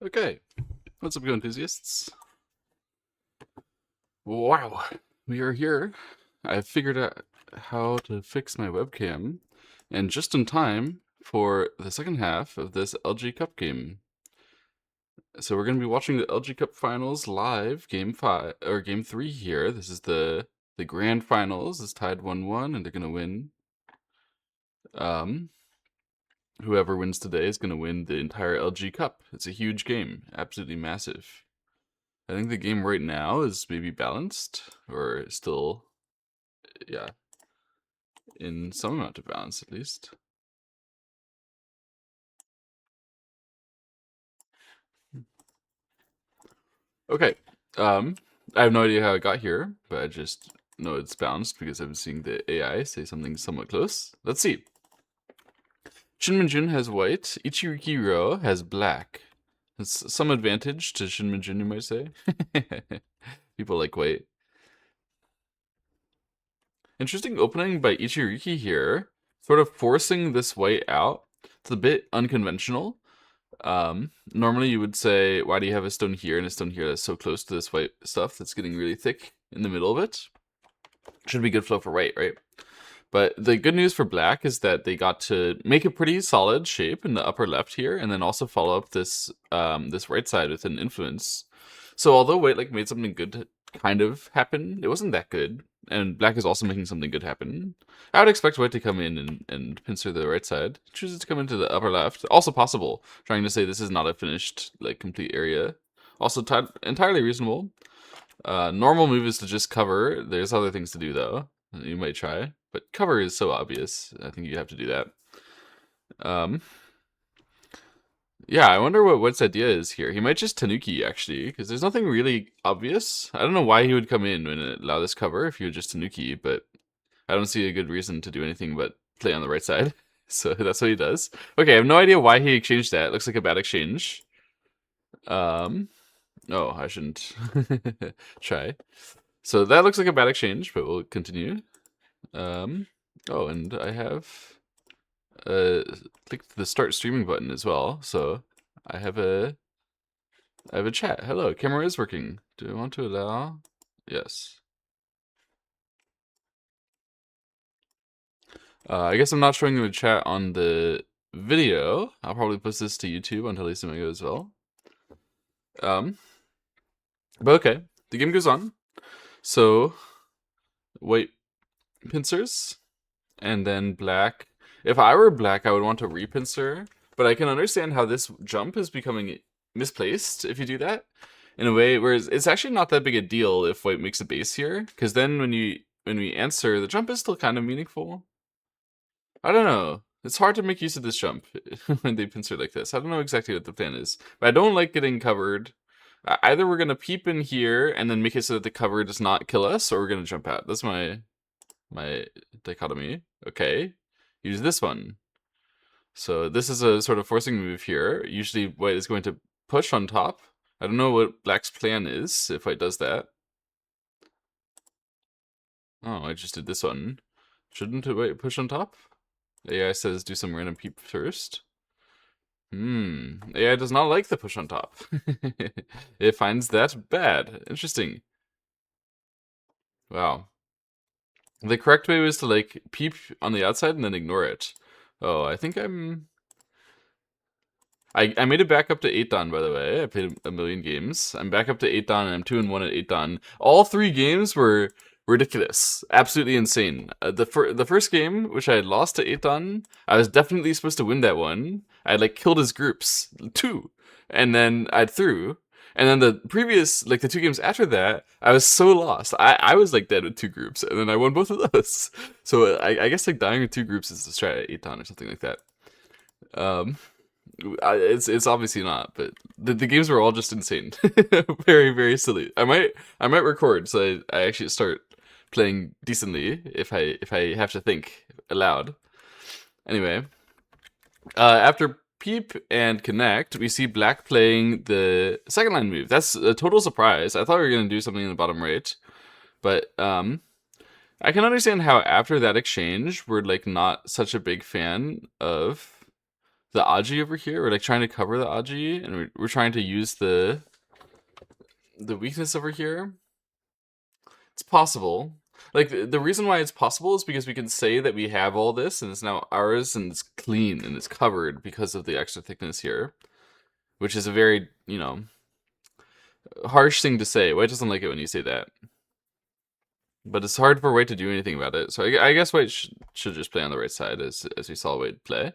Okay, what's up, Go enthusiasts? Wow, we are here. I figured out how to fix my webcam, and just in time for the second half of this LG Cup game. So we're going to be watching the LG Cup Finals live, Game 3 here. This is the grand finals. It's tied 1-1, and they're going to win. Um, Whoever wins today is going to win the entire LG Cup. It's a huge game, absolutely massive. I think the game right now is maybe balanced, or still, yeah, in some amount of balance at least. Okay, I have no idea how it got here, but I just know it's balanced because I'm seeing the AI say something somewhat close. Let's see. Shin Minjun has white, Ichiriki has black. It's some advantage to Shin Minjun, you might say. People like white. Interesting opening by Ichiriki here, sort of forcing this white out. It's a bit unconventional. Normally you would say, why do you have a stone here and a stone here that's so close to this white stuff that's getting really thick in the middle of it? Should be good flow for white, right? But the good news for black is that they got to make a pretty solid shape in the upper left here, and then also follow up this this right side with an influence. So although white like made something good kind of happen, it wasn't that good. And black is also making something good happen. I would expect white to come in and pincer the right side. Chooses to come into the upper left. Also possible. Trying to say this is not a finished, like, complete area. Also entirely reasonable. Normal move is to just cover. There's other things to do, though. You might try. But cover is so obvious. I think you have to do that. Yeah, I wonder what White's idea is here. He might just Tanuki, actually, because there's nothing really obvious. I don't know why he would come in and allow this cover if he would just Tanuki, but I don't see a good reason to do anything but play on the right side. So that's what he does. Okay, I have no idea why he exchanged that. It looks like a bad exchange. Oh, I shouldn't try. So that looks like a bad exchange, but we'll continue. Oh, and I have clicked the start streaming button as well. So I have a chat. Hello, camera is working. Do I want to allow? Yes. I guess I'm not showing you a chat on the video. I'll probably post this to YouTube on Telesumago as well. But okay, the game goes on. So white pincers, and then black. If I were black, I would want to repincer, but I can understand how this jump is becoming misplaced if you do that in a way. Whereas it's actually not that big a deal if white makes a base here, because then when we answer, the jump is still kind of meaningful. I don't know. It's hard to make use of this jump when they pincer like this. I don't know exactly what the plan is, but I don't like getting covered. Either we're gonna peep in here and then make it so that the cover does not kill us, or we're gonna jump out. That's my dichotomy. Okay, use this one. So this is a sort of forcing move here. Usually white is going to push on top. I don't know what black's plan is if white does that. Oh, I just did this one. Shouldn't white push on top? AI says do some random peep first. AI does not like the push on top. It finds that bad. Interesting. Wow. The correct way was to, like, peep on the outside and then ignore it. Oh, I think I made it back up to 8 dan, by the way. I played a million games. I'm back up to 8 dan, and I'm 2-1 at 8 dan. All 3 games were ridiculous. Absolutely insane. The first game, which I had lost to 8 dan, I was definitely supposed to win that one. I had, like, killed his groups. 2. And then I'd through. And then the previous, like, the 2 games after that, I was so lost. I was, like, dead with 2 groups, and then I won both of those. So I guess, like, dying with 2 groups is the strat at 8 dan or something like that. Um, it's obviously not, but the games were all just insane, very very silly. I might record so I actually start playing decently if I have to think aloud. Anyway, after peep and connect, we see black playing the second line move. That's a total surprise. I thought we were gonna do something in the bottom right, but I can understand how after that exchange we're like not such a big fan of the Aji over here. We're like trying to cover the Aji, and we're trying to use the weakness over here. It's possible. Like the reason why it's possible is because we can say that we have all this and it's now ours and it's clean and it's covered because of the extra thickness here, which is a very, harsh thing to say. White doesn't like it when you say that. But it's hard for White to do anything about it. So I guess White should just play on the right side as we saw White play.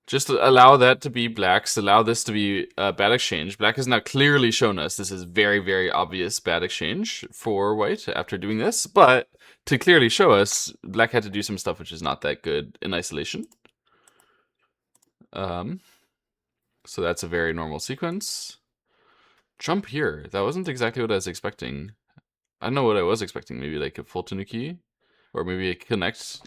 Just allow that to be Black's, allow this to be a bad exchange. Black has now clearly shown us this is very, very obvious bad exchange for White after doing this. But to clearly show us, Black had to do some stuff which is not that good in isolation. So that's a very normal sequence. Jump here. That wasn't exactly what I was expecting. I don't know what I was expecting. Maybe like a full Tanuki, or maybe a connect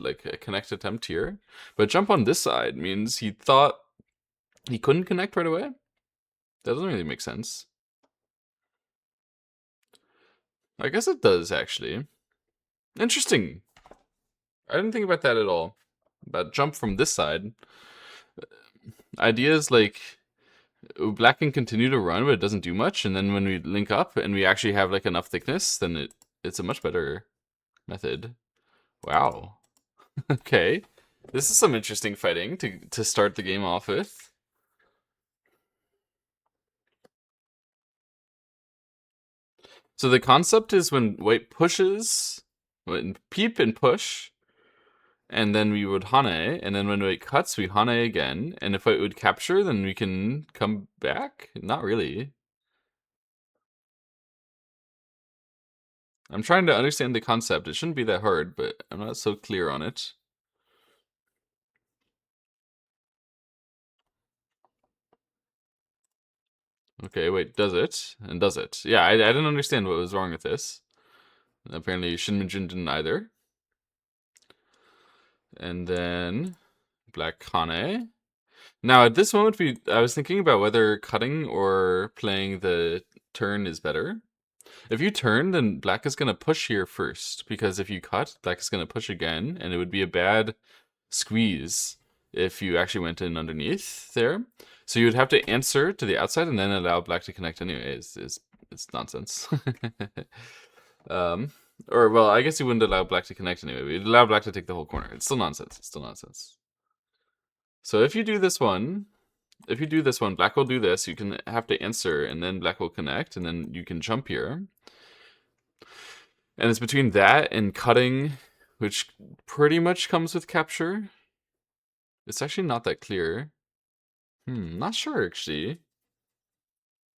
attempt here. But jump on this side means he thought he couldn't connect right away. That doesn't really make sense. I guess it does actually. Interesting. I didn't think about that at all. About jump from this side. Ideas like Black can continue to run, but it doesn't do much. And then when we link up and we actually have like enough thickness, then it's a much better method. Wow. Okay. This is some interesting fighting to start the game off with. So the concept is when White pushes, when peep and push, and then we would Hane, and then when White cuts, we Hane again. And if White would capture, then we can come back? Not really. I'm trying to understand the concept. It shouldn't be that hard, but I'm not so clear on it. Okay, wait, does it? And does it? Yeah, I didn't understand what was wrong with this. Apparently Shin Minjun didn't either. And then Black Hane. Now at this moment, I was thinking about whether cutting or playing the turn is better. If you turn, then Black is going to push here first, because if you cut, Black is going to push again, and it would be a bad squeeze if you actually went in underneath there. So you would have to answer to the outside and then allow Black to connect anyway. It's nonsense. Or, well, I guess you wouldn't allow Black to connect anyway. You'd allow Black to take the whole corner. It's still nonsense. It's still nonsense. So if you do this one, Black will do this. You can have to answer, and then Black will connect, and then you can jump here. And it's between that and cutting, which pretty much comes with capture. It's actually not that clear. Not sure, actually,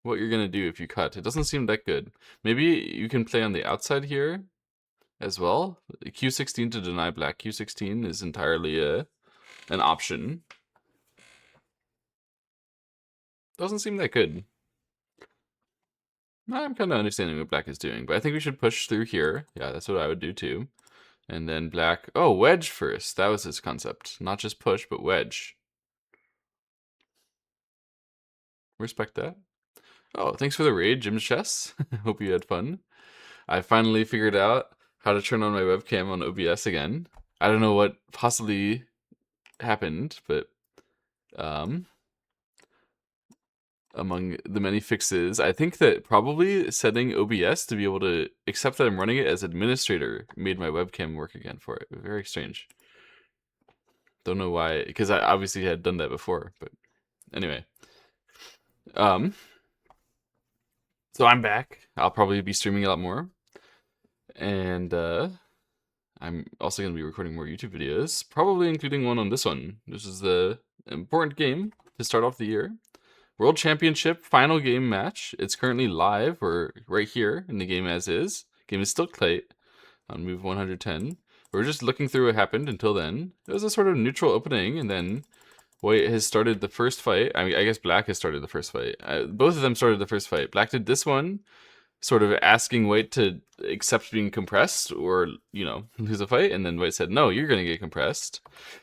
what you're going to do if you cut. It doesn't seem that good. Maybe you can play on the outside here as well. Q16 to deny Black. Q16 is entirely an option. Doesn't seem that good. I'm kind of understanding what Black is doing, but I think we should push through here. Yeah, that's what I would do too. And then Black... Oh, wedge first. That was his concept. Not just push, but wedge. Respect that. Oh, thanks for the raid, Jim's Chess. Hope you had fun. I finally figured out how to turn on my webcam on OBS again. I don't know what possibly happened, but among the many fixes, I think that probably setting OBS to be able to accept that I'm running it as administrator made my webcam work again for it. Very strange. Don't know why, because I obviously had done that before, but anyway. So I'm back. I'll probably be streaming a lot more. And I'm also going to be recording more YouTube videos, probably including one on this one. This is the important game to start off the year. World Championship final game match. It's currently live, or right here in the game as is. Game is still tight on move 110. We're just looking through what happened until then. It was a sort of neutral opening, and then White has started the first fight. I mean, I guess Black has started the first fight. Both of them started the first fight. Black did this one, sort of asking White to accept being compressed or, lose a fight. And then White said, no, you're going to get compressed.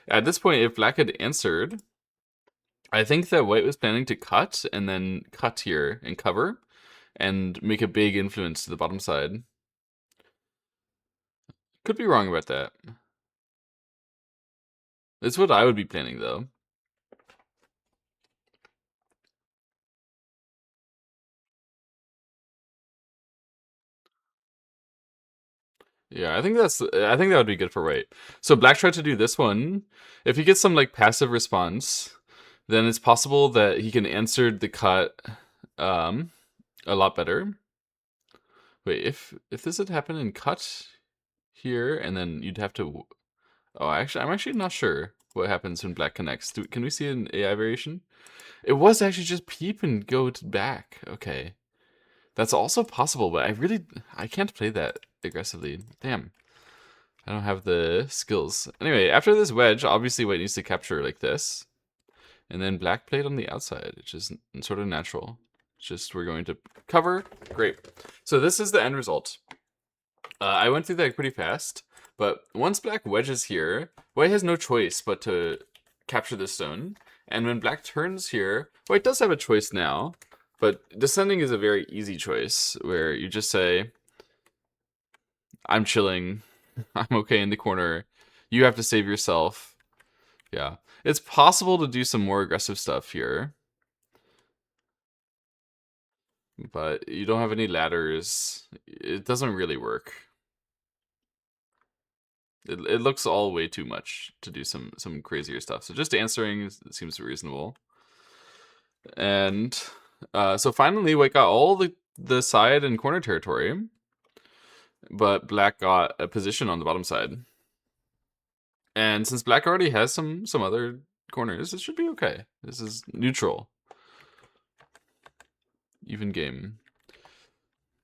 At this point, if Black had answered, I think that White was planning to cut and then cut here and cover and make a big influence to the bottom side. Could be wrong about that. It's what I would be planning, though. Yeah, I think that would be good for white. So black tried to do this one. If he gets some like passive response, then it's possible that he can answer the cut um a lot better. Wait, if this had happened in cut here, and then you'd have to. Oh, actually, I'm actually not sure what happens when black connects. Can we see an AI variation? It was actually just peep and go to back. Okay, that's also possible, but I can't play that aggressively. Damn. I don't have the skills. Anyway, after this wedge, obviously white needs to capture like this. And then black played on the outside, which is sort of natural. It's just we're going to cover. Great. So this is the end result. I went through that pretty fast, but once black wedges here, white has no choice but to capture the stone. And when black turns here, white does have a choice now, but descending is a very easy choice where you just say, I'm chilling. I'm okay in the corner. You have to save yourself. Yeah. It's possible to do some more aggressive stuff here. But you don't have any ladders. It doesn't really work. It looks all way too much to do some crazier stuff. So just answering seems reasonable. And so finally, white got all the side and corner territory. But black got a position on the bottom side. And since black already has some other corners, it should be okay. This is neutral. Even game.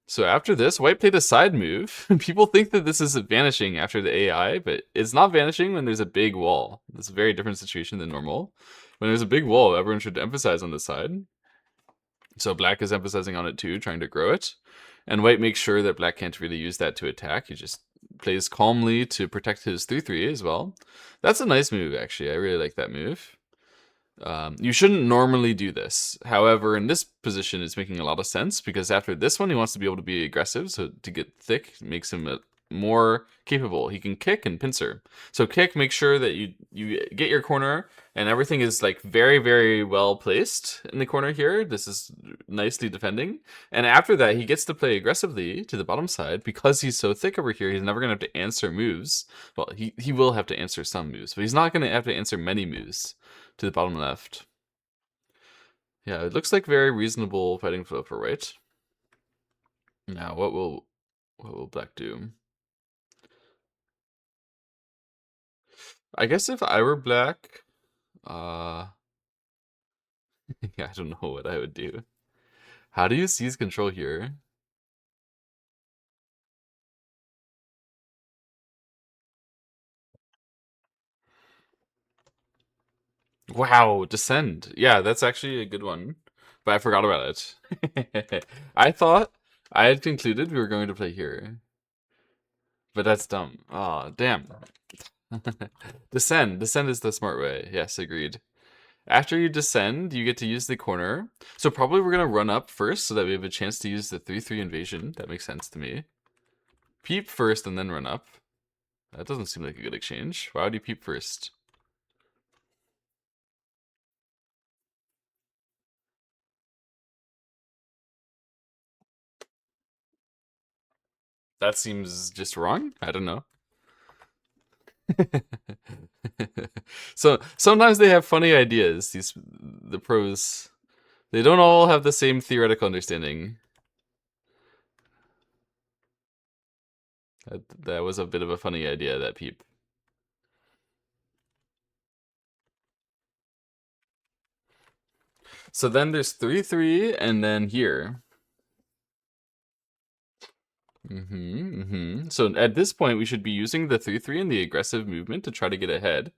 So after this, white played a side move. People think that this is vanishing after the AI, but it's not vanishing when there's a big wall. It's a very different situation than normal. When there's a big wall, everyone should emphasize on the side. So black is emphasizing on it too, trying to grow it. And white makes sure that black can't really use that to attack. He just plays calmly to protect his 3-3 as well. That's a nice move, actually. I really like that move. You shouldn't normally do this. However, in this position, it's making a lot of sense because after this one, he wants to be able to be aggressive. So to get thick makes him more capable. He can kick and pincer. So kick, make sure that you get your corner and everything is like very, very well placed in the corner here. This is nicely defending. And after that, he gets to play aggressively to the bottom side because he's so thick over here. He's never going to have to answer moves. Well, he will have to answer some moves, but he's not going to have to answer many moves. To the bottom left. Yeah, it looks like very reasonable fighting flow for white. Now, what will black do? I guess if I were black, yeah, I don't know what I would do. How do you seize control here? Wow, descend. Yeah, that's actually a good one, but I forgot about it. I thought I had concluded we were going to play here, but that's dumb. Oh, damn. Descend. Descend is the smart way. Yes, agreed. After you descend, you get to use the corner. So probably we're going to run up first so that we have a chance to use the 3-3 invasion. That makes sense to me. Peep first and then run up. That doesn't seem like a good exchange. Why would you peep first? That seems just wrong. I don't know. So sometimes they have funny ideas. The pros, they don't all have the same theoretical understanding. That was a bit of a funny idea, that peep. So then there's 3-3 and then here. So at this point, we should be using the 3-3 and the aggressive movement to try to get ahead.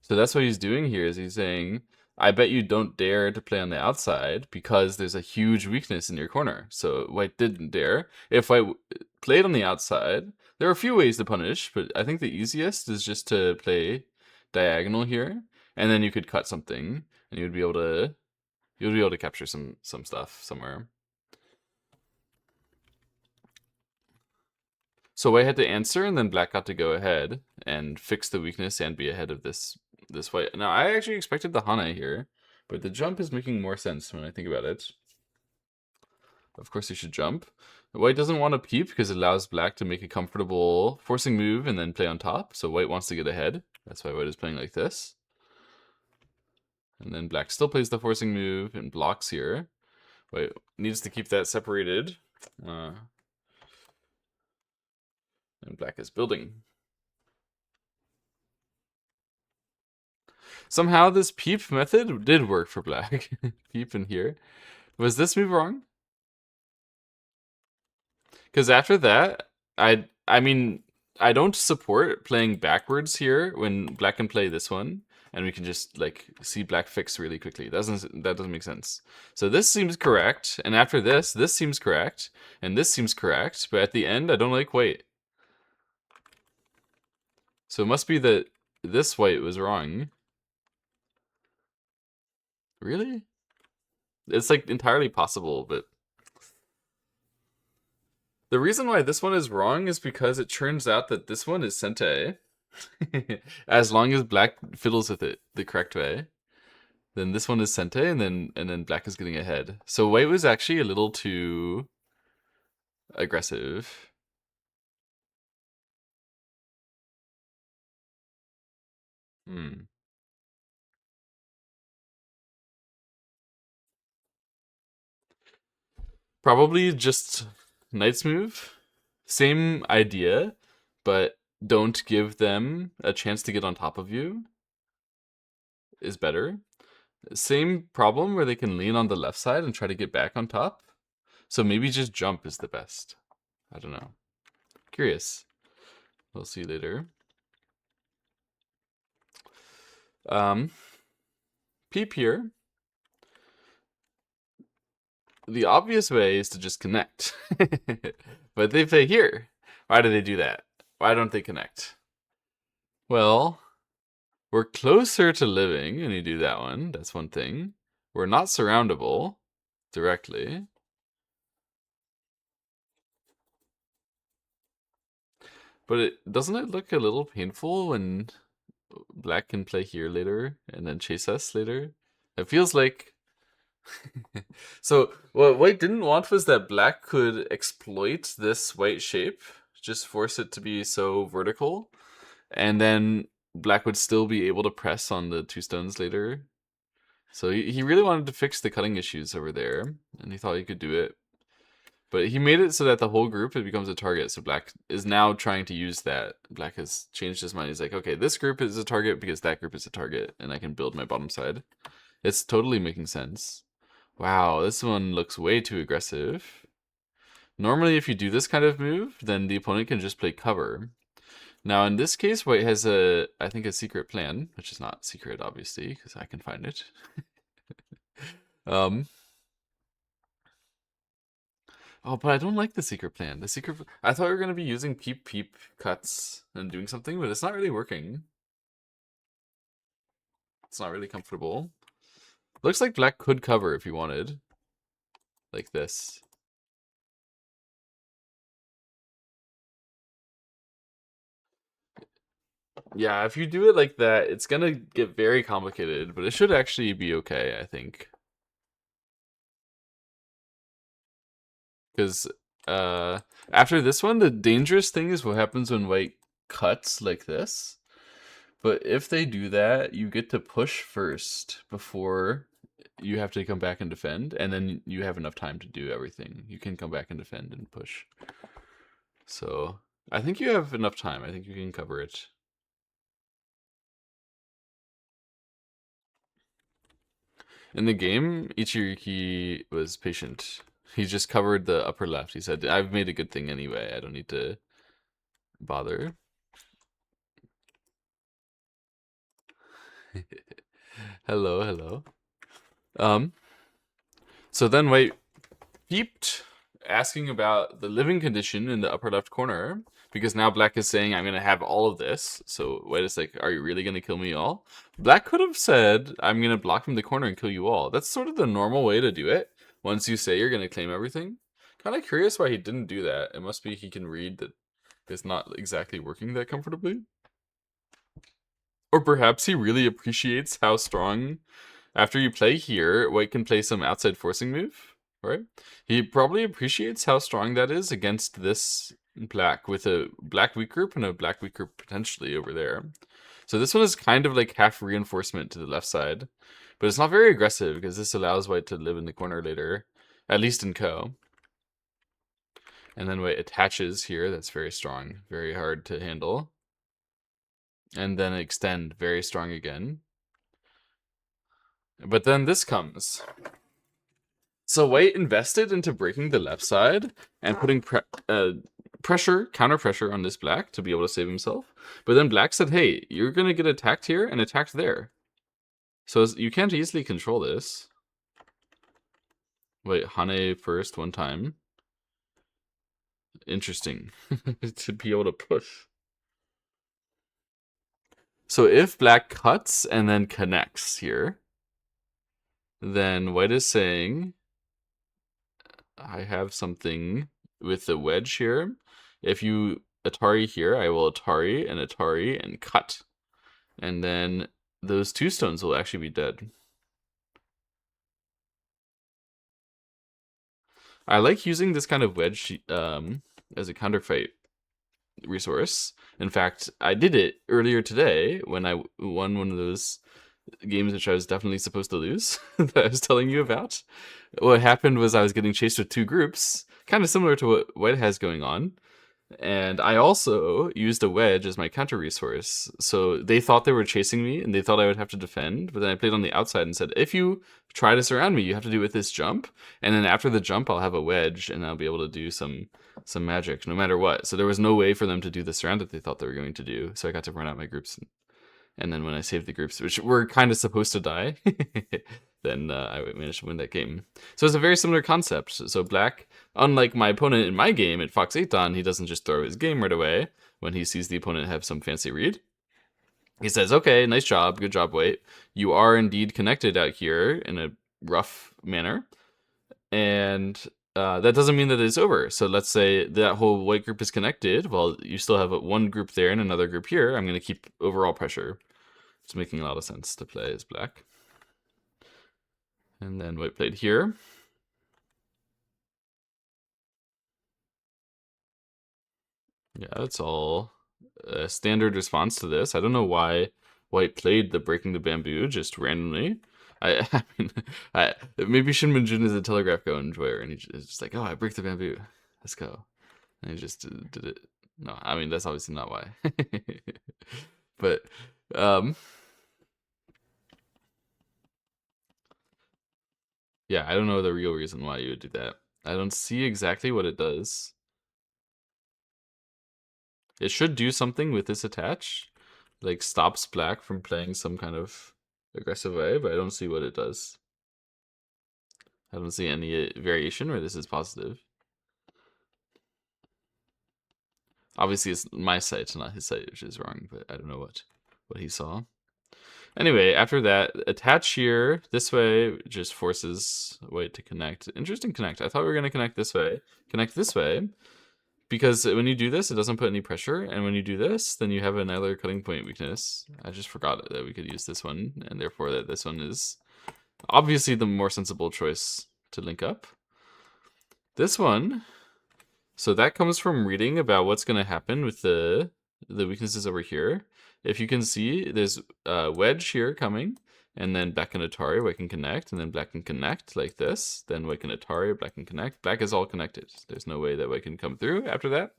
So that's what he's doing here is he's saying, I bet you don't dare to play on the outside because there's a huge weakness in your corner. So white didn't dare. If white played on the outside, there are a few ways to punish, but I think the easiest is just to play diagonal here, and then you could cut something, and you'd be able to capture some stuff somewhere. So white had to answer, and then black got to go ahead and fix the weakness and be ahead of this white. Now, I actually expected the Hana here, but the jump is making more sense when I think about it. Of course, you should jump. White doesn't want to peep because it allows black to make a comfortable forcing move and then play on top. So white wants to get ahead. That's why white is playing like this. And then black still plays the forcing move and blocks here. White needs to keep that separated. And black is building. Somehow this peep method did work for black. Peep in here. Was this move wrong? Because after that, I mean, I don't support playing backwards here when black can play this one, and we can just like see black fix really quickly. That doesn't make sense. So this seems correct, and after this seems correct, and this seems correct, but at the end I don't like white. So it must be that this white was wrong. Really? It's like entirely possible, but the reason why this one is wrong is because it turns out that this one is sente. As long as black fiddles with it the correct way, then this one is sente, and then black is getting ahead. So white was actually a little too aggressive. Hmm. Probably just knight's move. Same idea, but don't give them a chance to get on top of you is better. Same problem where they can lean on the left side and try to get back on top. So maybe just jump is the best. I don't know. Curious. We'll see later. Peep here. The obvious way is to just connect. But they play here. Why do they do that? Why don't they connect? Well, we're closer to living when you do that one. That's one thing. We're not surroundable directly. But doesn't it look a little painful when black can play here later and then chase us later? It feels like so what white didn't want was that black could exploit this white shape, just force it to be so vertical, and then black would still be able to press on the two stones later. So he really wanted to fix the cutting issues over there, and he thought he could do it. But he made it so that the whole group it becomes a target. So black is now trying to use that. Black has changed his mind. He's like, okay, this group is a target because that group is a target, and I can build my bottom side. It's totally making sense. Wow, this one looks way too aggressive. Normally, if you do this kind of move, then the opponent can just play cover. Now, in this case, white has I think, a secret plan, which is not secret, obviously, because I can find it. um, Oh, but I don't like the secret plan. I thought we were going to be using peep peep cuts and doing something, but it's not really working. It's not really comfortable. Looks like black could cover if he wanted. Like this. Yeah, if you do it like that, it's going to get very complicated, but it should actually be okay, I think. Because after this one, the dangerous thing is what happens when white cuts like this. But if they do that, you get to push first before you have to come back and defend, and then you have enough time to do everything. You can come back and defend and push. So I think you have enough time. I think you can cover it. In the game, Ichiriki was patient. He just covered the upper left. He said, I've made a good thing anyway. I don't need to bother. Hello, hello. So then wait, peeped asking about the living condition in the upper left corner because now black is saying I'm gonna have all of this. So wait a sec, are you really gonna kill me all? Black could have said I'm gonna block from the corner and kill you all. That's sort of the normal way to do it. Once you say you're gonna claim everything. Kind of curious why he didn't do that. It must be he can read that it's not exactly working that comfortably. Or perhaps he really appreciates how strong after you play here, white can play some outside forcing move. right? He probably appreciates how strong that is against this black with a black weak group and a black weak group potentially over there. So this one is kind of like half reinforcement to the left side, but it's not very aggressive because this allows white to live in the corner later, at least in co. And then white attaches here. That's very strong, very hard to handle. And then extend, very strong again. But then this comes. So white invested into breaking the left side and putting pressure, counter pressure on this black to be able to save himself. But then black said, hey, you're going to get attacked here and attacked there. So you can't easily control this. Wait, Hane first one time. Interesting. To be able to push. So if black cuts and then connects here, then white is saying, I have something with the wedge here. If you Atari here, I will Atari and cut. And then those two stones will actually be dead. I like using this kind of wedge as a counterfight resource. In fact, I did it earlier today when I won one of those games which I was definitely supposed to lose that I was telling you about. What happened was I was getting chased with two groups, kind of similar to what White has going on. And I also used a wedge as my counter resource. So they thought they were chasing me and they thought I would have to defend. But then I played on the outside and said, if you try to surround me, you have to do it with this jump. And then after the jump, I'll have a wedge and I'll be able to do some magic no matter what. So there was no way for them to do the surround that they thought they were going to do. So I got to run out my groups. And then when I saved the groups, which were kind of supposed to die, then I managed to win that game. So it's a very similar concept. So black, unlike my opponent in my game at Fox 8 Dawn, he doesn't just throw his game right away when he sees the opponent have some fancy read. He says, okay, nice job, good job, White. You are indeed connected out here in a rough manner. And that doesn't mean that it's over. So let's say that whole white group is connected. Well, you still have one group there and another group here. I'm going to keep overall pressure. It's making a lot of sense to play as black. And then white played here. Yeah, that's all a standard response to this. I don't know why white played the breaking the bamboo just randomly. I mean, maybe Shin Minjun is a telegraph go enjoyer, and he's just like, oh, I break the bamboo. Let's go. And he just did it. No, I mean, that's obviously not why. But, yeah, I don't know the real reason why you would do that. I don't see exactly what it does. It should do something with this attach. Like, stops black from playing some kind of aggressive way, but I don't see what it does. I don't see any variation where this is positive. Obviously, it's my site, not his site, which is wrong, but I don't know what he saw. Anyway, after that, attach here, this way, just forces white to connect. Interesting connect. I thought we were going to connect this way. Connect this way. Because when you do this, it doesn't put any pressure, and when you do this, then you have another cutting point weakness. I just forgot that we could use this one, and therefore that this one is obviously the more sensible choice to link up. This one, so that comes from reading about what's going to happen with the weaknesses over here. If you can see, there's a wedge here coming, and then black and Atari, white can connect, and then black can connect like this. Then white can Atari, black can connect. Black is all connected. There's no way that white can come through after that.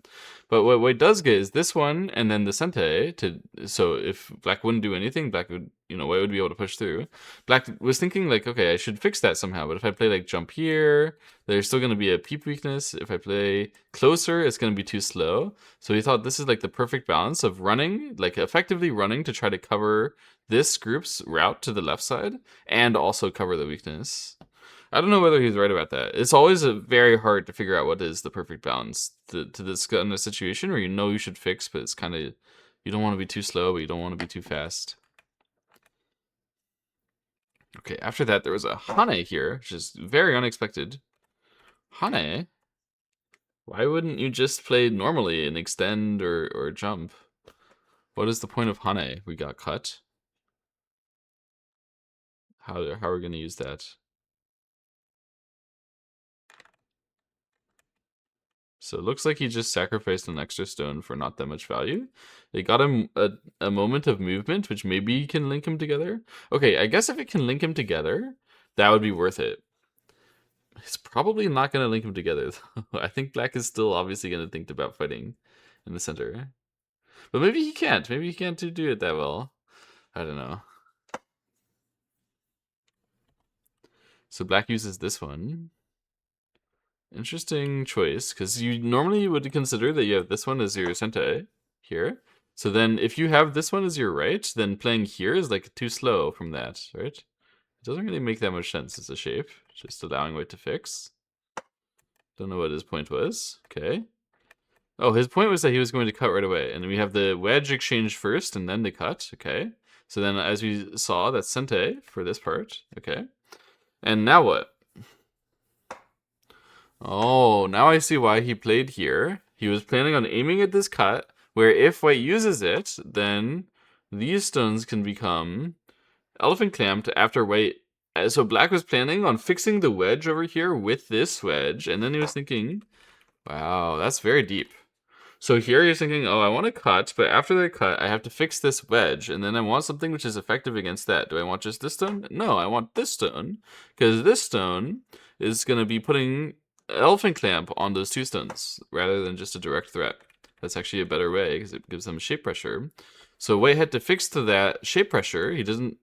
But what white does get is this one, and then the Sente. So if black wouldn't do anything, black would, white would be able to push through. Black was thinking like, okay, I should fix that somehow. But if I play like jump here, there's still going to be a peep weakness. If I play closer, it's going to be too slow. So he thought this is like the perfect balance of running, like effectively running to try to cover this group's route to the left side and also cover the weakness. I don't know whether he's right about that. It's always very hard to figure out what is the perfect balance to this kind of situation where you should fix, but it's kind of, you don't want to be too slow, but you don't want to be too fast. Okay, after that, there was a Hane here, which is very unexpected. Hane? Why wouldn't you just play normally and extend or jump? What is the point of Hane? We got cut. How are we going to use that? So it looks like he just sacrificed an extra stone for not that much value. It got him a moment of movement, which maybe can link him together. Okay, I guess if it can link him together, that would be worth it. It's probably not going to link him together, though. I think black is still obviously going to think about fighting in the center. But maybe he can't. Maybe he can't do it that well. I don't know. So black uses this one. Interesting choice, because you normally would consider that you have this one as your sentai here. So then if you have this one as your right, then playing here is like too slow from that, right? It doesn't really make that much sense as a shape, just allowing white to fix. Don't know what his point was. Okay. Oh, his point was that he was going to cut right away. And we have the wedge exchange first and then the cut. Okay. So then as we saw, that's sentai for this part. Okay. And now what? Oh, now I see why he played here. He was planning on aiming at this cut, where if white uses it, then these stones can become elephant clamped after white. So black was planning on fixing the wedge over here with this wedge, and then he was thinking, wow, that's very deep. So here he's thinking, oh, I want to cut, but after the cut, I have to fix this wedge, and then I want something which is effective against that. Do I want just this stone? No, I want this stone, because this stone is going to be putting elephant clamp on those two stones, rather than just a direct threat. That's actually a better way, because it gives them shape pressure. So white had to fix to that shape pressure.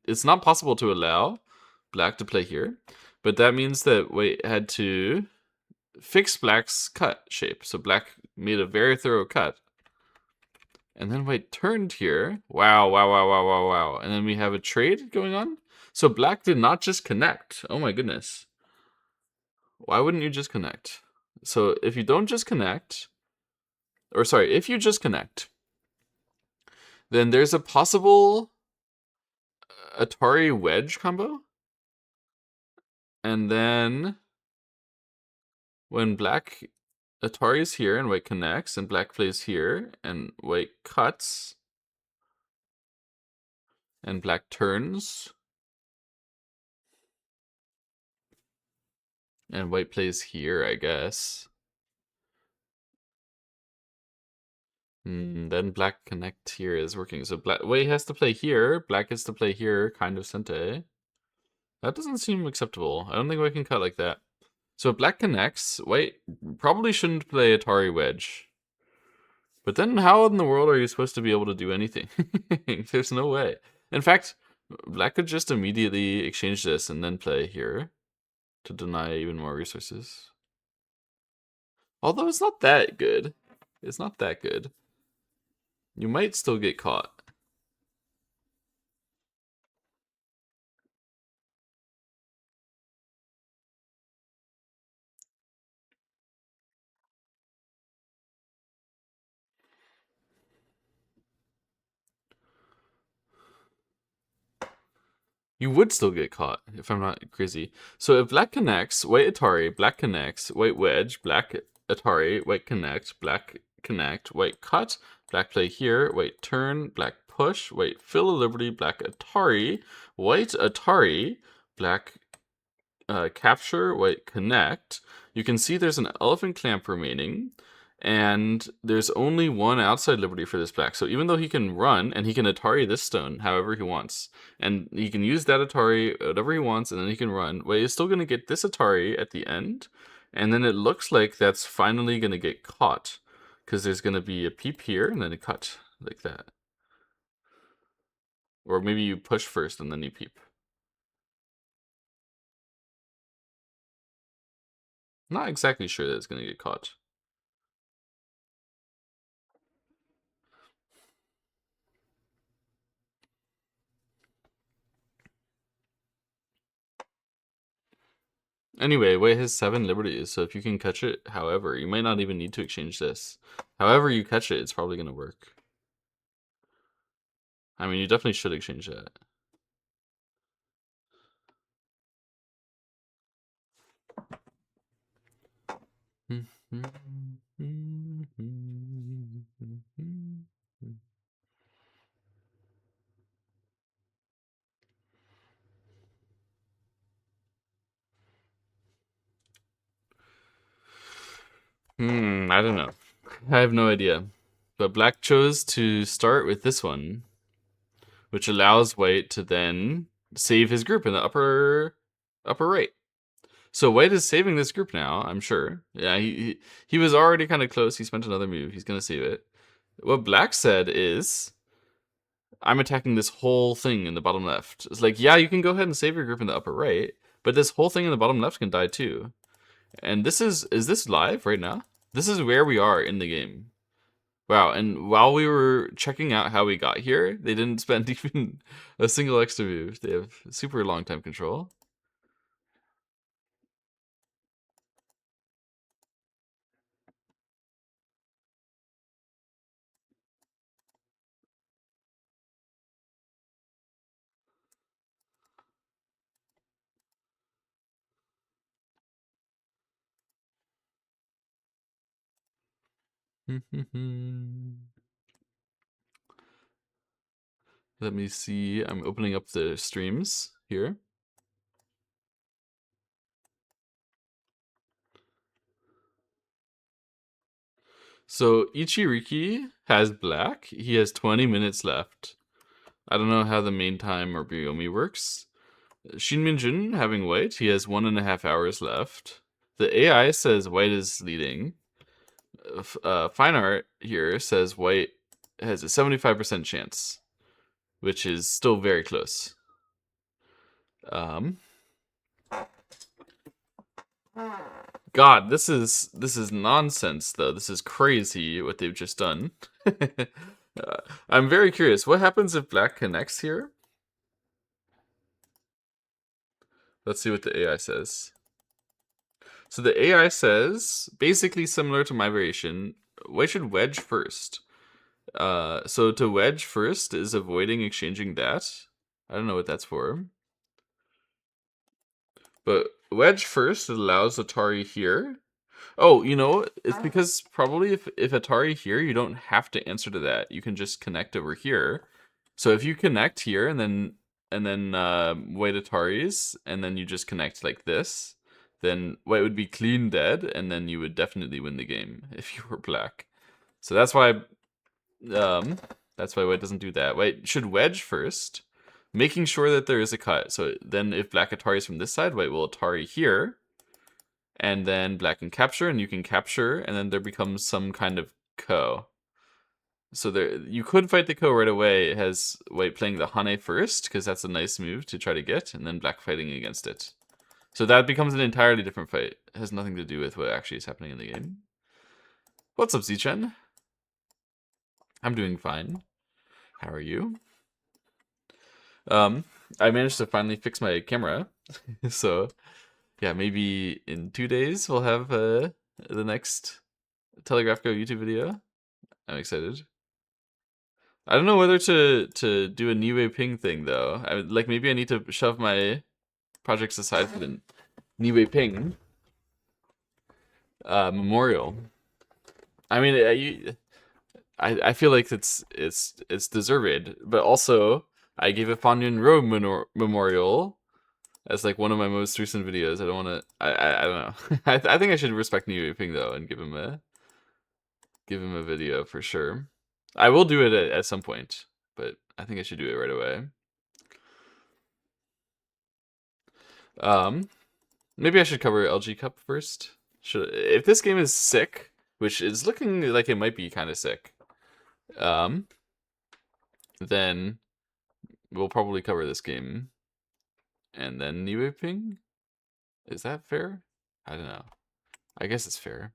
It's not possible to allow black to play here, but that means that white had to fix black's cut shape. So black made a very thorough cut. And then white turned here. Wow, wow, wow, wow, wow, wow. And then we have a trade going on. So black did not just connect. Oh my goodness. Why wouldn't you just connect? So if you don't just connect, or sorry, if you just connect, then there's a possible Atari wedge combo. And then when black Atari's here and white connects and black plays here and white cuts and black turns and white plays here, I guess. Then black connect here is working. So white has to play here, black has to play here, kind of sentai. That doesn't seem acceptable. I don't think white can cut like that. So if black connects, white probably shouldn't play Atari wedge. But then how in the world are you supposed to be able to do anything? There's no way. In fact, black could just immediately exchange this and then play here to deny even more resources. Although it's not that good. It's not that good. You might still get caught. You would still get caught, if I'm not crazy. So if black connects, white Atari, black connects, white wedge, black Atari, white connect, black connect, white cut, black play here, white turn, black push, white fill a liberty, black Atari, white Atari, black capture, white connect. You can see there's an elephant clamp remaining, and there's only one outside liberty for this black. So even though he can run, and he can Atari this stone however he wants, and he can use that Atari whatever he wants, and then he can run, well, he's still going to get this Atari at the end, and then it looks like that's finally going to get caught, because there's going to be a peep here, and then a cut, like that. Or maybe you push first, and then you peep. Not exactly sure that it's going to get caught. Anyway, white has 7 liberties, so if you can catch it, however, you might not even need to exchange this. However you catch it, it's probably going to work. I mean, you definitely should exchange that. I don't know. I have no idea. But black chose to start with this one, which allows white to then save his group in the upper right. So white is saving this group now, I'm sure. Yeah, he was already kind of close. He spent another move. He's gonna save it. What black said is, I'm attacking this whole thing in the bottom left. It's like, yeah, you can go ahead and save your group in the upper right, but this whole thing in the bottom left can die too. And this is this live right now? This is where we are in the game. Wow, and while we were checking out how we got here, they didn't spend even a single extra move. They have super long time control. Let me see. I'm opening up the streams here. So Ichiriki has black. He has 20 minutes left. I don't know how the main time or Byomi works. Shin Minjun having white. He has 1.5 hours left. The AI says white is leading. Fine art here says white has a 75% chance, which is still very close. Um, God, this is nonsense though. This is crazy what they've just done. I'm very curious. What happens if black connects here? Let's see what the AI says. So the AI says, basically similar to my variation, white should wedge first. So to wedge first is avoiding exchanging that. I don't know what that's for. But wedge first allows Atari here. Oh, you know, it's because probably if Atari here, you don't have to answer to that. You can just connect over here. So if you connect here and then white Ataris, and then you just connect like this, then white would be clean dead, and then you would definitely win the game if you were black. So um that's why white doesn't do that. White should wedge first, making sure that there is a cut. So then if black Atari is from this side, white will Atari here, and then black can capture, and you can capture, and then there becomes some kind of ko. So there, you could fight the ko right away. It has white playing the hane first, because that's a nice move to try to get, and then black fighting against it. So that becomes an entirely different fight. It has nothing to do with what actually is happening in the game. What's up, Zichen? I'm doing fine. How are you? Um, I managed to finally fix my camera, so yeah, maybe in 2 days we'll have the next Telegraph Go YouTube video. I'm excited. I don't know whether to do a Niue Ping thing though. Like maybe I need to shove my projects aside for the Niue Ping memorial. I mean, I feel like it's deserved, but also I gave a Fanyan Road memorial as like one of my most recent videos. I don't want to. I don't know. I think I should respect Niue Ping though and give him a video for sure. I will do it at some point, but I think I should do it right away. Um, Maybe I should cover LG Cup first. If this game is sick, which is looking like it might be kind of sick, um, then we'll probably cover this game, and then Niue Ping. Is that fair? I don't know. I guess it's fair.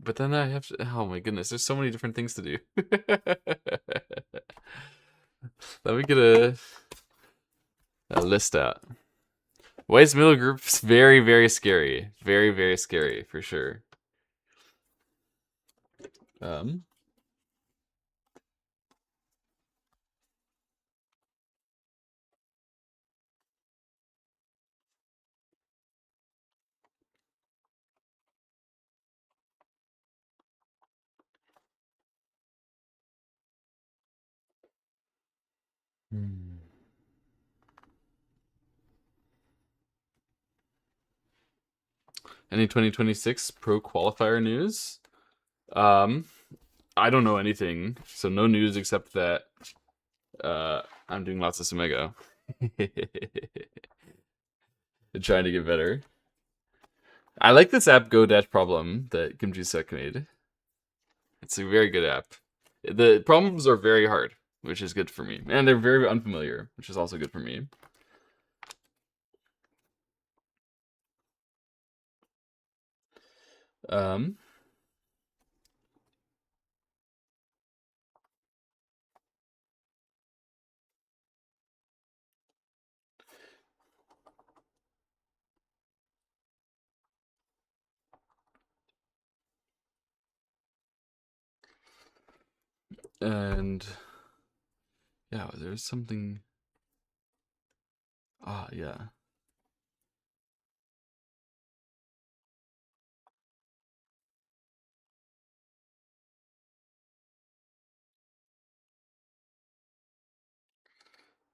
But then I have to. Oh my goodness, there's so many different things to do. Let me get a list out. White's middle group's very, very scary. Very, very scary for sure. Um. Hmm. Any 2026 pro qualifier news? Um, I don't know anything, so no news except that I'm doing lots of Sumego. Trying to get better. I like this app Go Dash Problem that Kimchi Sek made. It's a very good app. The problems are very hard, which is good for me. And they're very unfamiliar, which is also good for me. Um, and yeah, there's something. Ah, yeah.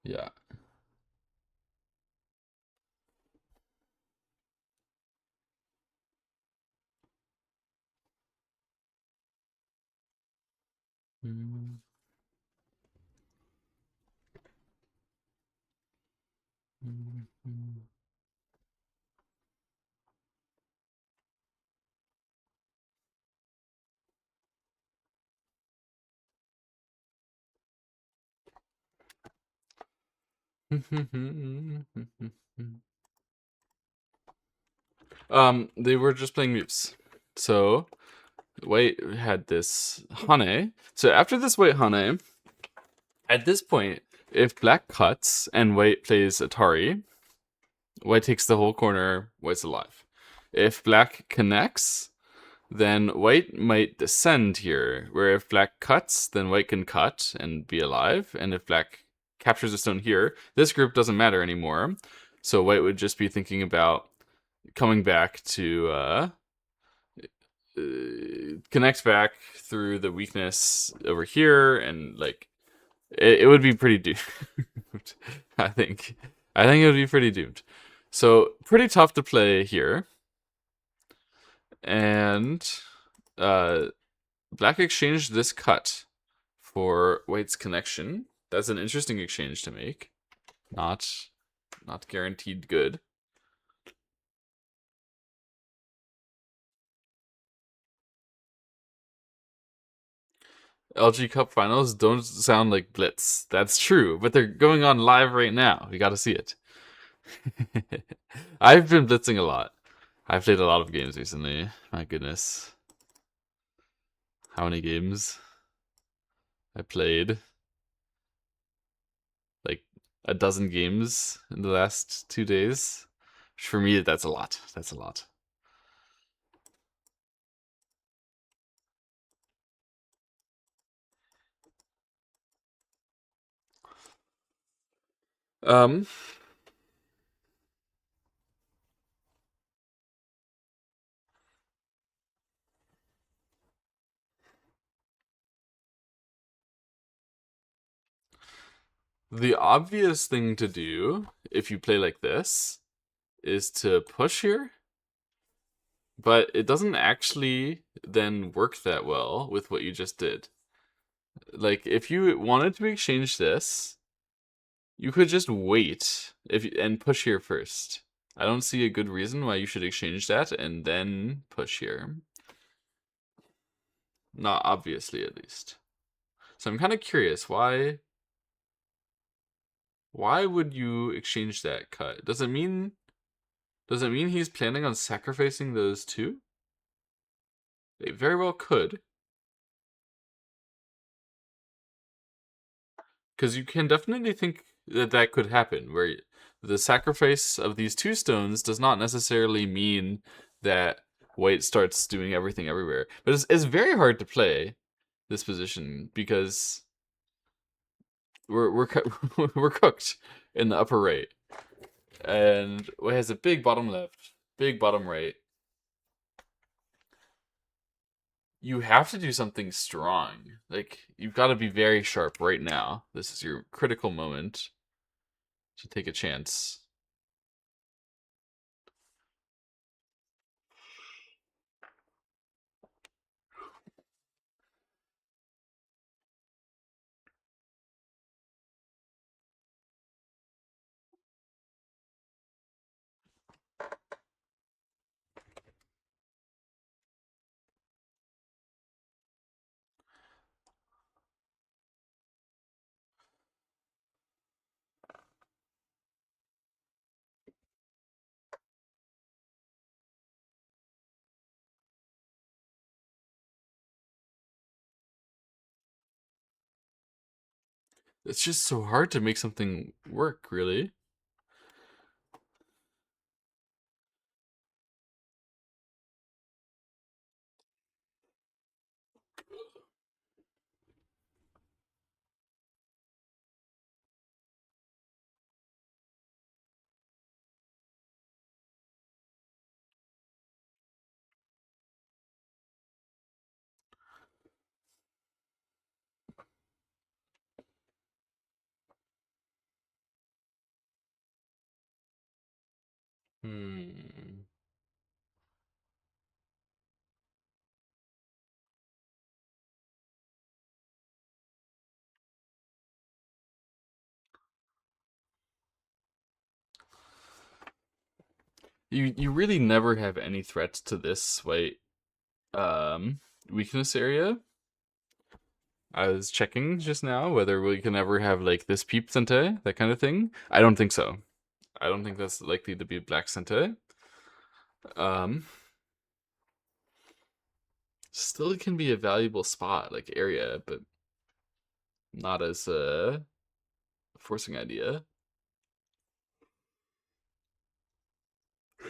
Yeah. Mm, mm, mm. They were just playing moves. So White had this Hane. So after this White Hane, at this point, if Black cuts and White plays Atari, White takes the whole corner, White's alive. If Black connects, then White might descend here, where if Black cuts, then White can cut and be alive, and if Black captures a stone here, this group doesn't matter anymore. So White would just be thinking about coming back to connect back through the weakness over here, and like it would be pretty doomed. I think. I think it would be pretty doomed. So pretty tough to play here, and uh, Black exchanged this cut for White's connection. That's an interesting exchange to make. Not guaranteed good. LG Cup finals don't sound like Blitz. That's true, but they're going on live right now. We got to see it. I've been blitzing a lot. I've played a lot of games recently. My goodness. How many games I played? Like a dozen games in the last 2 days. For me, that's a lot. That's a lot. Um, the obvious thing to do if you play like this is to push here, but it doesn't actually then work that well with what you just did. Like if you wanted to exchange this, you could just wait and push here first. I don't see a good reason why you should exchange that and then push here. Not obviously, at least. So I'm kind of curious why would you exchange that cut? Does it mean he's planning on sacrificing those two? They very well could. Because you can definitely think that that could happen, where the sacrifice of these two stones does not necessarily mean that White starts doing everything everywhere. But it's very hard to play this position because we're we're cooked in the upper right, and White has a big bottom left, big bottom right. You have to do something strong. Like you've got to be very sharp right now. This is your critical moment to take a chance. It's just so hard to make something work, really. Hmm. You really never have any threats to this white um weakness area. I was checking just now whether we can ever have like this peep sente, that kind of thing. I don't think so. I don't think that's likely to be black sente. Um, Still it can be a valuable spot, like area, but not as a forcing idea.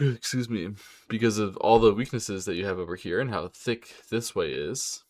Excuse me, because of all the weaknesses that you have over here and how thick this way is.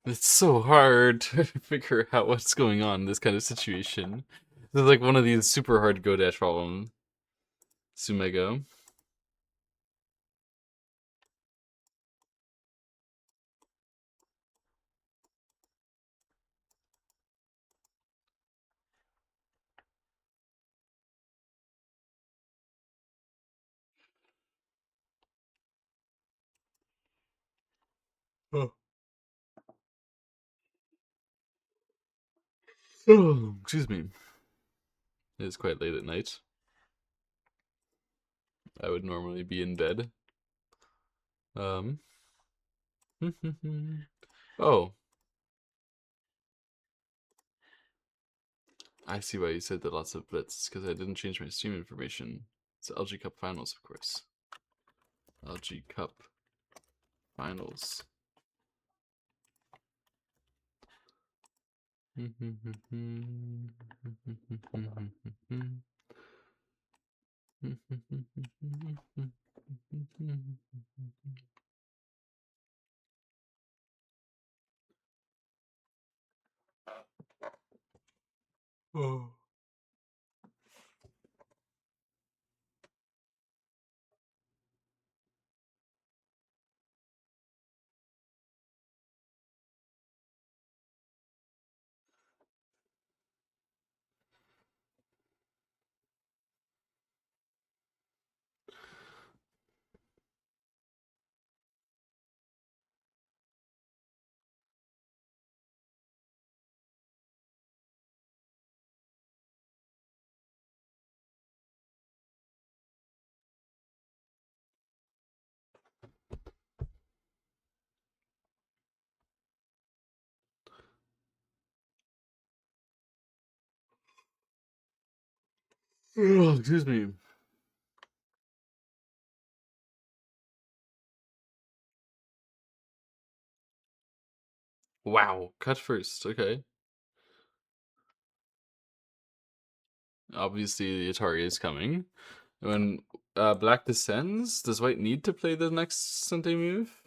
It's so hard to figure out what's going on in this kind of situation. This is like one of these super hard Go dash problems. Sumego. Oh. Oh, excuse me. It is quite late at night. I would normally be in bed. Um. Oh, I see why you said that lots of blitz, because I didn't change my Steam information. It's LG Cup Finals, of course. LG Cup Finals. Oh. Oh, excuse me. Wow, cut first. Okay. Obviously, the Atari is coming. When black descends, does white need to play the next Sente move?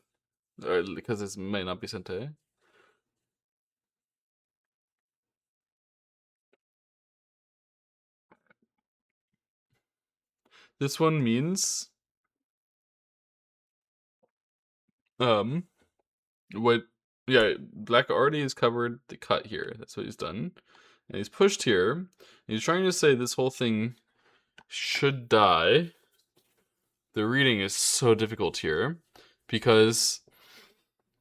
Or because it might not be Sente? This one means um what yeah, black already has covered the cut here. That's what he's done. And he's pushed here. And he's trying to say this whole thing should die. The reading is so difficult here because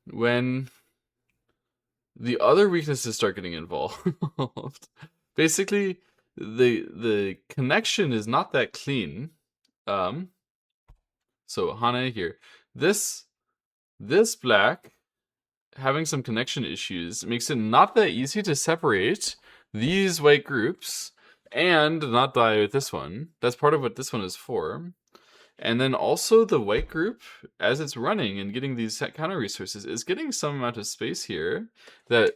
when the other weaknesses start getting involved, basically the connection is not that clean. Um, so Hana here, this this black having some connection issues makes it not that easy to separate these white groups and not die with this one. That's part of what this one is for. And then also the white group, as it's running and getting these counter resources, is getting some amount of space here that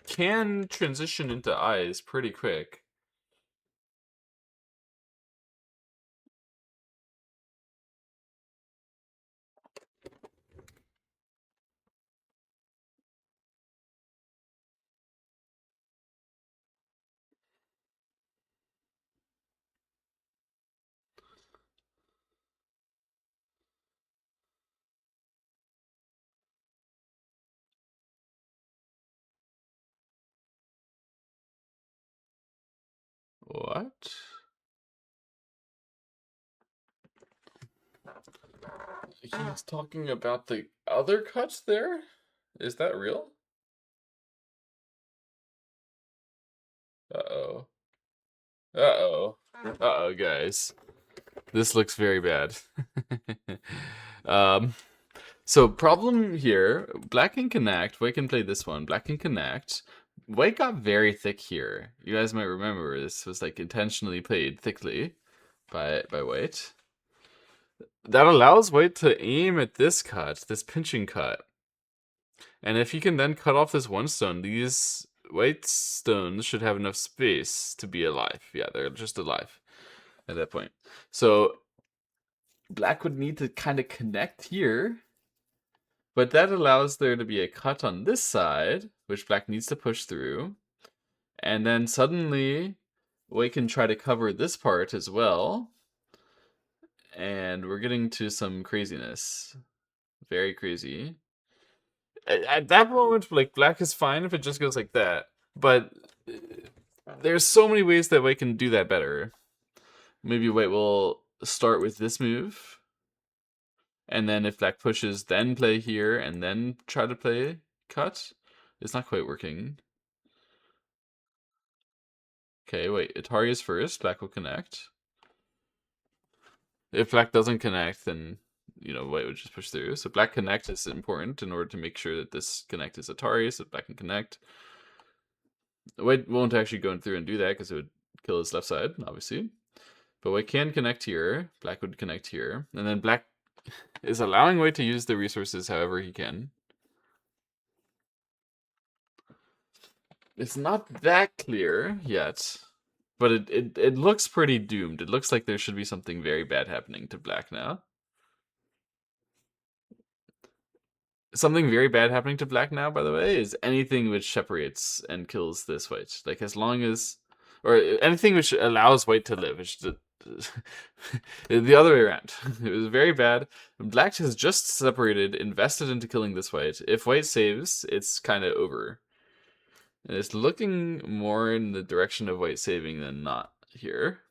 can transition into eyes pretty quick. What? He's talking about the other cuts there? Is that real? Uh-oh. Uh-oh. Uh-oh, guys. This looks very bad. um, so problem here, black can connect, white can play this one, black can connect. White got very thick here. You guys might remember this was like intentionally played thickly by white. That allows white to aim at this cut, this pinching cut. And if he can then cut off this one stone, these white stones should have enough space to be alive. Yeah, they're just alive at that point. So black would need to kind of connect here, but that allows there to be a cut on this side, which black needs to push through. And then suddenly, white can try to cover this part as well. And we're getting to some craziness. Very crazy. At that moment, like, black is fine if it just goes like that. But there's so many ways that white can do that better. Maybe white will start with this move. And then if black pushes, then play here, and then try to play cut. It's not quite working. Okay, wait. Atari is first. Black will connect. If black doesn't connect, then, you know, white would just push through. So black connect is important in order to make sure that this connect is Atari, so black can connect. White won't actually go through and do that because it would kill his left side, obviously. But white can connect here. Black would connect here. And then black is allowing white to use the resources however he can. It's not that clear yet, but it looks pretty doomed. It looks like there should be something very bad happening to black now. Something very bad happening to black now, by the way, is anything which separates and kills this white. Like, as long as, or anything which allows white to live. Which the other way around. It was very bad. Black has just separated, invested into killing this white. If white saves, it's kind of over. And it's looking more in the direction of white saving than not here.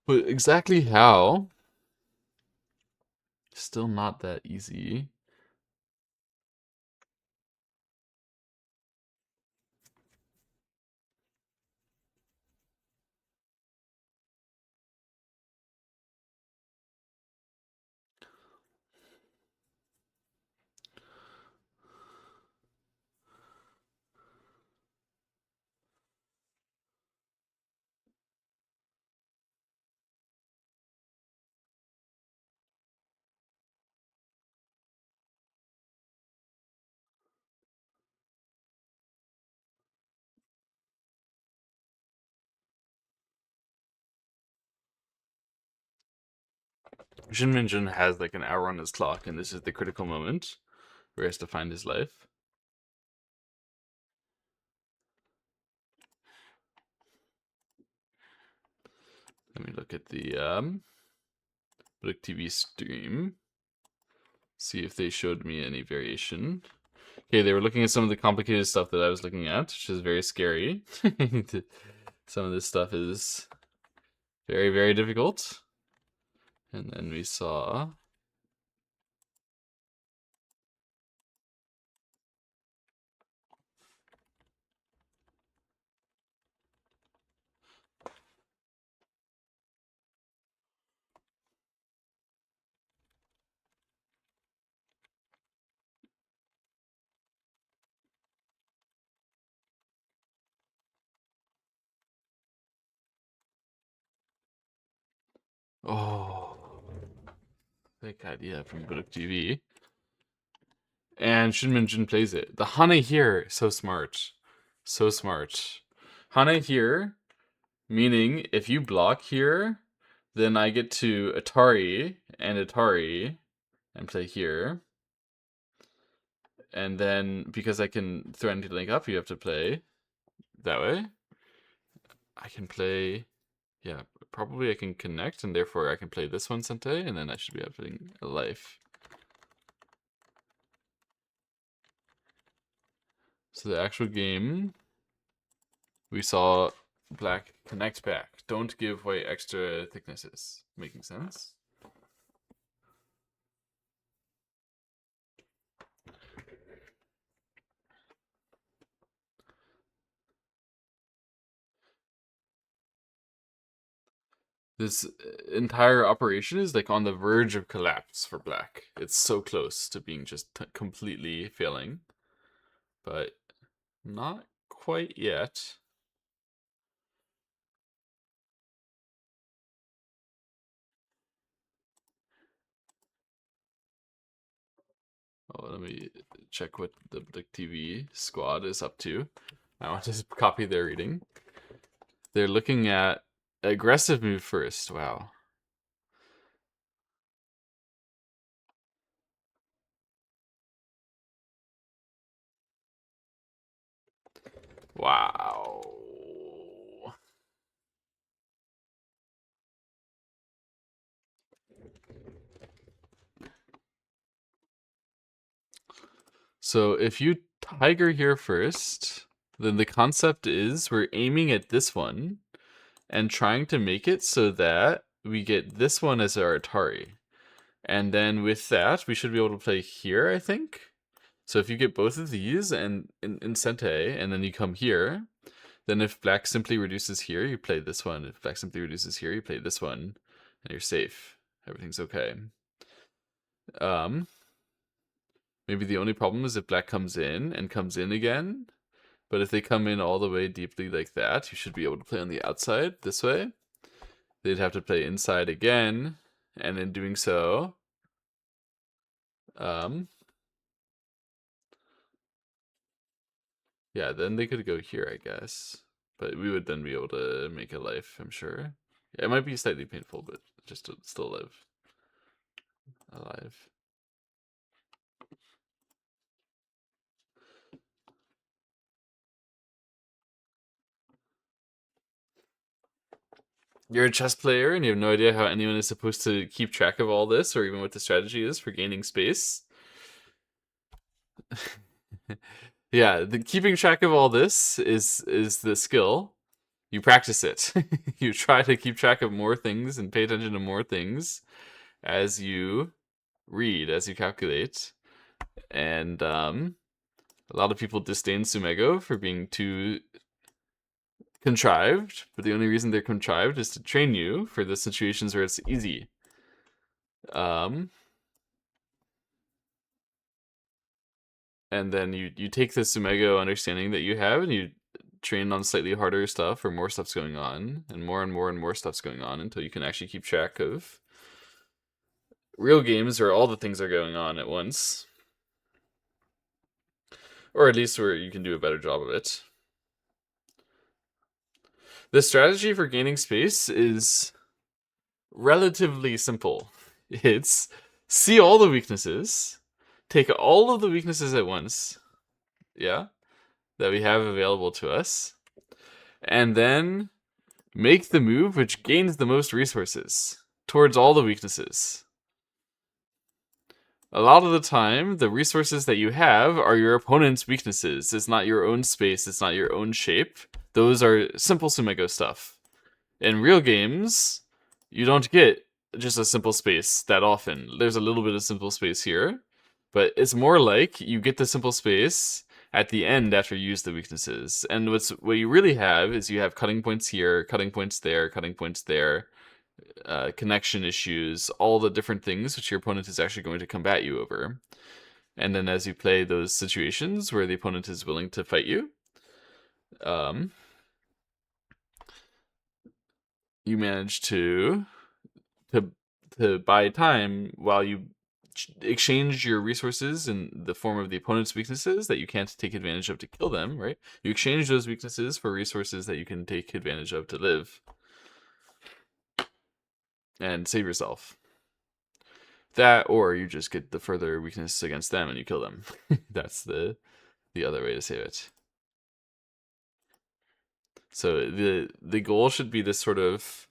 But exactly how? Still not that easy. Shin Minjun has like an hour on his clock, and this is the critical moment where he has to find his life. Let me look at the Blick TV stream. See if they showed me any variation. Okay, they were looking at some of the complicated stuff that I was looking at, which is very scary. Some of this stuff is very, very difficult. And then we saw... Oh, big idea from Budok TV. And Shin Minjun plays it. The Hane here, so smart. So smart. Hane here, meaning if you block here, then I get to Atari and play here. And then because I can throw anything link up, you have to play that way. I can play, yeah, probably I can connect, and therefore I can play this one Sente, and then I should be having a life. So the actual game, we saw black connect back. Don't give white extra thicknesses. Making sense? This entire operation is like on the verge of collapse for black. It's so close to being just completely failing. But not quite yet. Oh, let me check what the TV squad is up to. I want to copy their reading. They're looking at aggressive move first. Wow. Wow. So if you tiger here first, then the concept is we're aiming at this one and trying to make it so that we get this one as our Atari. And then with that, we should be able to play here, I think. So if you get both of these and in Sente, and then you come here, then if black simply reduces here, you play this one. If black simply reduces here, you play this one, and you're safe. Everything's okay. Maybe the only problem is if black comes in and comes in again. But if they come in all the way deeply like that, you should be able to play on the outside this way. They'd have to play inside again, and in doing so, yeah, then they could go here, I guess. But we would then be able to make a life, I'm sure. Yeah, it might be slightly painful, but just to still live. Alive. You're a chess player and you have no idea how anyone is supposed to keep track of all this or even what the strategy is for gaining space. Yeah, the keeping track of all this is the skill. You practice it. You try to keep track of more things and pay attention to more things as you read, as you calculate. And a lot of people disdain Sumego for being too contrived, but the only reason they're contrived is to train you for the situations where it's easy. And then you take the Sumego understanding that you have and you train on slightly harder stuff or more stuff's going on and more and more and more stuff's going on until you can actually keep track of real games where all the things are going on at once. Or at least where you can do a better job of it. The strategy for gaining space is relatively simple. It's see all the weaknesses, take all of the weaknesses at once, yeah, that we have available to us, and then make the move which gains the most resources towards all the weaknesses. A lot of the time, the resources that you have are your opponent's weaknesses. It's not your own space, it's not your own shape. Those are simple Sumego stuff. In real games, you don't get just a simple space that often. There's a little bit of simple space here, but it's more like you get the simple space at the end after you use the weaknesses. And what you really have is you have cutting points here, cutting points there, cutting points there, connection issues, all the different things which your opponent is actually going to combat you over. And then as you play those situations where the opponent is willing to fight you, um, you manage to to buy time while you exchange your resources in the form of the opponent's weaknesses that you can't take advantage of to kill them, right? You exchange those weaknesses for resources that you can take advantage of to live and save yourself. That, or you just get the further weakness against them and you kill them. That's the other way to save it. So the goal should be this sort of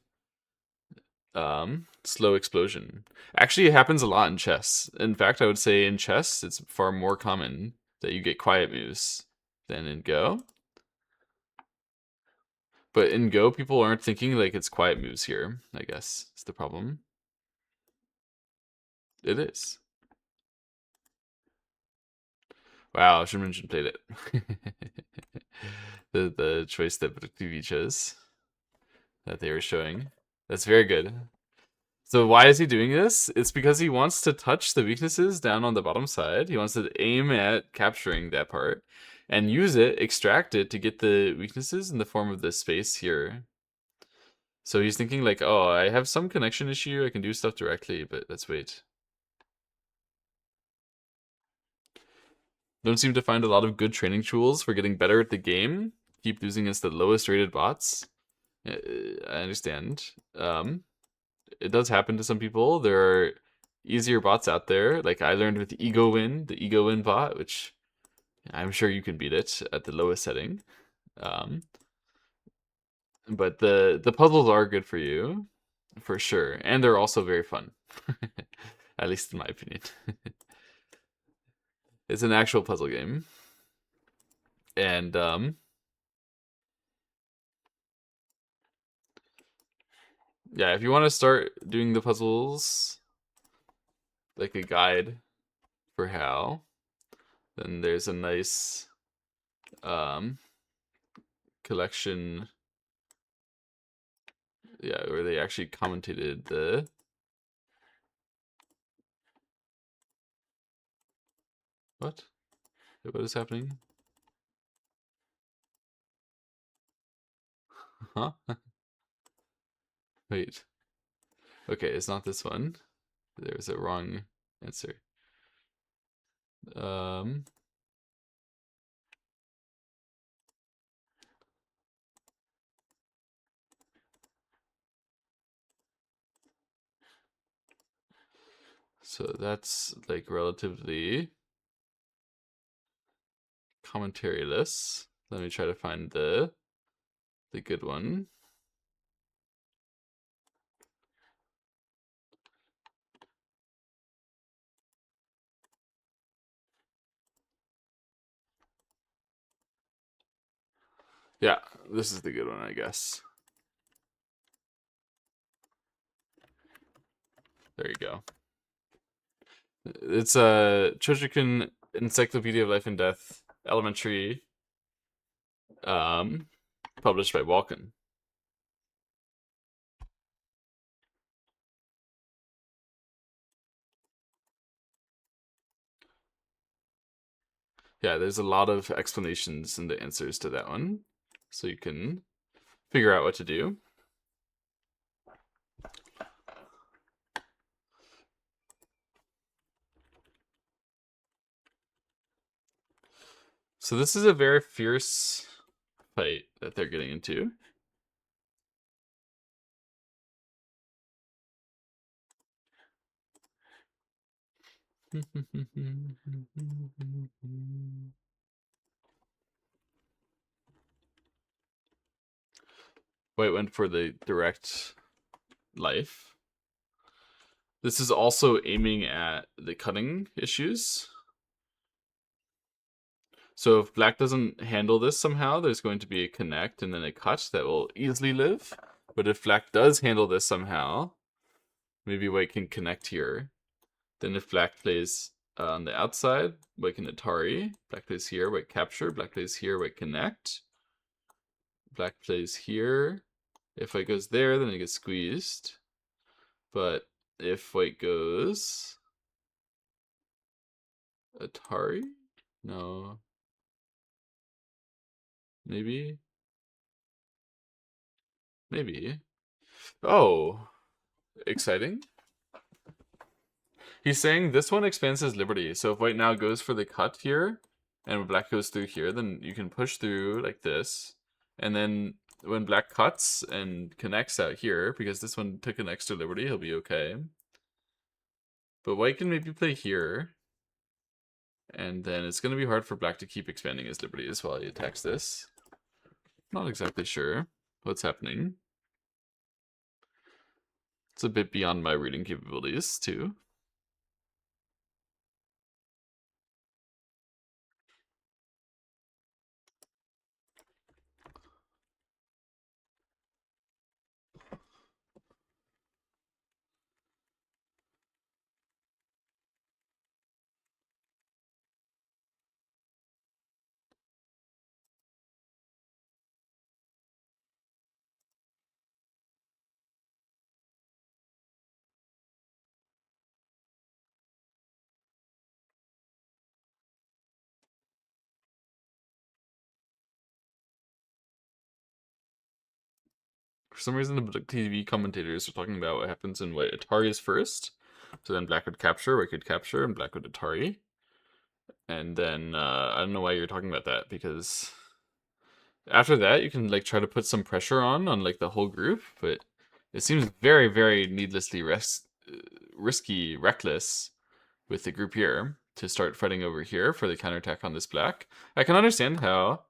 slow explosion. Actually, it happens a lot in chess. In fact, I would say in chess, it's far more common that you get quiet moves than in Go. But in Go, people aren't thinking like it's quiet moves here, I guess, is the problem. It is. Wow, Minjun played it. The choice that TV chose that they were showing. That's very good. So why is he doing this? It's because he wants to touch the weaknesses down on the bottom side. He wants to aim at capturing that part and use it, extract it to get the weaknesses in the form of this space here. So he's thinking like, oh, I have some connection issue. I can do stuff directly, but let's wait. Don't seem to find a lot of good training tools for getting better at the game. Keep losing against the lowest rated bots. I understand. It does happen to some people. There are easier bots out there. Like I learned with the Ego Win bot, which I'm sure you can beat it at the lowest setting. Um, but the puzzles are good for you, for sure, and they're also very fun. At least in my opinion. It's an actual puzzle game, and yeah, if you want to start doing the puzzles, like a guide for how, then there's a nice um collection, yeah, where they actually commentated the what? What is happening? Huh? Wait. Okay, it's not this one. There's a wrong answer. Um, so that's like relatively commentary-less. Let me try to find the good one. Yeah, this is the good one, I guess. There you go. It's a Chojikin Encyclopedia of Life and Death, elementary, um, published by Walken. Yeah, there's a lot of explanations in the answers to that one, so you can figure out what to do. So this is a very fierce fight that they're getting into. White went for the direct life. This is also aiming at the cutting issues. So if black doesn't handle this somehow, there's going to be a connect and then a cut that will easily live. But if black does handle this somehow, maybe white can connect here. Then if black plays on the outside, white can Atari. Black plays here, white capture. Black plays here, white connect. Black plays here. If white goes there, then it gets squeezed. But if white goes Atari? No. Maybe? Maybe. Oh, exciting. He's saying this one expands his liberty. So if white now goes for the cut here, and black goes through here, then you can push through like this. And then when black cuts and connects out here, because this one took an extra liberty, he'll be okay. But white can maybe play here. And then it's going to be hard for black to keep expanding his liberties while he attacks this. Not exactly sure what's happening. It's a bit beyond my reading capabilities, too. For some reason, the TV commentators are talking about what happens in white Atari is first. So then black would capture, white could capture, and black would Atari. And then I don't know why you're talking about that, because after that you can like try to put some pressure on like the whole group, but it seems very, very needlessly risky, reckless with the group here to start fighting over here for the counterattack on this black. I can understand how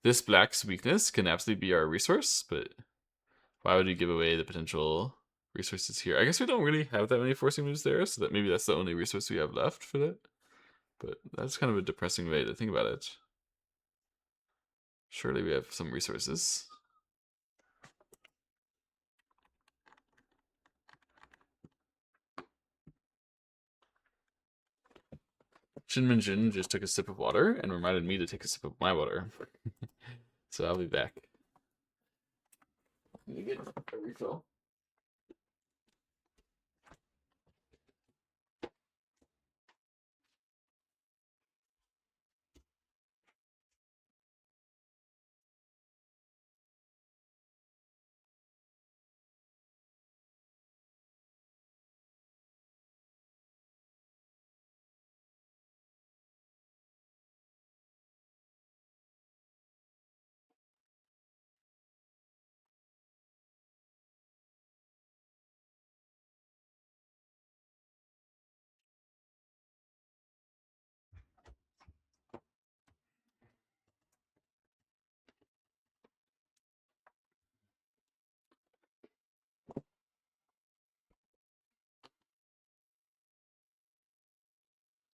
this black's weakness can absolutely be our resource, but why would we give away the potential resources here? I guess we don't really have that many forcing moves there, so that maybe that's the only resource we have left for that. But that's kind of a depressing way to think about it. Surely we have some resources. Shin Minjun just took a sip of water and reminded me to take a sip of my water. So I'll be back. Let me get a refill.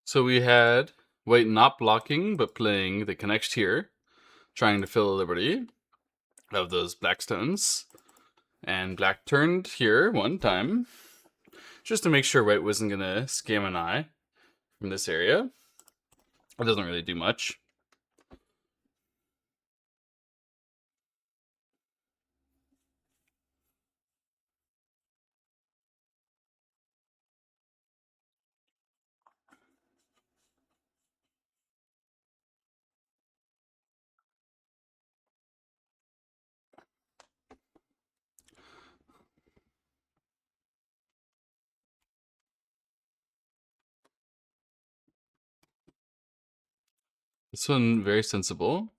So we had white not blocking, but playing the connect here, trying to fill a liberty of those black stones. And black turned here one time, just to make sure white wasn't going to scam an eye from this area. It doesn't really do much. This one, very sensible.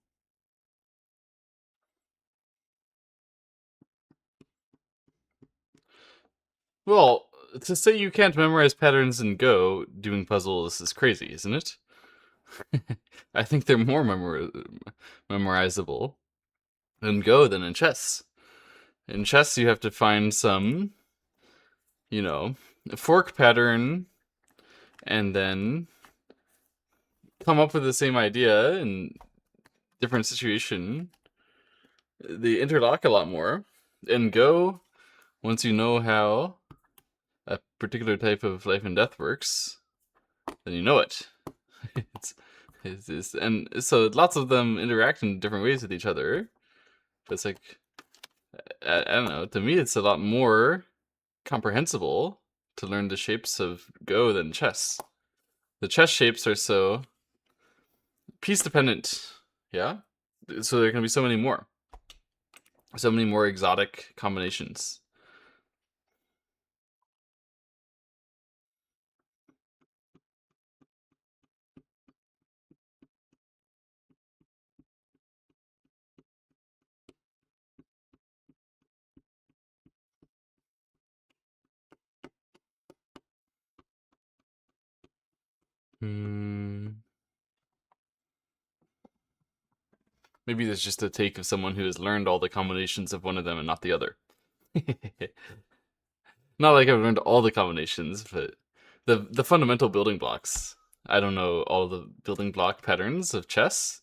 Well, to say you can't memorize patterns in Go doing puzzles is crazy, isn't it? I think they're more memorizable in Go than in chess. In chess, you have to find some, you know, fork pattern, and then come up with the same idea in different situation, they interlock a lot more. In Go, once you know how a particular type of life and death works, then you know it. it's, and so lots of them interact in different ways with each other. But it's like, I don't know, to me it's a lot more comprehensible to learn the shapes of Go than chess. The chess shapes are so piece dependent, yeah? So there can be so many more exotic combinations. Hmm. Maybe there's just a take of someone who has learned all the combinations of one of them and not the other. Not like I've learned all the combinations, but the fundamental building blocks. I don't know all the building block patterns of chess.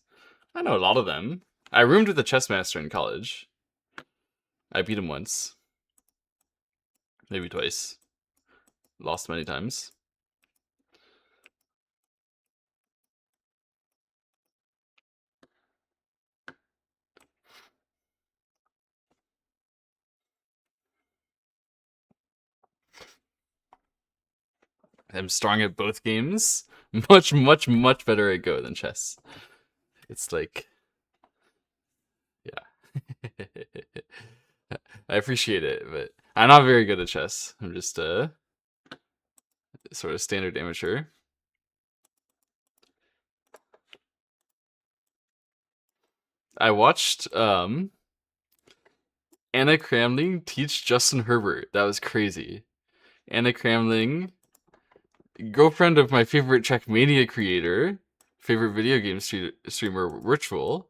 I know a lot of them. I roomed with a chess master in college. I beat him once, maybe twice. Lost many times. I'm strong at both games. Much, much, much better at Go than chess. It's like, yeah. I appreciate it, but I'm not very good at chess. I'm just a sort of standard amateur. I watched Anna Cramling teach Justin Herbert. That was crazy. Anna Cramling, girlfriend of my favorite Trackmania creator, favorite video game streamer, Ritual,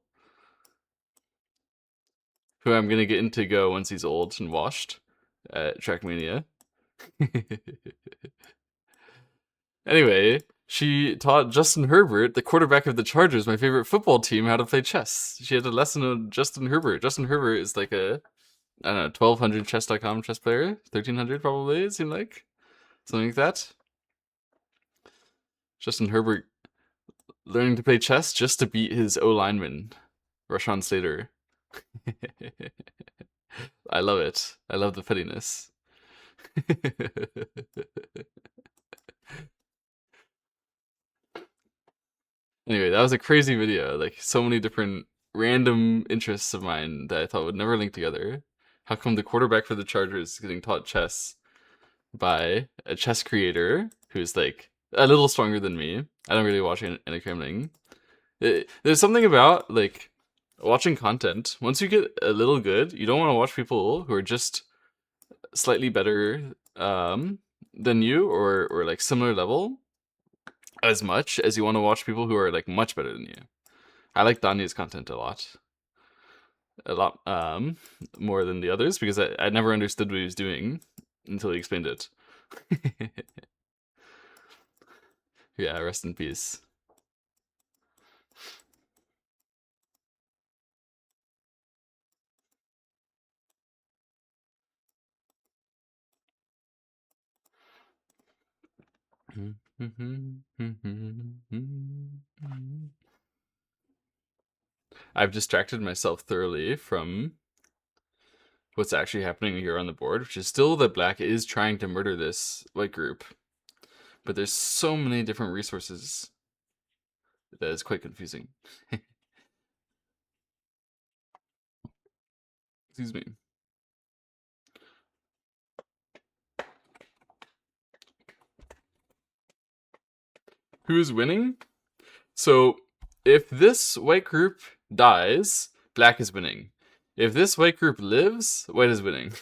who I'm gonna get into Go once he's old and washed at Trackmania. Anyway, she taught Justin Herbert, the quarterback of the Chargers, my favorite football team, how to play chess. She had a lesson on Justin Herbert. Justin Herbert is like a, I don't know, 1200 chess.com chess player, 1300 probably, it seemed like. Something like that. Justin Herbert learning to play chess just to beat his O lineman, Rashawn Slater. I love it. I love the pettiness. Anyway, that was a crazy video. Like, so many different random interests of mine that I thought would never link together. How come the quarterback for the Chargers is getting taught chess by a chess creator who's like a little stronger than me? I don't really watch any Kremling. There's something about like watching content. Once you get a little good, you don't want to watch people who are just slightly better than you or like similar level as much as you want to watch people who are like much better than you. I like Danya's content a lot more than the others because I never understood what he was doing until he explained it. Yeah, rest in peace. I've distracted myself thoroughly from what's actually happening here on the board, which is still that black is trying to murder this white group. But there's so many different resources that is quite confusing. Excuse me. Who is winning? So, if this white group dies, black is winning. If this white group lives, white is winning.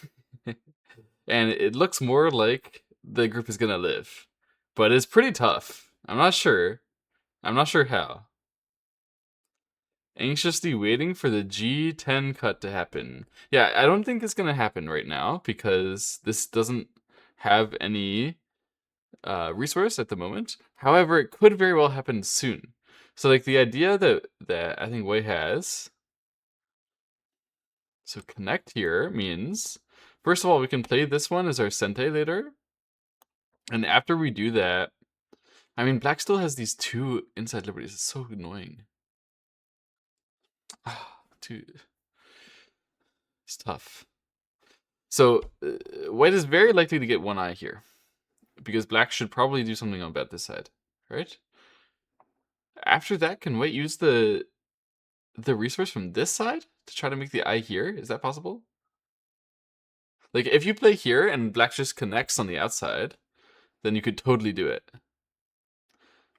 And it looks more like the group is gonna live. But it's pretty tough. I'm not sure. I'm not sure how. Anxiously waiting for the G10 cut to happen. Yeah, I don't think it's gonna happen right now because this doesn't have any resource at the moment. However, it could very well happen soon. So like the idea that I think Wei has. So connect here means, first of all, we can play this one as our Sente later. And after we do that, I mean, Black still has these two inside liberties. It's so annoying. Too, it's tough. So White is very likely to get one eye here, because Black should probably do something on bet this side, right? After that, can White use the resource from this side to try to make the eye here? Is that possible? Like, if you play here and Black just connects on the outside, then you could totally do it.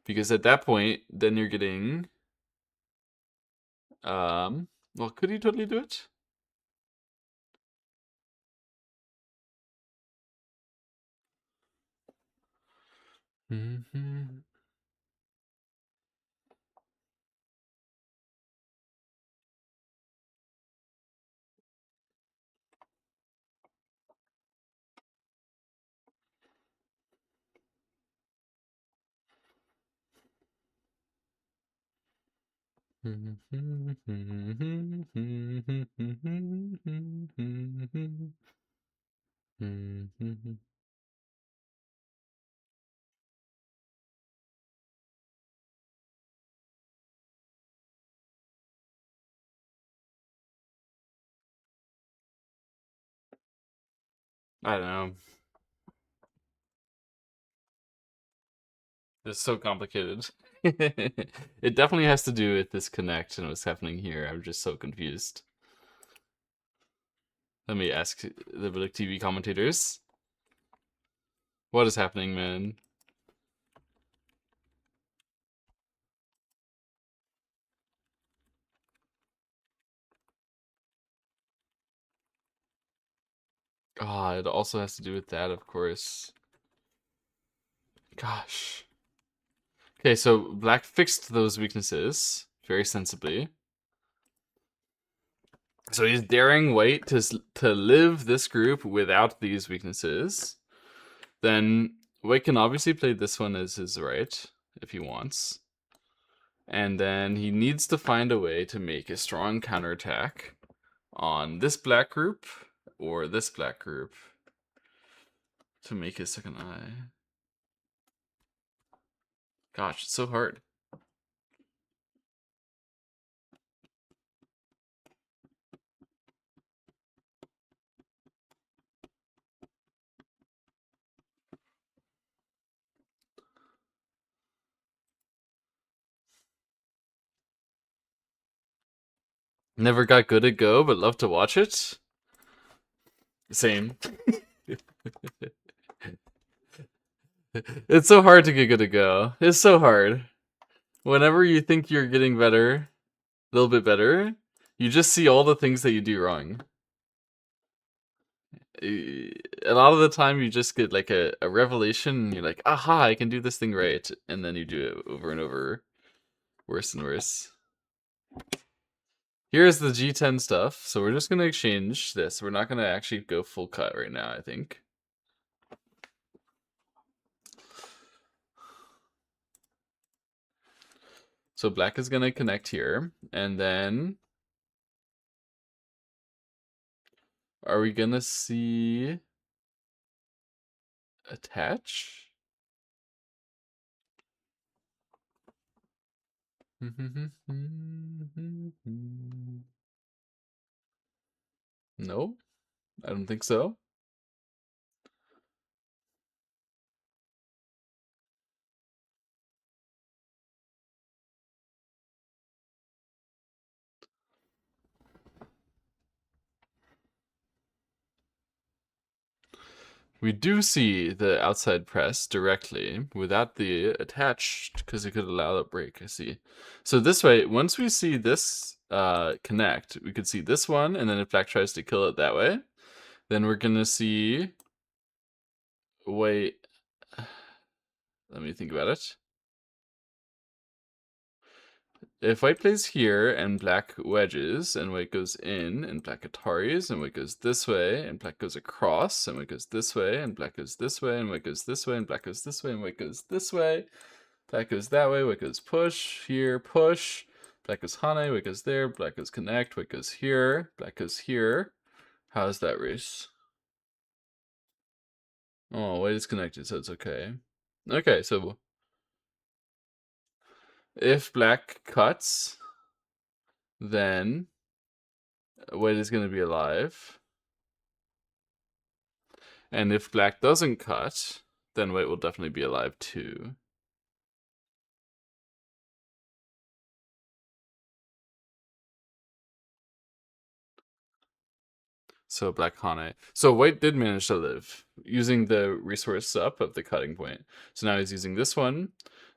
Because at that point, then you're getting... well, could he totally do it? Mm-hmm. I don't know. It's so complicated. It definitely has to do with this connect and what's happening here. I'm just so confused. Let me ask the Billick TV commentators. What is happening, man? Ah, it also has to do with that, of course. Gosh. Okay, so Black fixed those weaknesses very sensibly. So he's daring White to live this group without these weaknesses. Then White can obviously play this one as his right, if he wants. And then he needs to find a way to make a strong counterattack on this black group or this black group to make his second eye. Gosh, it's so hard. Never got good at Go, but love to watch it. Same. It's so hard to get good at Go. It's so hard. Whenever you think you're getting better, a little bit better, you just see all the things that you do wrong. A lot of the time you just get like a revelation and you're like, aha, I can do this thing right. And then you do it over and over. Worse and worse. Here's the G10 stuff. So we're just going to exchange this. We're not going to actually go full cut right now, I think. So Black is going to connect here. And then are we going to see attach? No, I don't think so. We do see the outside press directly without the attached because it could allow a break. I see. So this way, once we see this connect, we could see this one, and then if Black tries to kill it that way, then we're gonna see. Wait, let me think about it. if white plays here and black wedges and white goes in and black Ataris and white goes this way and black goes across and white goes this way and black goes this way and white goes this way and black goes this way and white goes this way, black goes that way, white goes push, here, push, black goes Hane, white goes there, black goes connect, white goes here, black goes here. How's that race? Oh, white is connected, so it's okay. Okay, so if black cuts, then white is going to be alive. And if black doesn't cut, then white will definitely be alive too. So black Hane. So white did manage to live using the resource up of the cutting point. So now he's using this one.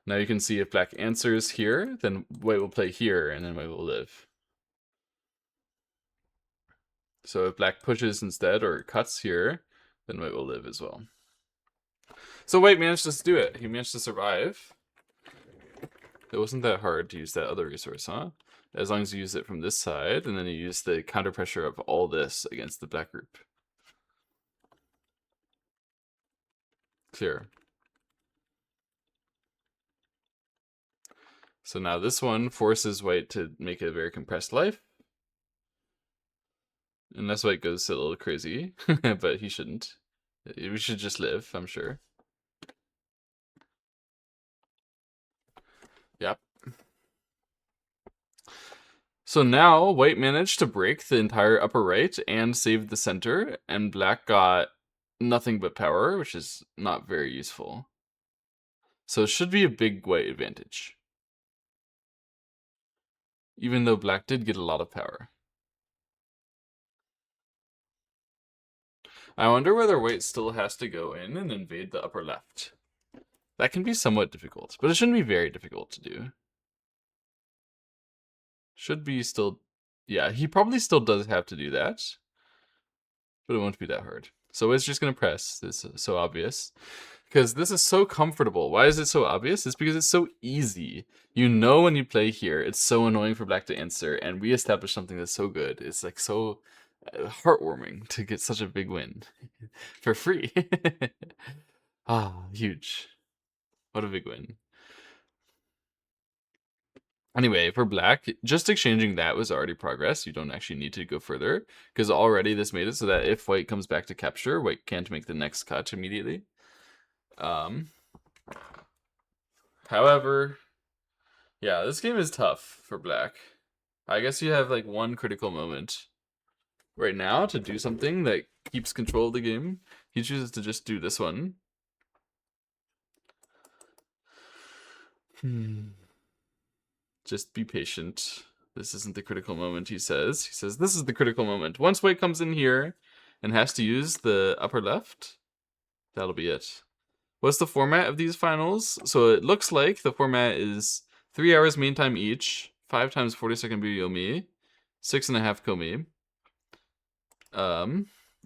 Now you can see if black answers here, then white will play here, and then white will live. So if black pushes instead or cuts here, then white will live as well. So white managed to do it. He managed to survive. It wasn't that hard to use that other resource, huh? As long as you use it from this side, and then you use the counter pressure of all this against the black group. Clear. So now this one forces white to make a very compressed life. Unless white goes a little crazy, but he shouldn't. We should just live, I'm sure. Yep. So now white managed to break the entire upper right and save the center, and black got nothing but power, which is not very useful. So it should be a big white advantage. Even though black did get a lot of power. I wonder whether white still has to go in and invade the upper left. That can be somewhat difficult, but it shouldn't be very difficult to do. Should be still... Yeah, he probably still does have to do that. But it won't be that hard. So it's just going to press. This is so obvious. Because this is so comfortable. Why is it so obvious? It's because it's so easy. You know when you play here, it's so annoying for black to answer, and we established something that's so good. It's like so heartwarming to get such a big win for free. Ah, huge. What a big win. Anyway, for black, just exchanging that was already progress. You don't actually need to go further, because already this made it so that if white comes back to capture, white can't make the next cut immediately. However, yeah, this game is tough for black. I guess you have like one critical moment right now to do something that keeps control of the game. He chooses to just do this one. Just be patient. This isn't the critical moment, he says. He says, this is the critical moment. Once white comes in here and has to use the upper left, that'll be it. What's the format of these finals? So it looks like the format is 3 hours main time each, 5 times 40-second Yomi, 6.5 Komi.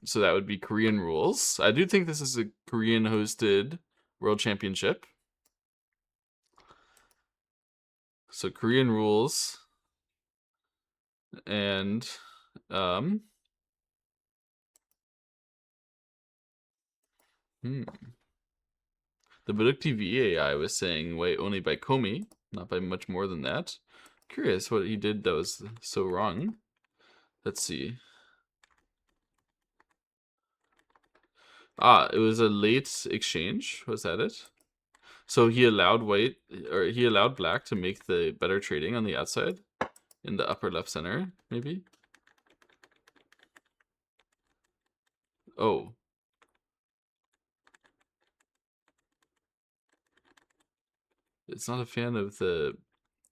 So that would be Korean rules. I do think this is a Korean hosted world championship. So Korean rules. And the Buduk TV AI was saying wait only by Komi, not by much more than that. Curious what he did that was so wrong. Let's see. Ah, it was a late exchange. Was that it? So he allowed black to make the better trading on the outside, in the upper left center, maybe. Oh. It's not a fan of the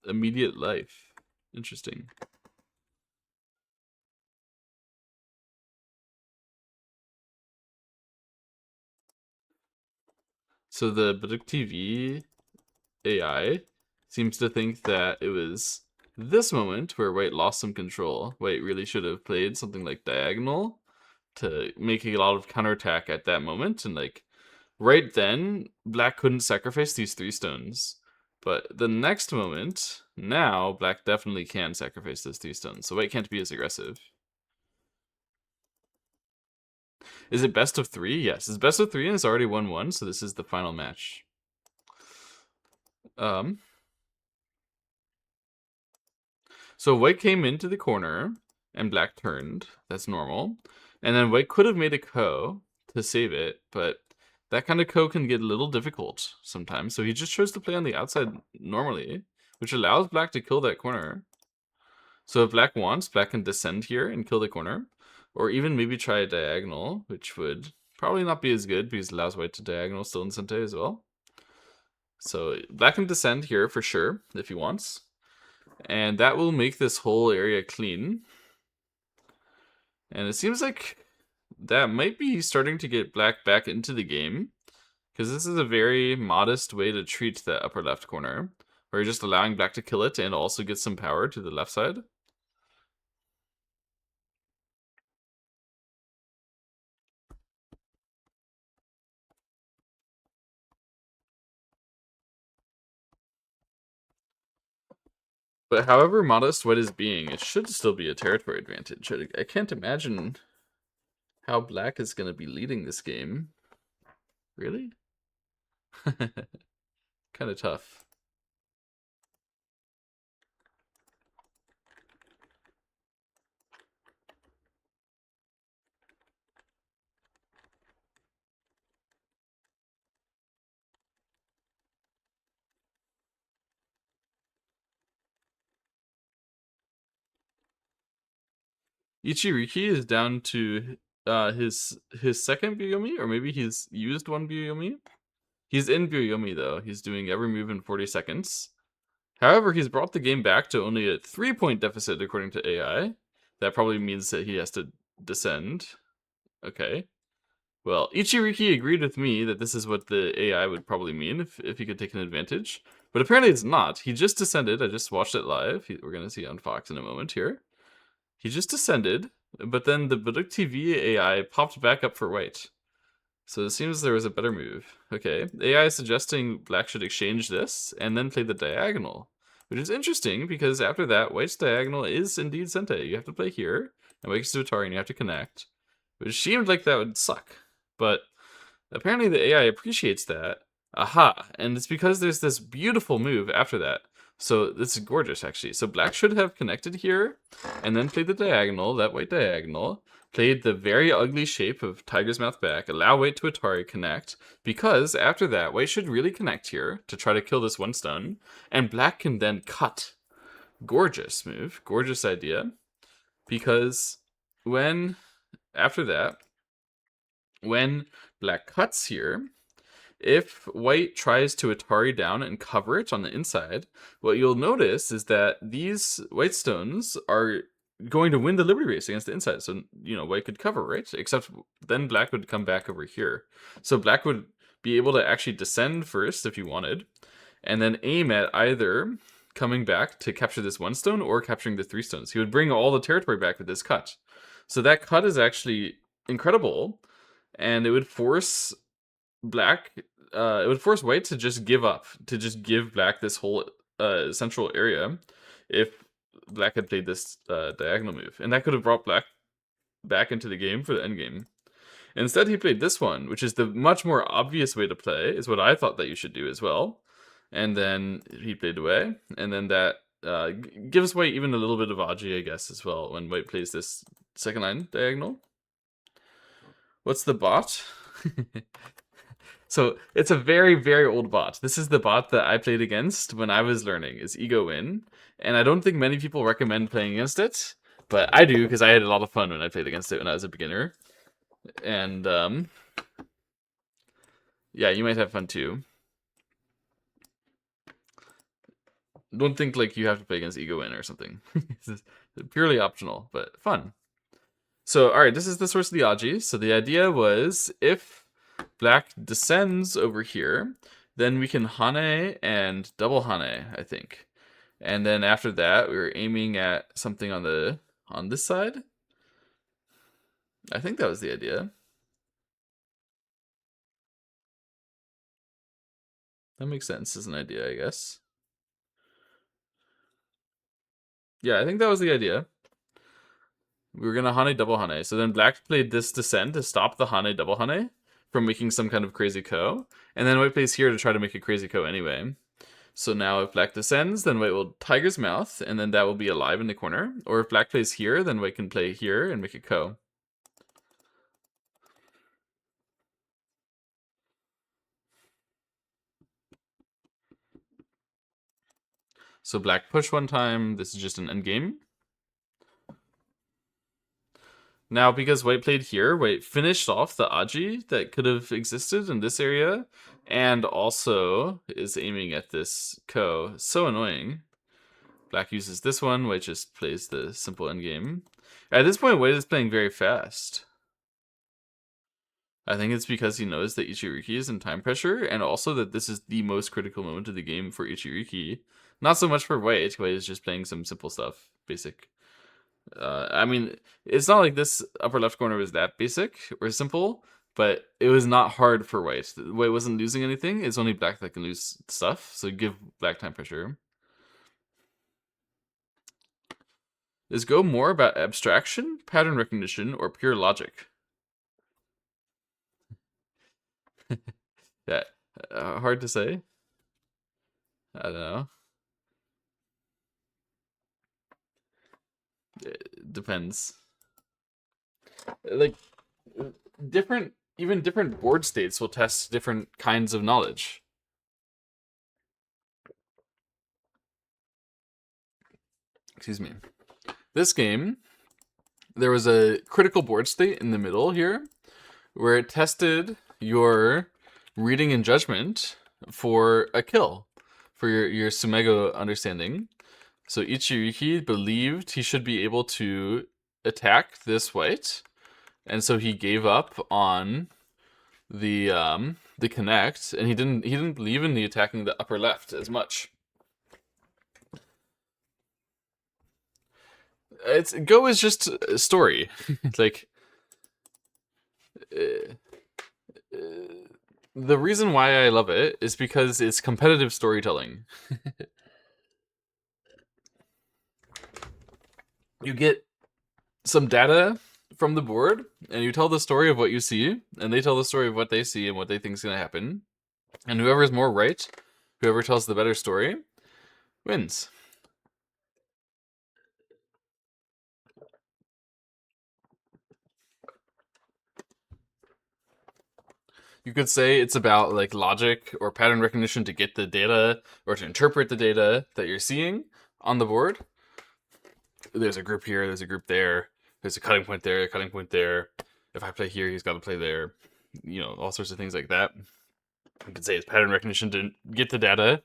immediate life. Interesting. So the Buduk TV AI seems to think that it was this moment where white lost some control. White really should have played something like diagonal to make a lot of counterattack at that moment, and like right then black couldn't sacrifice these 3 stones. But the next moment, Now, black definitely can sacrifice those 3 stones, so white can't be as aggressive. Is it best of 3? Yes, it's best of 3 and it's already 1-1, so this is the final match. So white came into the corner, and black turned. That's normal. And then white could have made a ko to save it, but that kind of ko can get a little difficult sometimes. So he just chose to play on the outside normally, which allows black to kill that corner. So if black wants, black can descend here and kill the corner. Or even maybe try a diagonal, which would probably not be as good because it allows white to diagonal still in Sente as well. So black can descend here for sure if he wants. And that will make this whole area clean. And it seems like that might be starting to get black back into the game. Because this is a very modest way to treat the upper left corner. Where you're just allowing black to kill it and also get some power to the left side. But however modest white is being, it should still be a territory advantage. I can't imagine how black is going to be leading this game. Really? Kind of tough. Ichiriki is down to his second Byoyomi, or maybe he's used one Byoyomi. He's in Byoyomi though. He's doing every move in 40 seconds. However, he's brought the game back to only a 3-point deficit according to AI. That probably means that he has to descend. Okay. Well, Ichiriki agreed with me that this is what the AI would probably mean if he could take an advantage. But apparently it's not. He just descended. I just watched it live. We're going to see on Fox in a moment here. He just descended, but then the Buduk TV AI popped back up for white. So it seems there was a better move. Okay, AI is suggesting black should exchange this and then play the diagonal, which is interesting because after that, white's diagonal is indeed Sente. You have to play here, and white gets to Atari and you have to connect, which seemed like that would suck. But apparently the AI appreciates that. Aha, and it's because there's this beautiful move after that. So this is gorgeous, actually. So black should have connected here, and then played the diagonal, that white diagonal, played the very ugly shape of Tiger's Mouth back, allow white to Atari connect, because after that, white should really connect here to try to kill this one stone, and black can then cut. Gorgeous move, gorgeous idea, because after that, when black cuts here, if white tries to Atari down and cover it on the inside, what you'll notice is that these white stones are going to win the Liberty Race against the inside. So, white could cover, right? Except then black would come back over here. So black would be able to actually descend first if he wanted, and then aim at either coming back to capture this one stone or capturing the 3 stones. He would bring all the territory back with this cut. So that cut is actually incredible, and it would force black it would force white to just give up, to just give black this whole central area if black had played this diagonal move, and that could have brought black back into the game for the end game. Instead he played this one, which is the much more obvious way to play, is what I thought that you should do as well. And then he played away, and then that gives white even a little bit of Aji, I guess, as well, when white plays this second line diagonal. What's the bot? So it's a very, very old bot. This is the bot that I played against when I was learning, is Ego Win. And I don't think many people recommend playing against it, but I do because I had a lot of fun when I played against it when I was a beginner. And yeah, you might have fun too. Don't think like you have to play against Ego Win or something. It's purely optional, but fun. So, all right, this is the source of the Aji. So the idea was if black descends over here, then we can Hane and double Hane, I think. And then after that, we were aiming at something on this side. I think that was the idea. That makes sense as an idea, I guess. Yeah, I think that was the idea. We were gonna Hane double Hane. So then black played this descent to stop the Hane double Hane from making some kind of crazy ko. And then white plays here to try to make a crazy ko anyway. So now if black descends, then white will Tiger's Mouth, and then that will be alive in the corner. Or if black plays here, then white can play here and make a ko. So black push one time, this is just an endgame. Now, because white played here, white finished off the Aji that could have existed in this area, and also is aiming at this ko. So annoying. Black uses this one, white just plays the simple endgame. At this point, white is playing very fast. I think it's because he knows that Ichiriki is in time pressure, and also that this is the most critical moment of the game for Ichiriki. Not so much for white. White is just playing some simple stuff, basic. I mean, it's not like this upper left corner was that basic or simple, but it was not hard for white. White wasn't losing anything. It's only black that can lose stuff, so give black time pressure. Is Go more about abstraction, pattern recognition, or pure logic? Yeah, hard to say. I don't know. It depends. Like even different board states will test different kinds of knowledge. Excuse me. This game, there was a critical board state in the middle here where it tested your reading and judgment for a kill, for your Sumego understanding. So Ichiriki believed he should be able to attack this white, and so he gave up on the connect, and he didn't believe in the attacking the upper left as much. It's Go is just a story. Like uh, the reason why I love it is because it's competitive storytelling. You get some data from the board, and you tell the story of what you see, and they tell the story of what they see and what they think is going to happen. And whoever is more right, whoever tells the better story, wins. You could say it's about like logic or pattern recognition to get the data or to interpret the data that you're seeing on the board. There's a group here, there's a group there, there's a cutting point there, a cutting point there. If I play here, he's got to play there. You know, all sorts of things like that. You could say it's pattern recognition to get the data.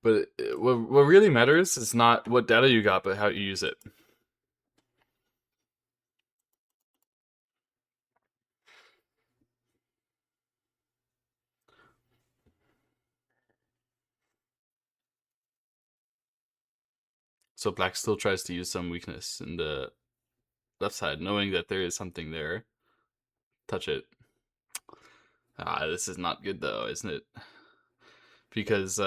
But what really matters is not what data you got, but how you use it. So black still tries to use some weakness in the left side, knowing that there is something there. Touch it. Ah, this is not good though, isn't it? Because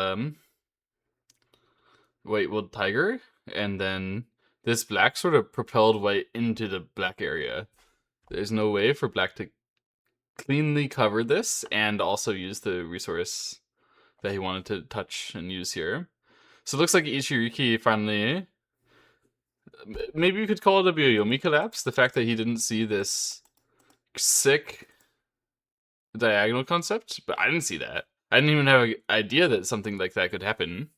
white will tiger, and then this black sort of propelled white into the black area. There's no way for black to cleanly cover this and also use the resource that he wanted to touch and use here. So it looks like Ichiriki finally. Maybe you could call it a Byoyomi collapse. The fact that he didn't see this sick diagonal concept, but I didn't see that. I didn't even have an idea that something like that could happen.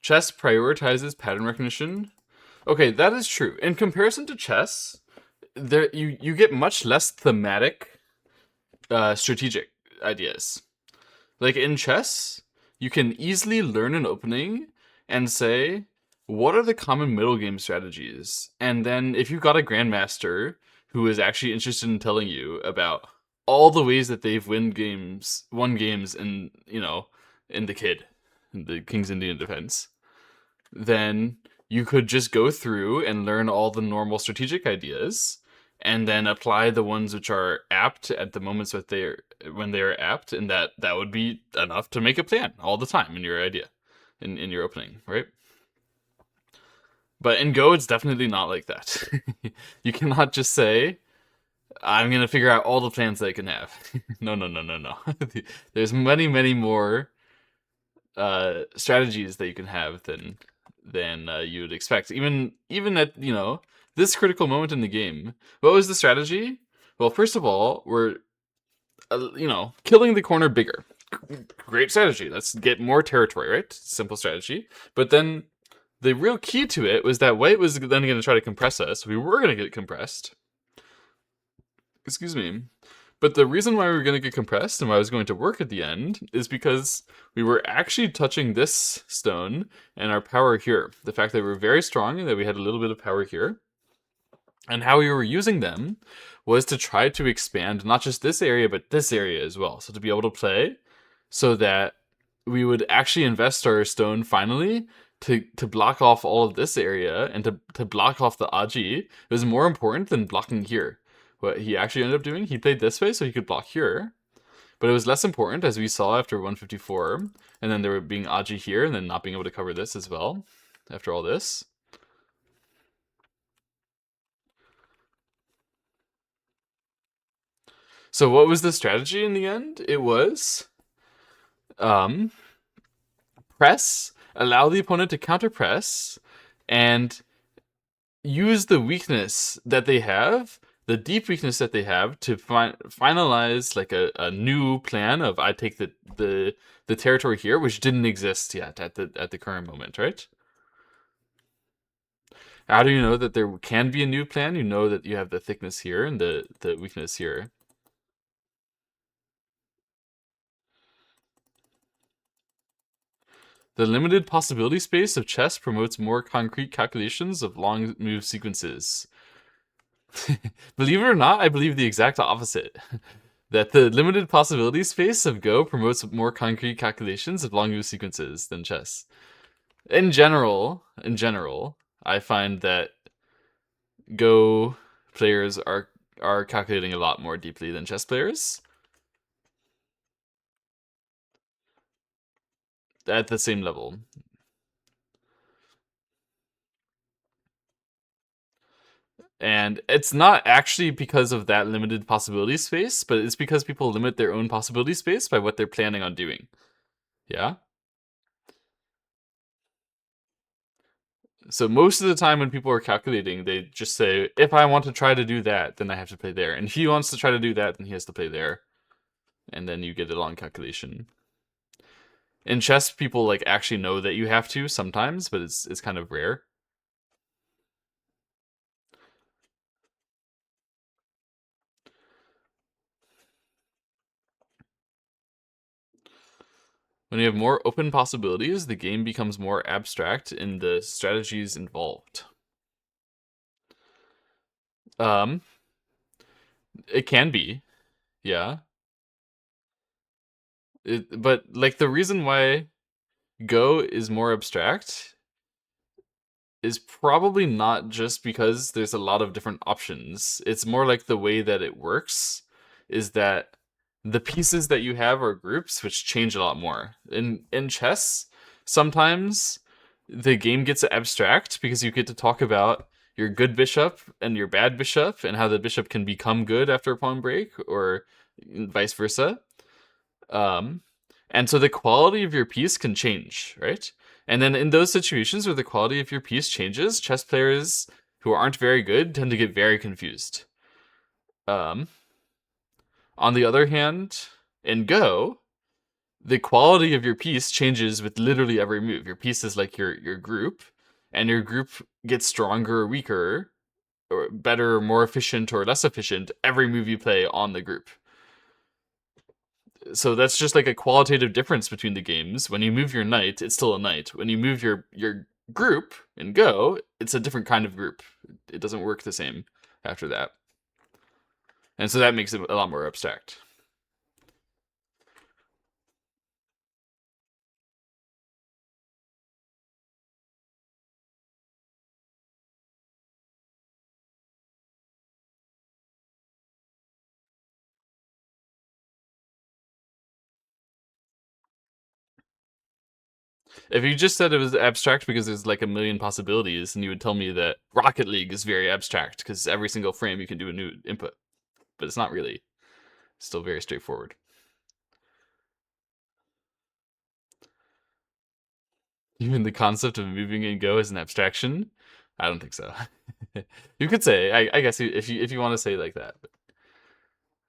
Chess prioritizes pattern recognition. Okay, that is true. In comparison to chess, there you get much less thematic strategic ideas. Like in chess, you can easily learn an opening and say, what are the common middle game strategies? And then if you've got a grandmaster who is actually interested in telling you about all the ways that they've won games in, in the kid, in the King's Indian Defense, then you could just go through and learn all the normal strategic ideas and then apply the ones which are apt at the moments that they're when they are apt, and that would be enough to make a plan all the time in your idea, in your opening, right? But in Go, it's definitely not like that. You cannot just say, I'm gonna figure out all the plans that I can have. No, no, no, no, no. There's many, many more strategies that you can have than you would expect. Even at this critical moment in the game, what was the strategy? Well, first of all, we're killing the corner bigger. Great strategy. Let's get more territory, right? Simple strategy. But then the real key to it was that White was then going to try to compress us. We were going to get compressed. Excuse me. But the reason why we were going to get compressed and why it was going to work at the end is because we were actually touching this stone and our power here. The fact that we were very strong and that we had a little bit of power here. And how we were using them was to try to expand not just this area, but this area as well. So to be able to play so that we would actually invest our stone finally to block off all of this area and to block off the Aji. It was more important than blocking here. What he actually ended up doing, he played this way so he could block here. But it was less important, as we saw after 154, and then there were being Aji here, and then not being able to cover this as well, after all this. So what was the strategy in the end? It was um, press, allow the opponent to counter press, and use the weakness that they have, the deep weakness that they have, to finalize like a new plan of I take the territory here, which didn't exist yet at the current moment, right? How do you know that there can be a new plan? You know that you have the thickness here and the weakness here. The limited possibility space of chess promotes more concrete calculations of long move sequences. Believe it or not, I believe the exact opposite. That the limited possibility space of Go promotes more concrete calculations of long move sequences than chess. In general, I find that Go players are calculating a lot more deeply than chess players at the same level. And it's not actually because of that limited possibility space, but it's because people limit their own possibility space by what they're planning on doing. Yeah? So most of the time when people are calculating, they just say, if I want to try to do that, then I have to play there. And if he wants to try to do that, then he has to play there. And then you get a long calculation. In chess, people like actually know that you have to sometimes, but it's kind of rare. When you have more open possibilities, the game becomes more abstract in the strategies involved. Um, it can be, yeah. But like the reason why Go is more abstract is probably not just because there's a lot of different options. It's more like the way that it works is that the pieces that you have are groups which change a lot more. In chess, sometimes the game gets abstract because you get to talk about your good bishop and your bad bishop and how the bishop can become good after a pawn break or vice versa. Um, and so the quality of your piece can change, right? And then in those situations where the quality of your piece changes, chess players who aren't very good tend to get very confused. Um, on the other hand, in Go, the quality of your piece changes with literally every move. Your piece is like your group, and your group gets stronger or weaker, or better, or more efficient or less efficient every move you play on the group. So that's just like a qualitative difference between the games. When you move your knight, it's still a knight. When you move your group in Go, it's a different kind of group. It doesn't work the same after that. And so that makes it a lot more abstract. If you just said it was abstract because there's like a million possibilities, and you would tell me that Rocket League is very abstract because every single frame you can do a new input, but it's not really. It's still very straightforward. Even the concept of moving and go is an abstraction. I don't think so. You could say, I guess, if you want to say it like that, but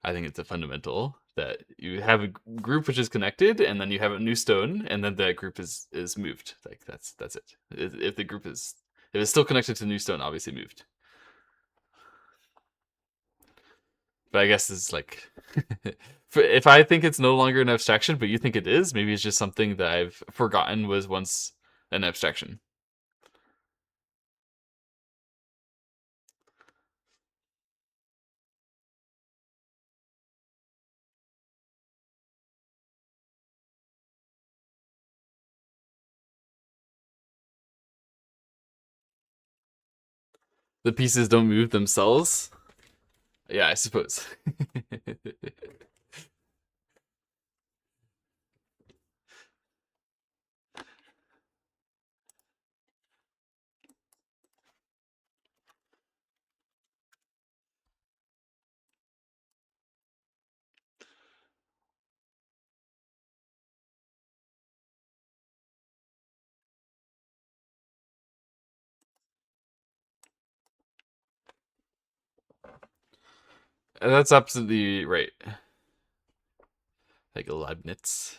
I think it's a fundamental that you have a group which is connected, and then you have a new stone, and then that group is moved. Like that's it. If the group is if it's still connected to new stone, obviously moved. But I guess it's like, if I think it's no longer an abstraction, but you think it is, maybe it's just something that I've forgotten was once an abstraction. The pieces don't move themselves. Yeah, I suppose. That's absolutely right. Like Leibniz.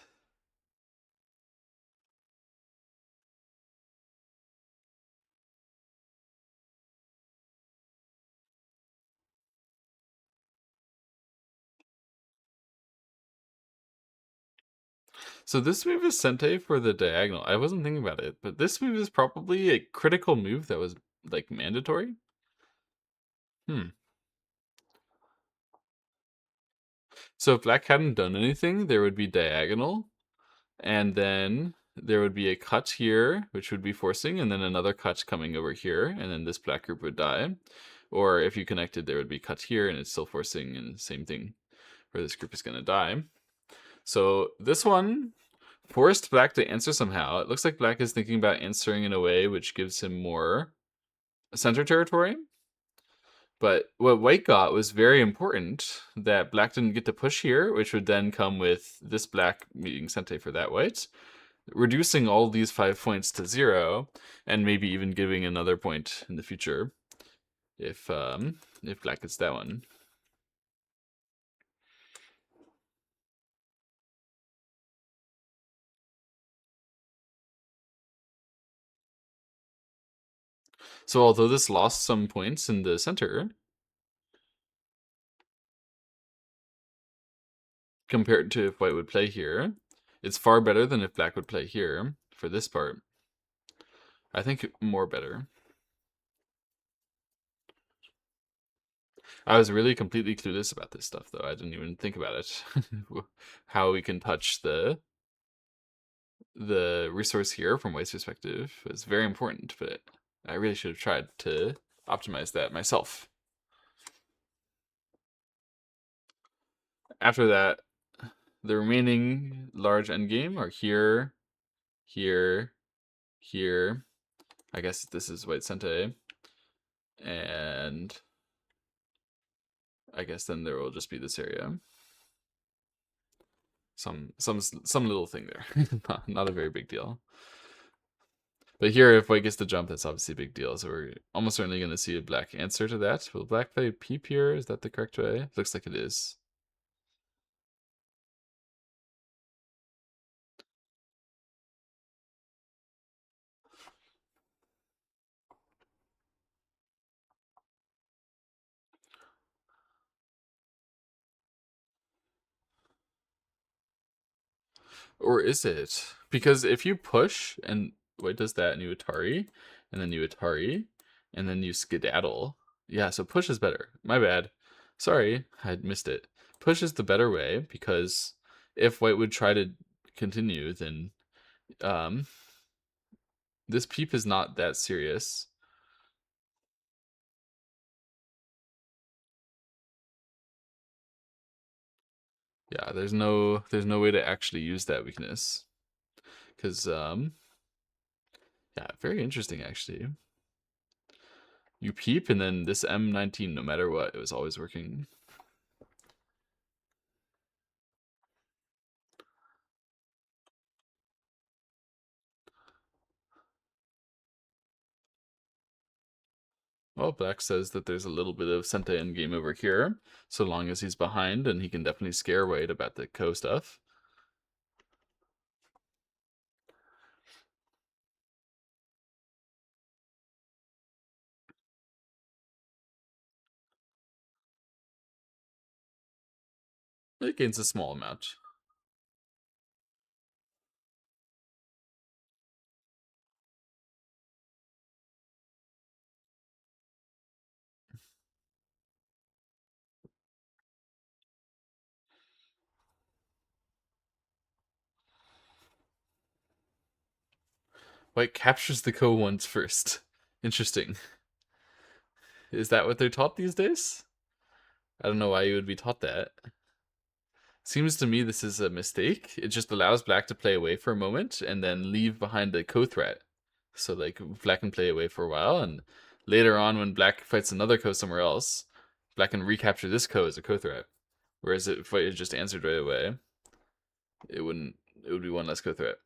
So this move is Sente for the diagonal. I wasn't thinking about it, but this move is probably a critical move that was like mandatory. Hmm. So if black hadn't done anything, there would be diagonal, and then there would be a cut here, which would be forcing, and then another cut coming over here, and then this black group would die. Or if you connected, there would be cut here, and it's still forcing, and same thing, where this group is going to die. So this one forced black to answer somehow. It looks like black is thinking about answering in a way which gives him more center territory. But what white got was very important, that black didn't get to push here, which would then come with this black meeting Sente for that white, reducing all these 5 points to 0, and maybe even giving another point in the future if black gets that one. So although this lost some points in the center, compared to if white would play here, it's far better than if black would play here for this part. I think more better. I was really completely clueless about this stuff, though. I didn't even think about it. How we can touch the resource here from white's perspective is very important, but I really should have tried to optimize that myself. After that, the remaining large endgame are here, here, here. I guess this is white Sente. And I guess then there will just be this area. Some little thing there. Not a very big deal. But here, if white gets the jump, that's obviously a big deal. So we're almost certainly going to see a black answer to that. Will black play peep here? Is that the correct way? Looks like it is. Or is it? Because if you push and white does that and you Atari, and then you Atari, and then you skedaddle. Yeah, so push is better. My bad. Sorry, I missed it. Push is the better way because if white would try to continue, then um, this peep is not that serious. Yeah, there's no way to actually use that weakness because Yeah, very interesting actually. You peep, and then this M19, no matter what, it was always working. Well, Black says that there's a little bit of Senta in game over here, so long as he's behind, and he can definitely scare White about the Ko stuff. It gains a small amount. White captures the Ko once first. Interesting. Is that what they're taught these days? I don't know why you would be taught that. Seems to me this is a mistake. It just allows Black to play away for a moment and then leave behind the Ko threat. So like Black can play away for a while, and later on when Black fights another Ko somewhere else, Black can recapture this Ko as a Ko threat. Whereas if White had just answered right away, it wouldn't. It would be one less Ko threat.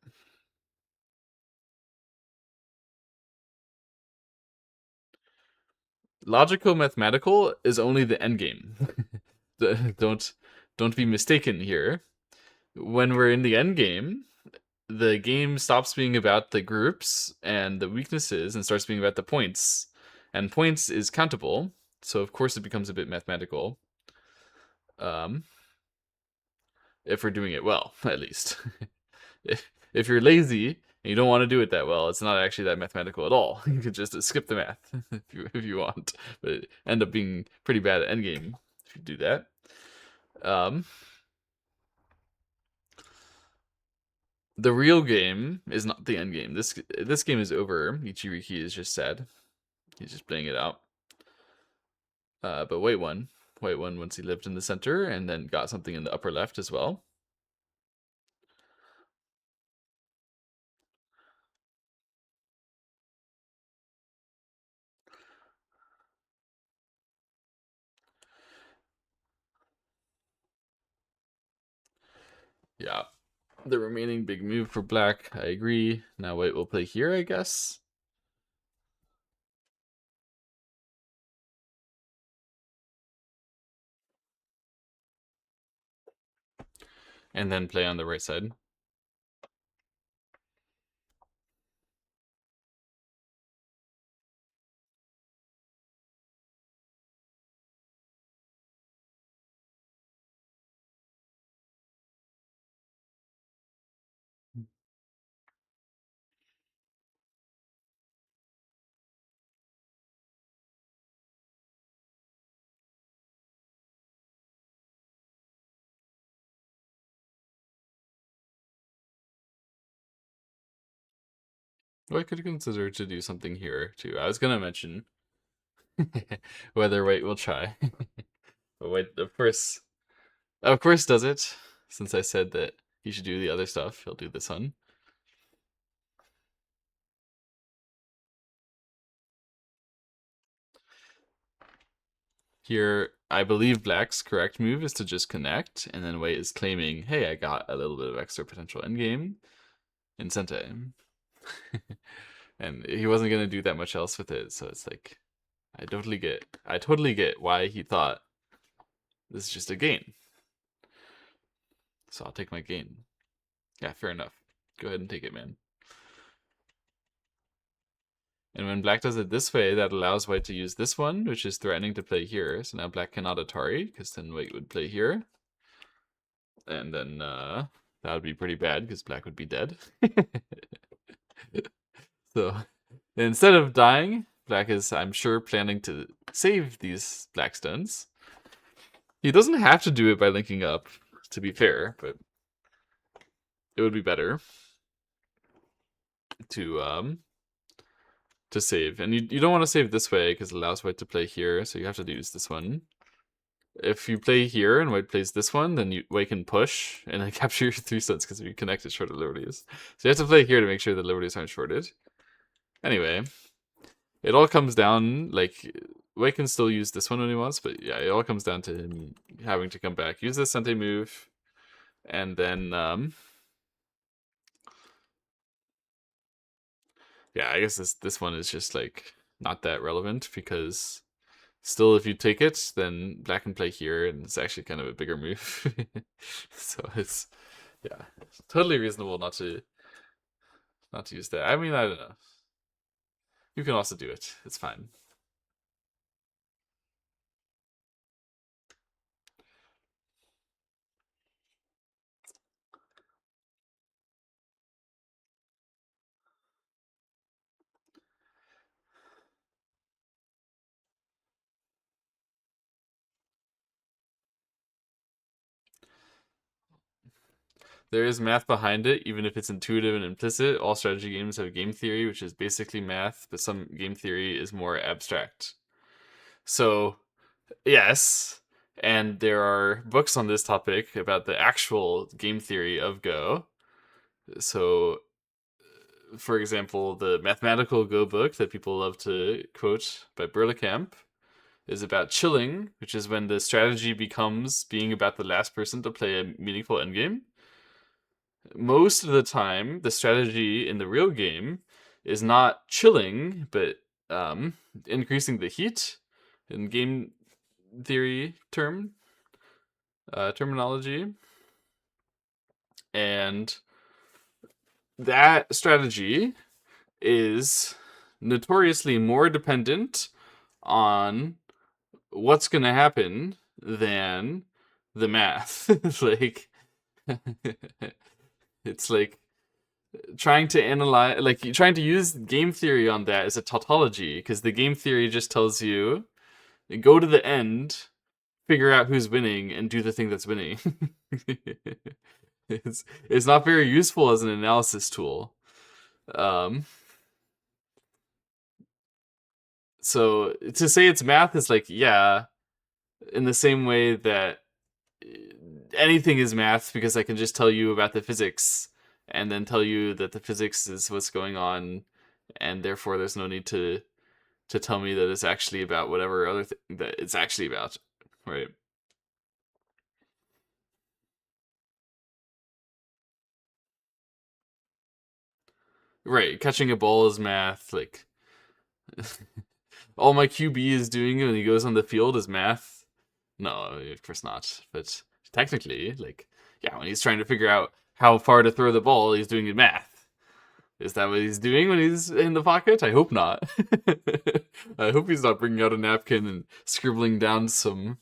Logical mathematical is only the end game. don't be mistaken here. When we're in the end game, the game stops being about the groups and the weaknesses and starts being about the points. And points is countable, so of course it becomes a bit mathematical. If we're doing it well, at least. if you're lazy and you don't want to do it that well, it's not actually that mathematical at all. You could just skip the math if you want, but it end up being pretty bad at endgame if you do that. The real game is not the end game. This game is over. Ichiriki is just sad. He's just playing it out. But White won. White won once he lived in the center and then got something in the upper left as well. Yeah. The remaining big move for Black, I agree. Now White will play here, I guess. And then play on the right side. White could consider to do something here too. I was gonna mention whether White will try. But White of course does it. Since I said that he should do the other stuff, he'll do this one. Here, I believe Black's correct move is to just connect, and then White is claiming, hey, I got a little bit of extra potential endgame in Sente. And he wasn't gonna do that much else with it, so it's like I totally get why he thought this is just a gain. So I'll take my gain. Yeah, fair enough. Go ahead and take it, man. And when Black does it this way, that allows White to use this one, which is threatening to play here. So now Black cannot Atari, because then White would play here. And then that would be pretty bad, because Black would be dead. So instead of dying, Black is, I'm sure, planning to save these Black stones. He doesn't have to do it by linking up, to be fair, but it would be better to save. And you don't want to save this way because it allows White to play here, so you have to use this one. If you play here and White plays this one, then White can push and then capture your 3 stones because you connected shorted liberties. So you have to play here to make sure the liberties aren't shorted. Anyway, it all comes down, like, Wei can still use this one when he wants, but yeah, it all comes down to him having to come back, use the Sente move, and then, yeah, I guess this one is just, like, not that relevant, because still, if you take it, then black can play here, and it's actually kind of a bigger move. So it's, yeah, totally reasonable not to use that. I mean, I don't know. You can also do it. It's fine. There is math behind it, even if it's intuitive and implicit. All strategy games have game theory, which is basically math, but some game theory is more abstract. So, yes, and there are books on this topic about the actual game theory of Go. So, for example, the mathematical Go book that people love to quote by Berlekamp is about chilling, which is when the strategy becomes being about the last person to play a meaningful endgame. Most of the time, the strategy in the real game is not chilling, but increasing the heat in game theory terminology, and that strategy is notoriously more dependent on what's going to happen than the math. Like, it's like trying to analyze, like trying to use game theory on that as a tautology, because the game theory just tells you go to the end, figure out who's winning, and do the thing that's winning. It's not very useful as an analysis tool. Um, so to say it's math is like, yeah, in the same way that anything is math, because I can just tell you about the physics and then tell you that the physics is what's going on, and therefore there's no need to tell me that it's actually about whatever other thing that it's actually about, right? Right, catching a ball is math. Like, all my QB is doing when he goes on the field is math. No, of course not. But technically, like, yeah, when he's trying to figure out how far to throw the ball, he's doing math. Is that what he's doing when he's in the pocket? I hope not. I hope he's not bringing out a napkin and scribbling down some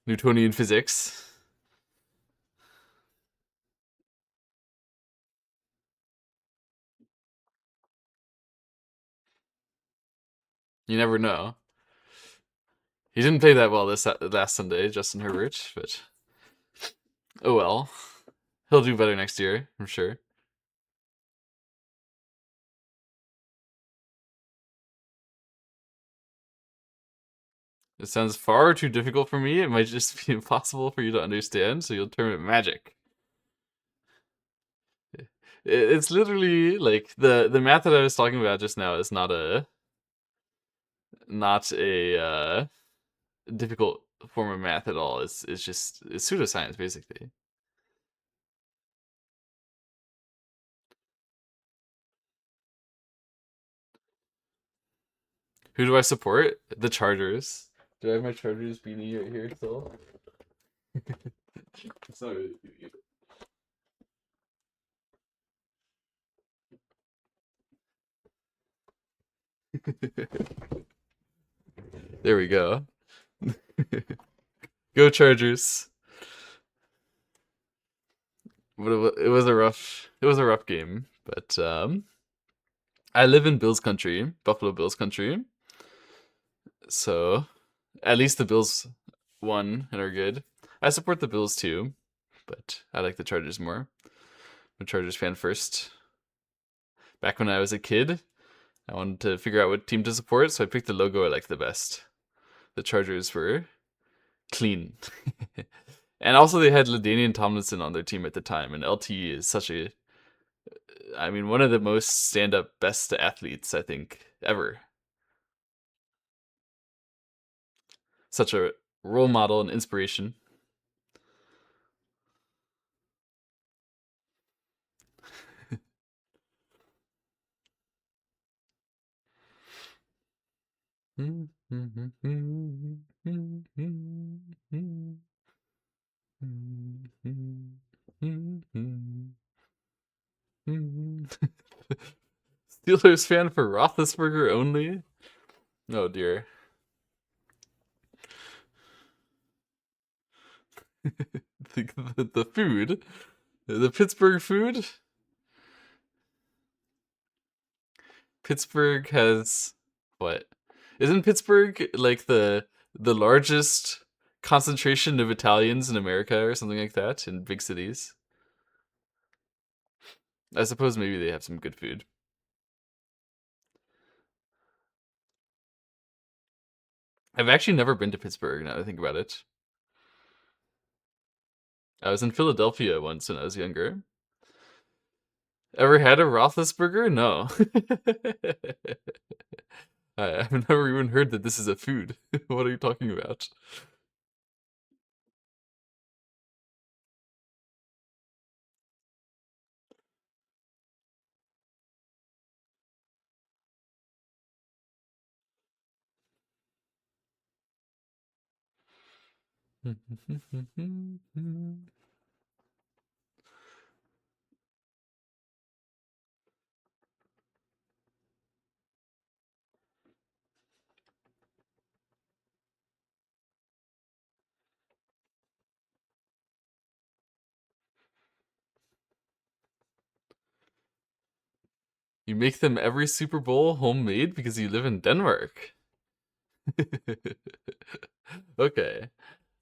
Newtonian physics. You never know. He didn't play that well this last Sunday, Justin Herbert, but oh well. He'll do better next year, I'm sure. It sounds far too difficult for me. It might just be impossible for you to understand, so you'll term it magic. It's literally like the math that I was talking about just now is not a difficult form of math at all. It's just it's pseudoscience basically. Who do I support? The Chargers. Do I have my Chargers beanie right here still? It's not really beanie. There we go. Go Chargers. But it was a rough game. But I live in Bills country, Buffalo Bills country. So at least the Bills won and are good. I support the Bills too, but I like the Chargers more. I'm a Chargers fan first. Back when I was a kid, I wanted to figure out what team to support, so I picked the logo I liked the best. The Chargers were clean. And also they had LaDainian Tomlinson on their team at the time, and LT is such a I mean, one of the most stand-up best athletes, I think, ever. Such a role model and inspiration. Steelers fan for Roethlisberger only? Oh dear. The food? The Pittsburgh food? Pittsburgh has what? Isn't Pittsburgh like the largest concentration of Italians in America or something like that in big cities? I suppose maybe they have some good food. I've actually never been to Pittsburgh now that I think about it. I was in Philadelphia once when I was younger. Ever had a Roethlisberger? No. I've never even heard that this is a food. What are you talking about? You make them every Super Bowl homemade because you live in Denmark. Okay.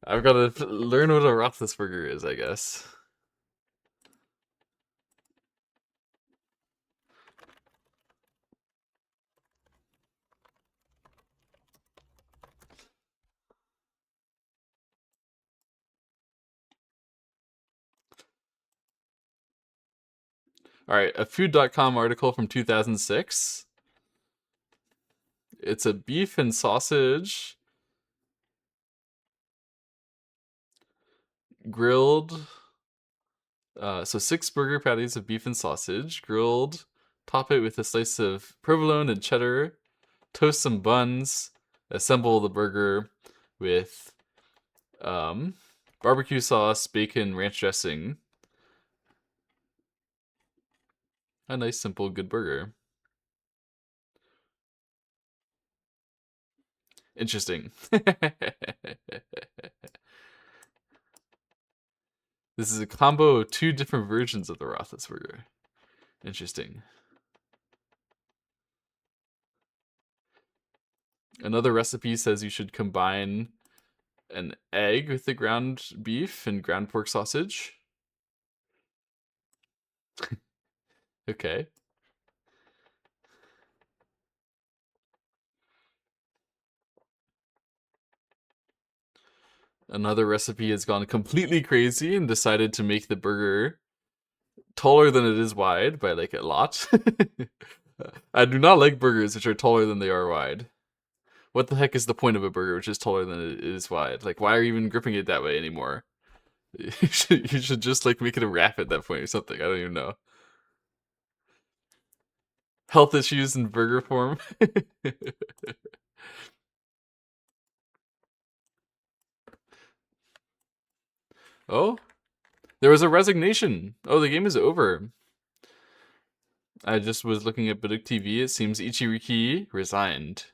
I've got to learn what a Roethlisberger is, I guess. All right, a food.com article from 2006. It's a beef and sausage grilled. So 6 burger patties of beef and sausage grilled. Top it with a slice of provolone and cheddar. Toast some buns. Assemble the burger with um, barbecue sauce, bacon, ranch dressing. A nice, simple, good burger. Interesting. This is a combo of 2 different versions of the Roethlisberger. Interesting. Another recipe says you should combine an egg with the ground beef and ground pork sausage. Okay. Another recipe has gone completely crazy and decided to make the burger taller than it is wide by like a lot. I do not like burgers which are taller than they are wide. What the heck is the point of a burger which is taller than it is wide? Like, why are you even gripping it that way anymore? You should just like make it a wrap at that point or something. I don't even know. Health issues in burger form. Oh, there was a resignation. Oh, the game is over. I just was looking at Buduk TV. It seems Ichiriki resigned.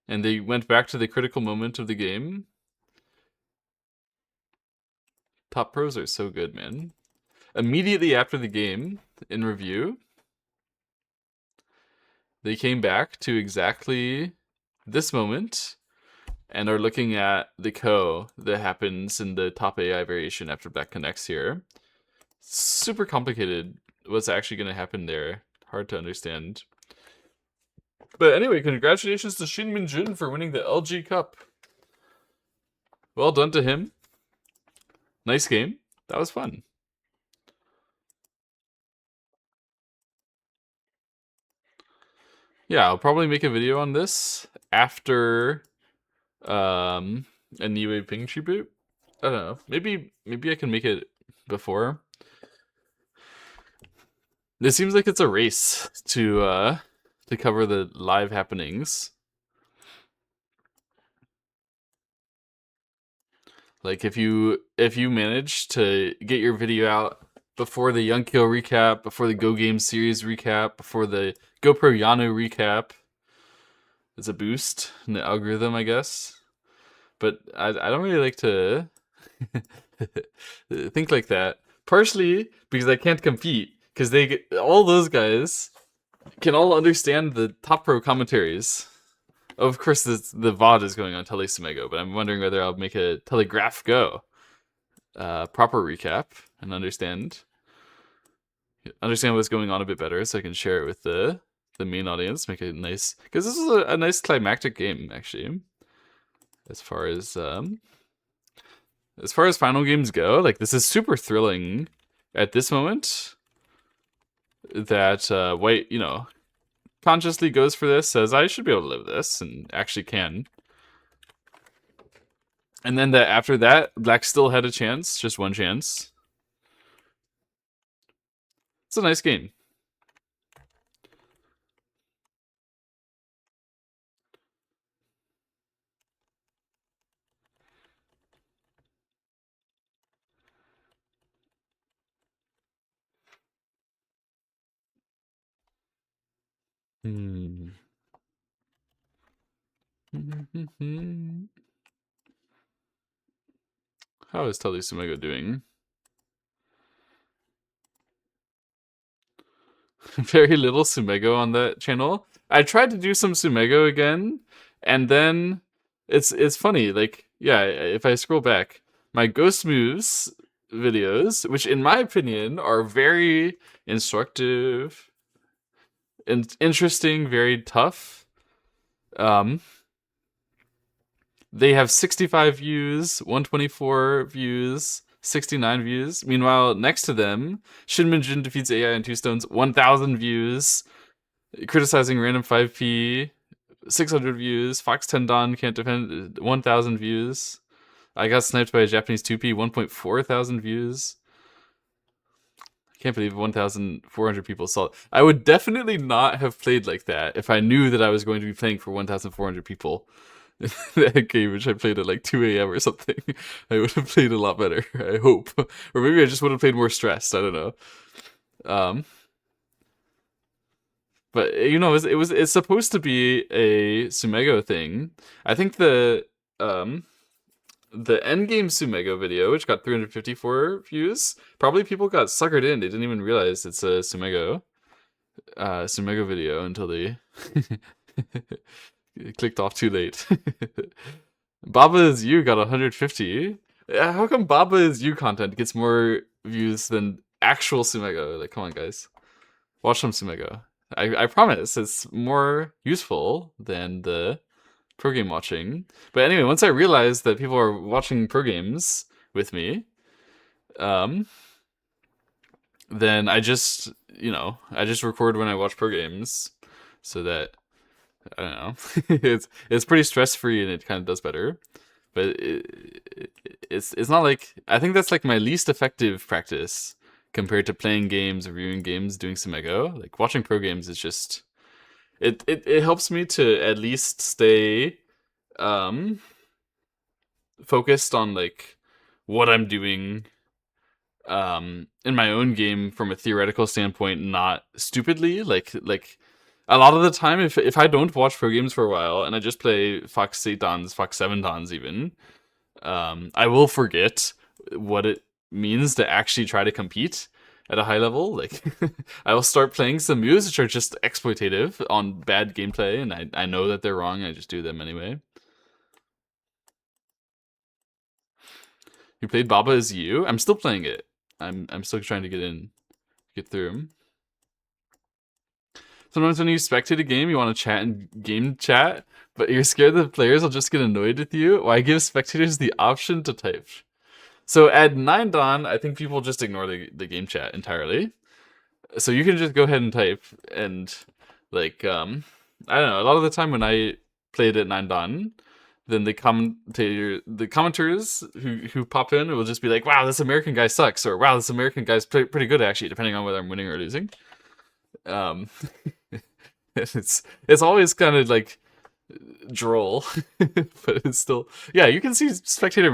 And they went back to the critical moment of the game. Top pros are so good, man. Immediately after the game, in review, they came back to exactly this moment and are looking at the that happens in the top AI variation after that connects here. Super complicated what's actually going to happen there. Hard to understand. But anyway, congratulations to Shin Minjun for winning the LG Cup. Well done to him. Nice game. That was fun. Yeah, I'll probably make a video on this after a Niue Ping tribute. I don't know. Maybe I can make it before. It seems like it's a race to cover the live happenings. Like if you manage to get your video out before the Young Kill recap, before the Go Game series recap, before the GoPro Yano recap, it's a boost in the algorithm, I guess. But I don't really like to think like that. Partially because I can't compete, because all those guys can all understand the top pro commentaries. Of course, the VOD is going on Telesumego, but I'm wondering whether I'll make a Telegraph Go proper recap and understand what's going on a bit better, so I can share it with the main audience. Make it nice, because this is a nice climactic game actually. As far as final games go, like this is super thrilling at this moment. That White, consciously goes for this, says I should be able to live this, and actually can. And then that after that, Black still had a chance, just one chance. It's a nice game. How is Telesumego doing? Very little Sumego on that channel. I tried to do some Sumego again, and then it's funny. Like, yeah, if I scroll back, my Ghost Moves videos, which in my opinion are very instructive and interesting, very tough. They have 65 views, 124 views, 69 views. Meanwhile, next to them, Shin Minjun defeats AI in 2 stones, 1,000 views. Criticizing random 5p, 600 views. Fox Tendon can't defend, 1,000 views. I got sniped by a Japanese 2p, 1.4 thousand views. I can't believe 1,400 people saw it. I would definitely not have played like that if I knew that I was going to be playing for 1,400 people. That game, which I played at like 2 a.m. or something, I would have played a lot better, I hope. Or maybe I just would have played more stressed, I don't know. But it's supposed to be a Sumego thing. I think the endgame Sumego video, which got 354 views, probably people got suckered in. They didn't even realize it's a Sumego video until they clicked off too late. Baba is You got 150. How come Baba is You content gets more views than actual Sumego? Like, come on, guys. Watch some Sumego. I promise it's more useful than the pro game watching. But anyway, once I realized that people are watching pro games with me, then I just record when I watch pro games, so that I don't know. it's pretty stress free and it kind of does better. But it's not like, I think that's like my least effective practice compared to playing games, reviewing games, doing some ego. Like watching pro games is just it helps me to at least stay focused on like what I'm doing in my own game from a theoretical standpoint, not stupidly. Like a lot of the time, if I don't watch pro games for a while and I just play Fox 8 Dons, Fox 7 Dons even, I will forget what it means to actually try to compete at a high level. Like I will start playing some moves which are just exploitative on bad gameplay, and I know that they're wrong. I just do them anyway. You played Baba Is You? I'm still playing it. I'm still trying to get through. Sometimes when you spectate a game, you want to chat in game chat, but you're scared that players will just get annoyed with you. Why give spectators the option to type? So at 9 Dawn, I think people just ignore the game chat entirely. So you can just go ahead and type, and like I don't know. A lot of the time when I played at 9 Dan, then the commenters who pop in will just be like, "Wow, this American guy sucks," or "Wow, this American guy's pretty good actually," depending on whether I'm winning or losing. Um, it's always kind of like droll, but it's still yeah. You can see spectator.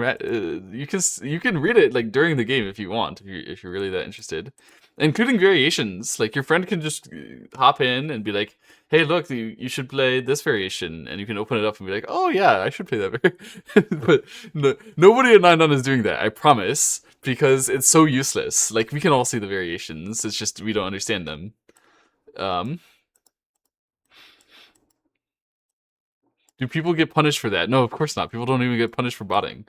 You can read it like during the game if you want, if you're really that interested, including variations. Like your friend can just hop in and be like, "Hey, look, you should play this variation," and you can open it up and be like, "Oh yeah, I should play that." But no, nobody at 9 is doing that. I promise, because it's so useless. Like we can all see the variations. It's just we don't understand them. Um, do people get punished for that? No, of course not. People don't even get punished for botting.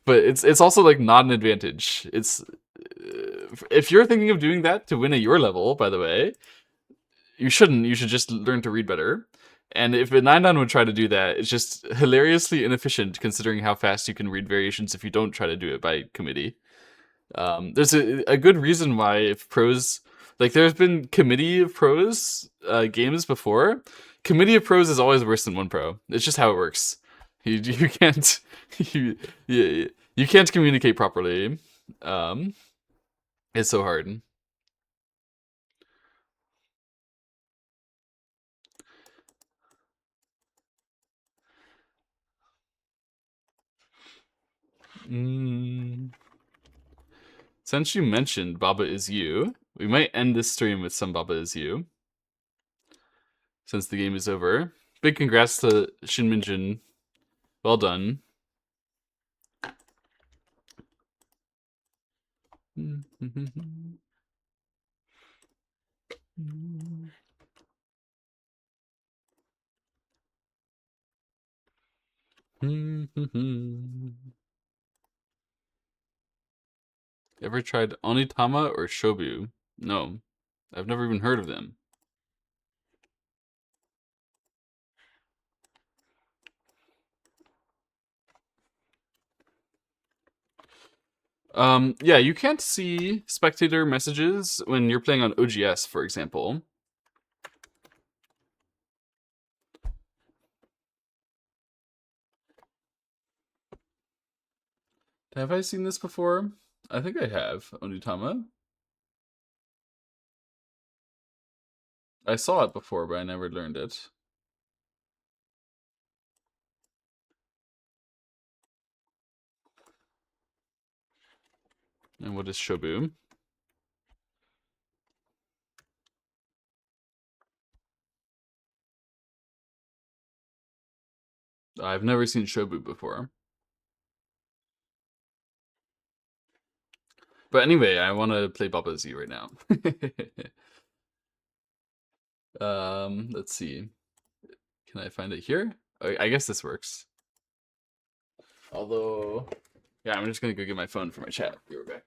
But it's also like not an advantage. It's if you're thinking of doing that to win at your level, by the way, you shouldn't. You should just learn to read better. And if a 9 would try to do that, it's just hilariously inefficient considering how fast you can read variations if you don't try to do it by committee. There's a good reason why if pros like there's been committee of pros games before. Committee of pros is always worse than one pro. It's just how it works. You can't you can't communicate properly. Um, it's so hard. Mm. Since you mentioned Baba is you, we might end this stream with some Baba is you. Since the game is over. Big congrats to Shin Minjun. Well done. Ever tried Onitama or Shobu? No. I've never even heard of them. Yeah, you can't see spectator messages when you're playing on OGS, for example. Have I seen this before? I think I have, Onitama. I saw it before, but I never learned it. And what is Shobu? I've never seen Shobu before. But anyway, I want to play Baba Z right now. Let's see. Can I find it here? I guess this works. Although, yeah, I'm just gonna go get my phone for my chat. Be right back.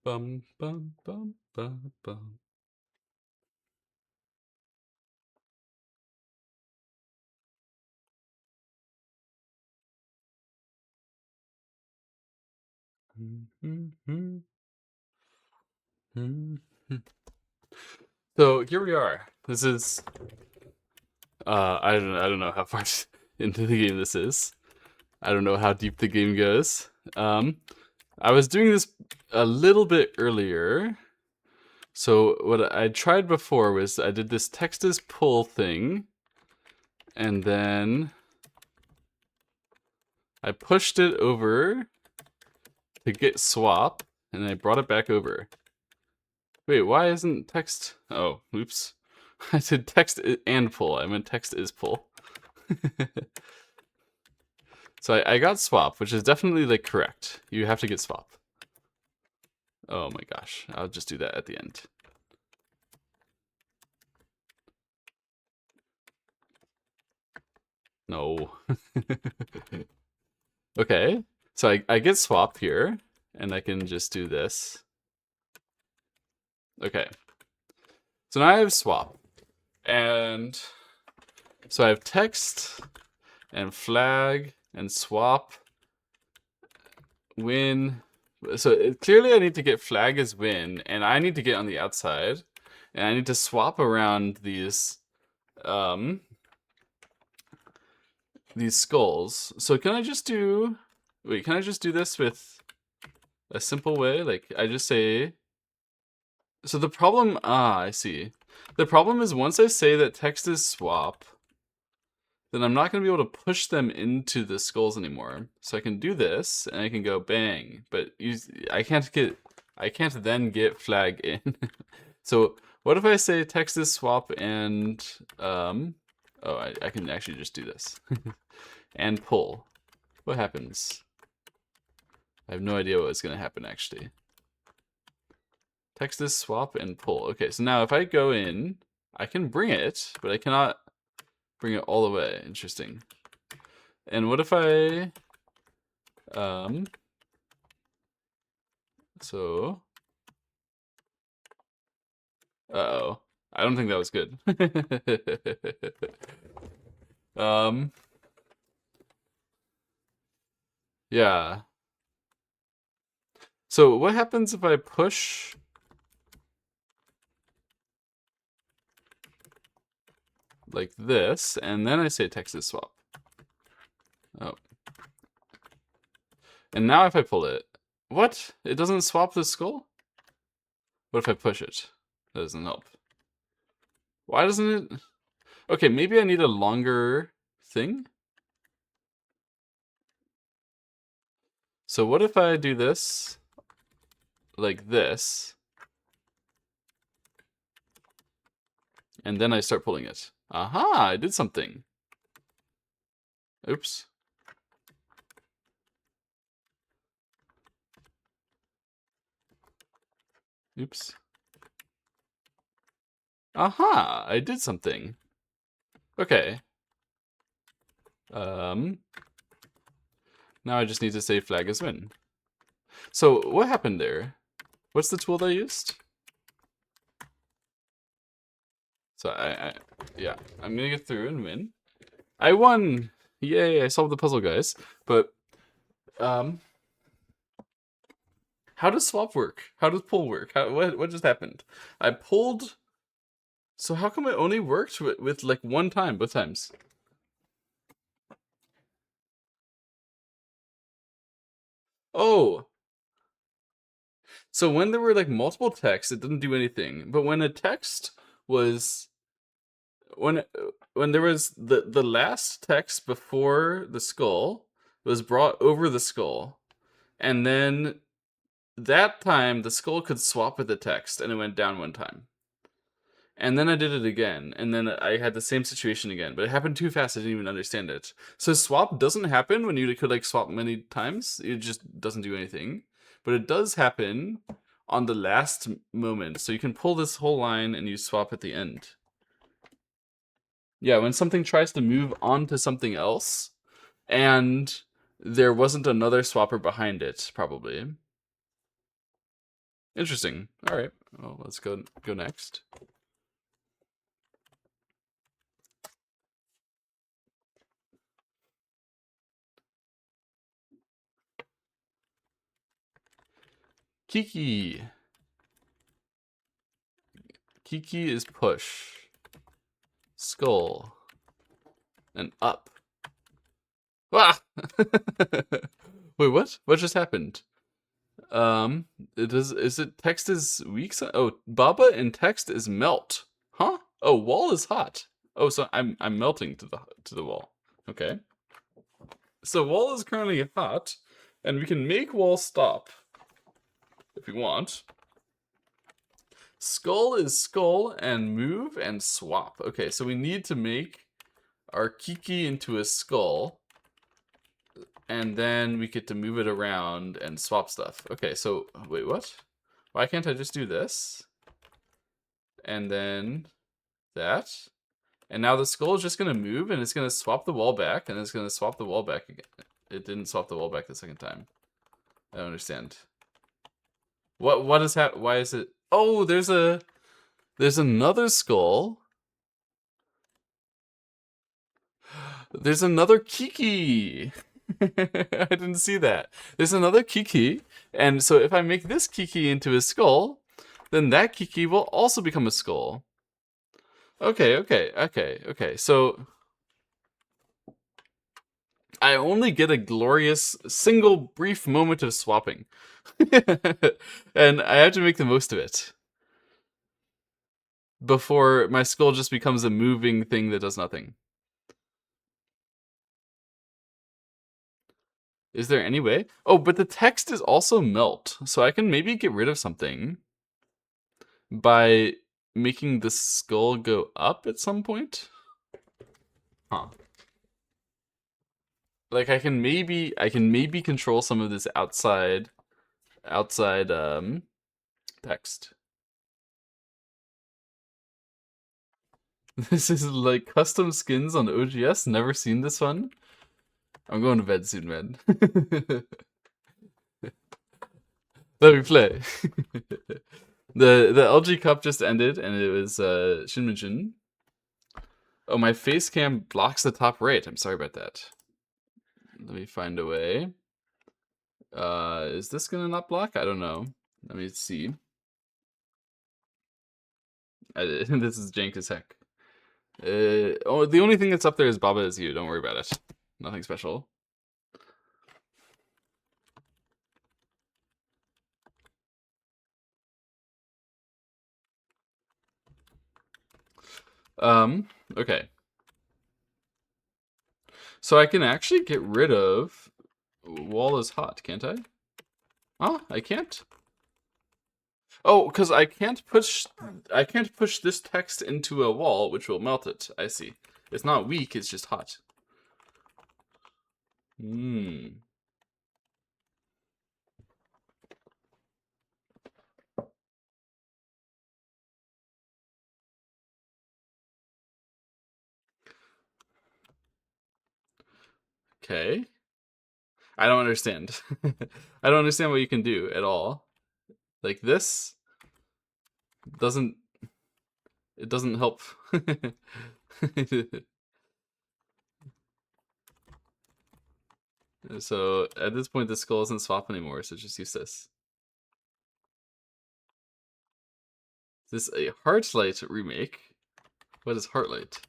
Bum bum bum bum bum. So here we are. This is I don't know how far into the game this is. I don't know how deep the game goes. I was doing this a little bit earlier. So what I tried before was I did this text as pull thing, and then I pushed it over to get swap, and I brought it back over. Wait, why isn't text? Oh, oops. I said text and pull. I meant text is pull. So I got swap, which is definitely like correct. You have to get swap. Oh my gosh, I'll just do that at the end. No. Okay, so I get swap here, and I can just do this. Okay. So now I have swap. And so I have text and flag and swap, win. So clearly I need to get flag as win, and I need to get on the outside, and I need to swap around these skulls. So can I just do, wait, can I just do this with a simple way? Like I just say, so the problem, I see. The problem is once I say that text is swap, then I'm not going to be able to push them into the skulls anymore. So I can do this, and I can go bang, but I can't then get flag in. So what if I say text is swap and, oh, I can actually just do this. And pull. What happens? I have no idea what's going to happen, actually. Text is swap and pull. Okay, so now if I go in, I can bring it, but I cannot bring it all the way. Interesting. And what if I, so, uh-oh. I don't think that was good. Yeah. So what happens if I push like this, and then I say text is swap? Oh. And now if I pull it, what? It doesn't swap the skull? What if I push it? That doesn't help. Why doesn't it? Okay, maybe I need a longer thing? So what if I do this like this, and then I start pulling it? Aha, I did something. Oops. Oops. Aha, I did something. Okay. Now I just need to say flag is win. So what happened there? What's the tool that I used? So yeah, I'm gonna get through and win. I won! Yay, I solved the puzzle, guys. But, how does swap work? How does pull work? What just happened? I pulled... So how come it only worked with like one time, both times? Oh! So when there were like multiple texts, it didn't do anything. But when a text was... When there was the last text before the skull was brought over the skull, and then that time the skull could swap with the text, and it went down one time. And then I did it again, and then I had the same situation again, but it happened too fast. I didn't even understand it. So swap doesn't happen when you could like swap many times. It just doesn't do anything, but it does happen on the last moment. So you can pull this whole line and you swap at the end. Yeah, when something tries to move on to something else, and there wasn't another swapper behind it, probably. Interesting. All right. Well, let's go next. Kiki. Kiki is push. Skull. And up. Ah! Wait, what? What just happened? Is it text is weak? Oh, Baba and text is melt. Huh? Oh, wall is hot. Oh, so I'm melting to the wall. Okay. So wall is currently hot, And we can make wall stop if we want. Skull is skull and move and swap. Okay, so we need to make our Kiki into a skull. And then we get to move it around and swap stuff. Okay, so wait, what? Why can't I just do this? And then that. And now the skull is just going to move and it's going to swap the wall back and it's going to swap the wall back again. It didn't swap the wall back the second time. I don't understand. What is that? Why is it? Oh, there's another skull. There's another Kiki. I didn't see that. There's another Kiki, and so if I make this Kiki into a skull, then that Kiki will also become a skull. Okay. So I only get a glorious single brief moment of swapping. And I have to make the most of it before my skull just becomes a moving thing that does nothing. Is there any way? Oh, but the text is also melt, so I can maybe get rid of something by making the skull go up at some point? Huh. Like I can maybe control some of this outside text. This is like custom skins on OGS. Never seen this one. I'm going to bed soon, man. Let me play. The LG Cup just ended, and it was Shin Minjun. Oh, my face cam blocks the top right. I'm sorry about that. Let me find a way. Is this gonna not block? I don't know. Let me see. This is jank as heck. Oh, the only thing that's up there is Baba is you. Don't worry about it. Nothing special. Okay. So I can actually get rid of wall is hot, can't I? Huh? I can't? Oh, because I can't push this text into a wall, which will melt it. I see. It's not weak, it's just hot. Hmm. Okay. I don't understand. I don't understand what you can do at all. Like this doesn't it doesn't help. So at this point the skull isn't swap anymore, so just use this. Is this a Heartlight remake? What is Heartlight?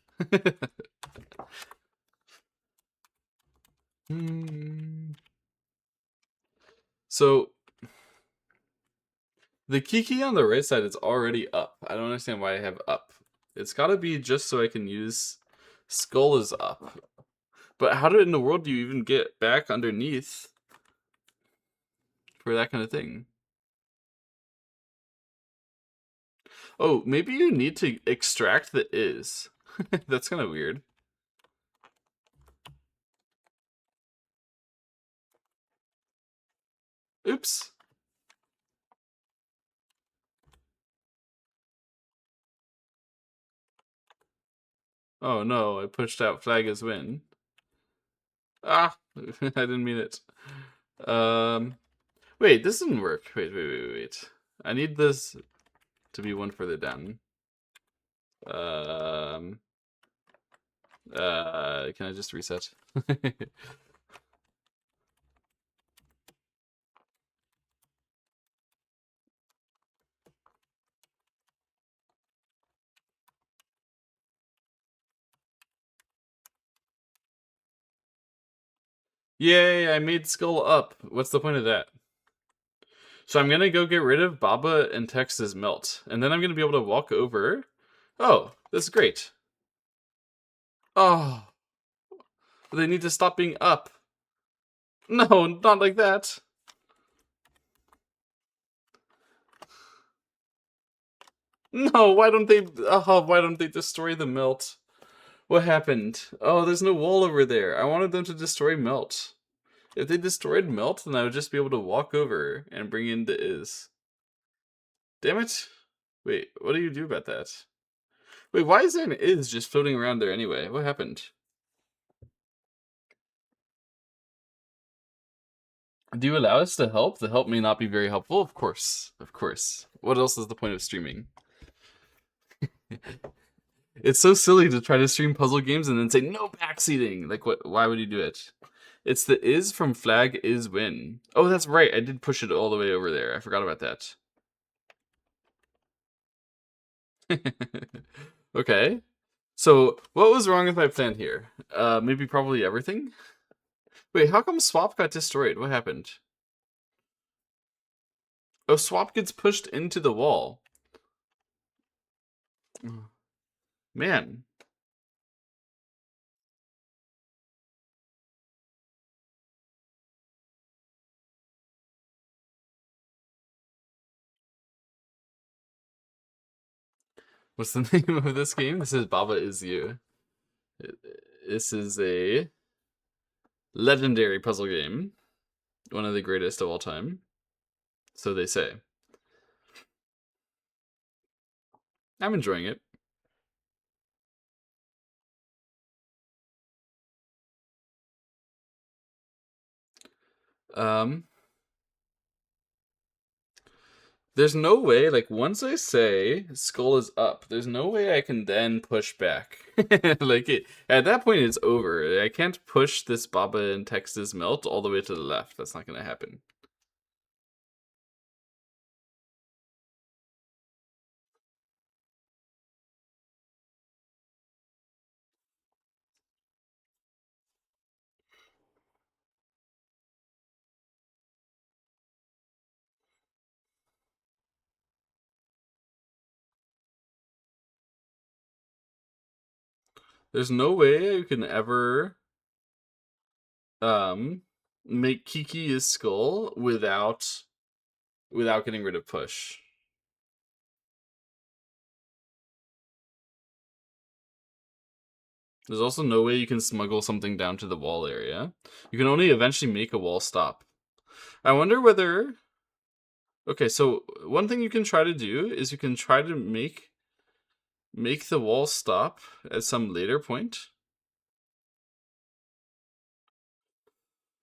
So the Kiki on the right side is already up. I don't understand why I have up. It's gotta be just so I can use skull is up. But how in the world do you even get back underneath for that kind of thing? Oh, maybe you need to extract the is. That's kind of weird. Oops. Oh no, I pushed out flag as win. Ah, I didn't mean it. Wait, this didn't work. Wait. I need this to be one further down. Can I just reset? Yay, I made skull up. What's the point of that? So I'm gonna go get rid of Baba and Tex's melt. And then I'm gonna be able to walk over. Oh, this is great. Oh. They need to stop being up. No, not like that. No, why don't they? Oh, why don't they destroy the melt? What happened? Oh, there's no wall over there. I wanted them to destroy melt. If they destroyed melt, then I would just be able to walk over and bring in the is. Damn it! Wait, what do you do about that? Wait, why is there an is just floating around there anyway? What happened? Do you allow us to help? The help may not be very helpful. Of course, of course. What else is the point of streaming? It's so silly to try to stream puzzle games and then say no backseating. Like, what? Why would you do it? It's the is from flag is win. Oh, that's right. I did push it all the way over there. I forgot about that. Okay. So, what was wrong with my plan here? Maybe probably everything? Wait, how come swap got destroyed? What happened? Oh, swap gets pushed into the wall. Man. What's the name of this game? This is Baba Is You. This is a legendary puzzle game. One of the greatest of all time. So they say. I'm enjoying it. Um, there's no way, like, once I say skull is up, there's no way I can then push back. Like, at that point, it's over. I can't push this Baba and Texas melt all the way to the left. That's not going to happen. There's no way I can ever um make Kiki his skull without getting rid of push. There's also no way you can smuggle something down to the wall area. You can only eventually make a wall stop. I wonder whether. Okay, so one thing you can try to do is you can try to make the wall stop at some later point.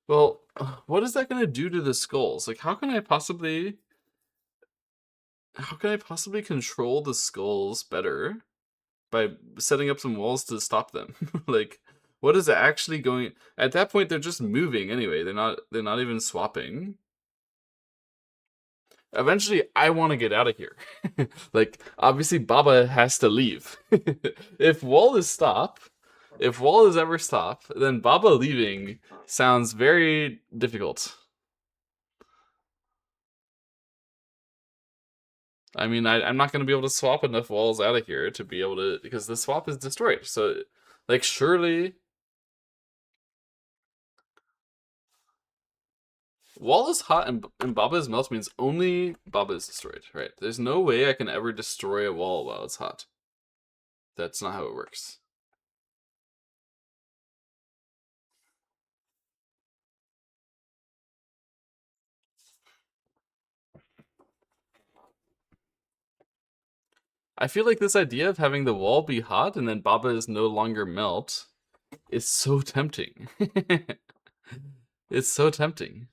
Well, what is that going to do to the skulls? Like, how can I possibly control the skulls better by setting up some walls to stop them? Like, what is actually going? At that point, they're just moving anyway. They're not even swapping. Eventually, I want to get out of here. Like, obviously, Baba has to leave. if wall is stop, if wall is ever stop, then Baba leaving sounds very difficult. I mean, I'm not going to be able to swap enough walls out of here to be able to, because the swap is destroyed. So, like, surely wall is hot and Baba's melt means only Baba is destroyed, right? There's no way I can ever destroy a wall while it's hot. That's not how it works. I feel like this idea of having the wall be hot and then Baba is no longer melt is so tempting. It's so tempting.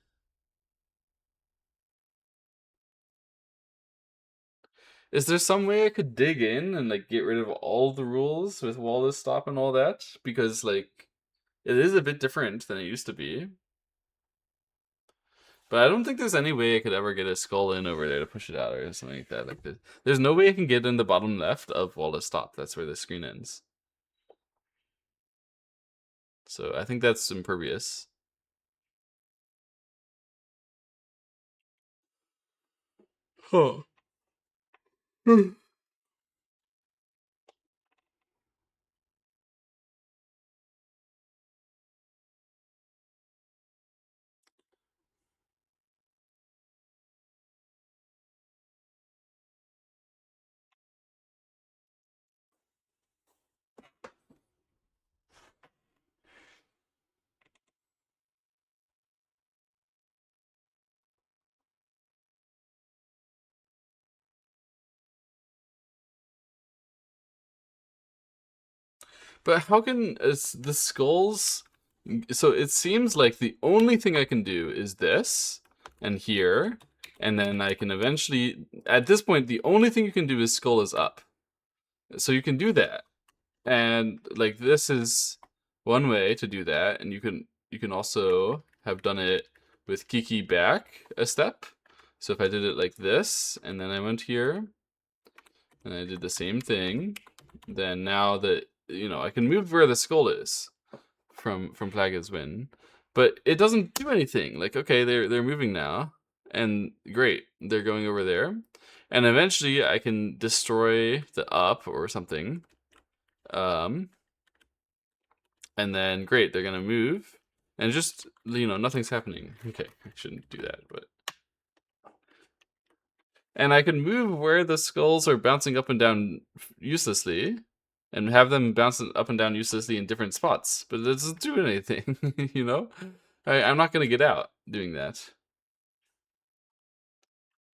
Is there some way I could dig in and like get rid of all the rules with wall to stop and all that? Because like it is a bit different than it used to be. But I don't think there's any way I could ever get a skull in over there to push it out or something like that. Like there's no way I can get in the bottom left of wall to stop. That's where the screen ends. So I think that's impervious. Huh. But how can the skulls? So it seems like the only thing I can do is this and here, and then I can eventually. At this point, the only thing you can do is skull is up. So you can do that, and like this is one way to do that, and you can also have done it with Kiki back a step. So if I did it like this, and then I went here, and I did the same thing, then now that I can move where the skull is from Plaga's Win, but it doesn't do anything. Like, okay, they're moving now, and great, they're going over there, and eventually I can destroy the up or something, um, and then great, they're gonna move, and just nothing's happening. Okay, I shouldn't do that, but. And I can move where the skulls are bouncing up and down uselessly, and have them bounce up and down uselessly in different spots. But it doesn't do anything, you know? I'm not going to get out doing that.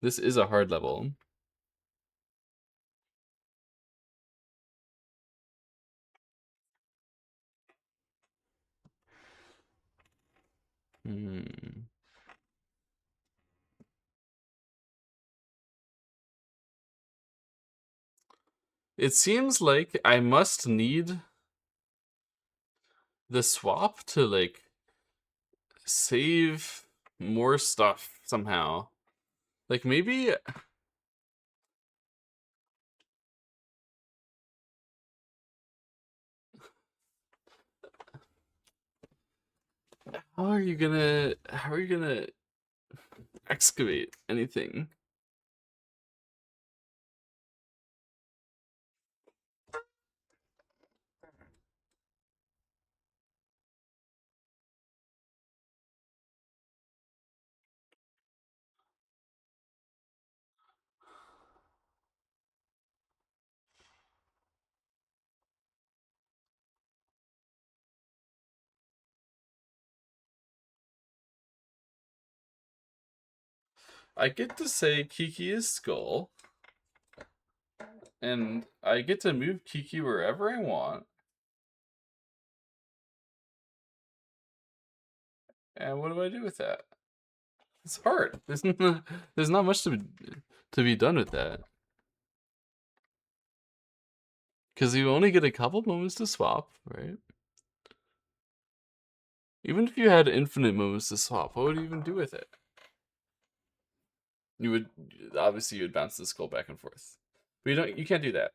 This is a hard level. Hmm. It seems like I must need the swap to, like, save more stuff somehow. Like, maybe. How are you gonna excavate anything? I get to say Kiki is skull, and I get to move Kiki wherever I want. And what do I do with that? It's hard. There's not much to be done with that. Because you only get a couple moments to swap, right? Even if you had infinite moments to swap, what would you even do with it? You would obviously you would bounce the skull back and forth. But you can't do that.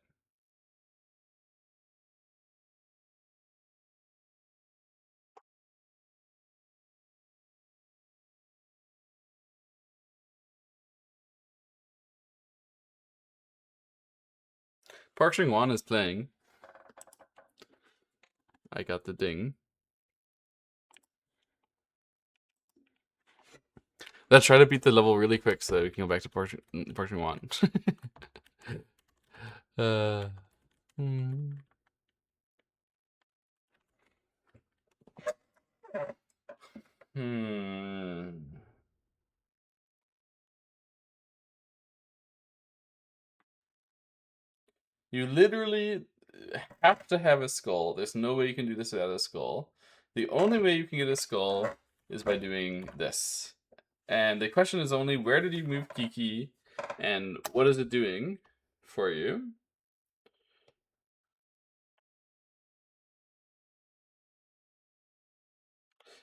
Park Ching Wan is playing. I got the ding. Let's try to beat the level really quick so that we can go back to Park Ching Wan. uh, hmm. Hmm. You literally have to have a skull. There's no way you can do this without a skull. The only way you can get a skull is by doing this. And the question is only where did you move Kiki and what is it doing for you?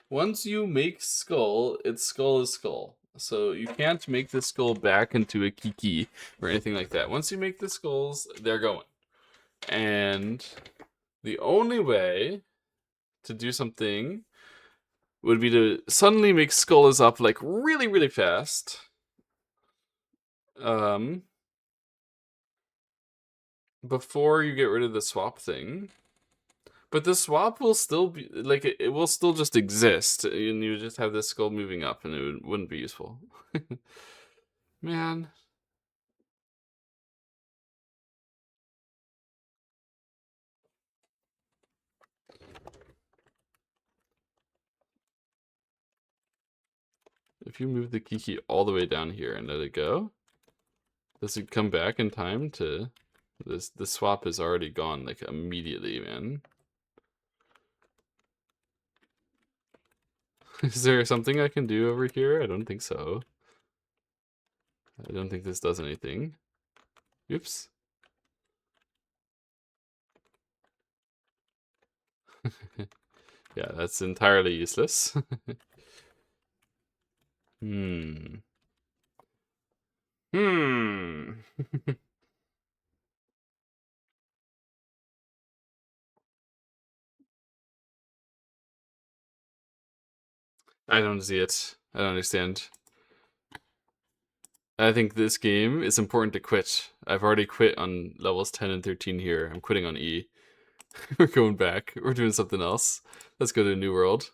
Once you make skull, its skull is skull. So you can't make the skull back into a Kiki or anything like that. Once you make the skulls, they're going. And the only way to do something would be to suddenly make skull is up like really, really fast. Um, before you get rid of the swap thing. But the swap will still be like it will still just exist, and you just have this skull moving up, and wouldn't be useful. Man, if you move the Kiki all the way down here and let it go, does it come back in time to? The swap is already gone like immediately, man. Is there something I can do over here? I don't think so. I don't think this does anything. Oops. Yeah, that's entirely useless. Hmm. Hmm. I don't see it. I don't understand. I think this game is important to quit. I've already quit on levels 10 and 13 here. I'm quitting on E. We're going back. We're doing something else. Let's go to a new world.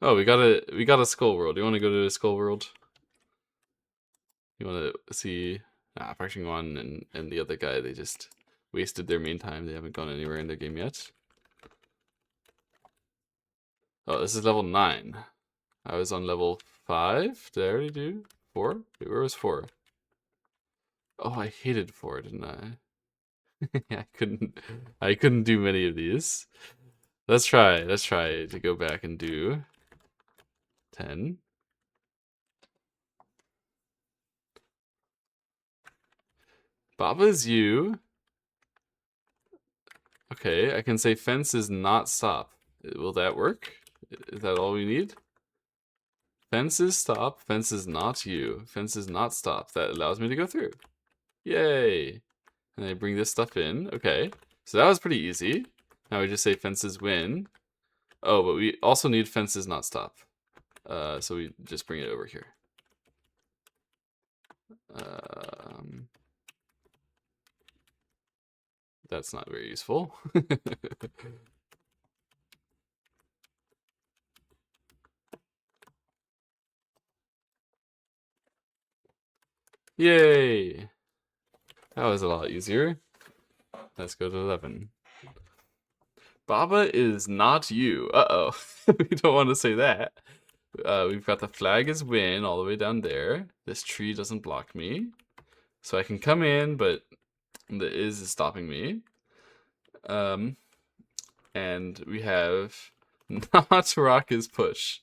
Oh, we got a skull world. You want to go to a skull world? You want to see Parching One and the other guy, they just wasted their main time. They haven't gone anywhere in their game yet. Oh, this is level 9. I was on level 5. Did I already do 4? Wait, where was 4? Oh, I hated 4, didn't I? Yeah, I couldn't do many of these. Let's try to go back and do 10. Baba's you. Okay, I can say fence is not stop. Will that work? Is that all we need? Fence is stop, fence is not you. Fence is not stop. That allows me to go through. Yay! And I bring this stuff in. Okay, so that was pretty easy. Now we just say fences win. Oh, but we also need fences not stop. So we just bring it over here. Um, that's not very useful. Yay! That was a lot easier. Let's go to 11. Baba is not you. Uh-oh. We don't want to say that. We've got the flag is win all the way down there. This tree doesn't block me. So I can come in, but the is stopping me. And we have not rock is push.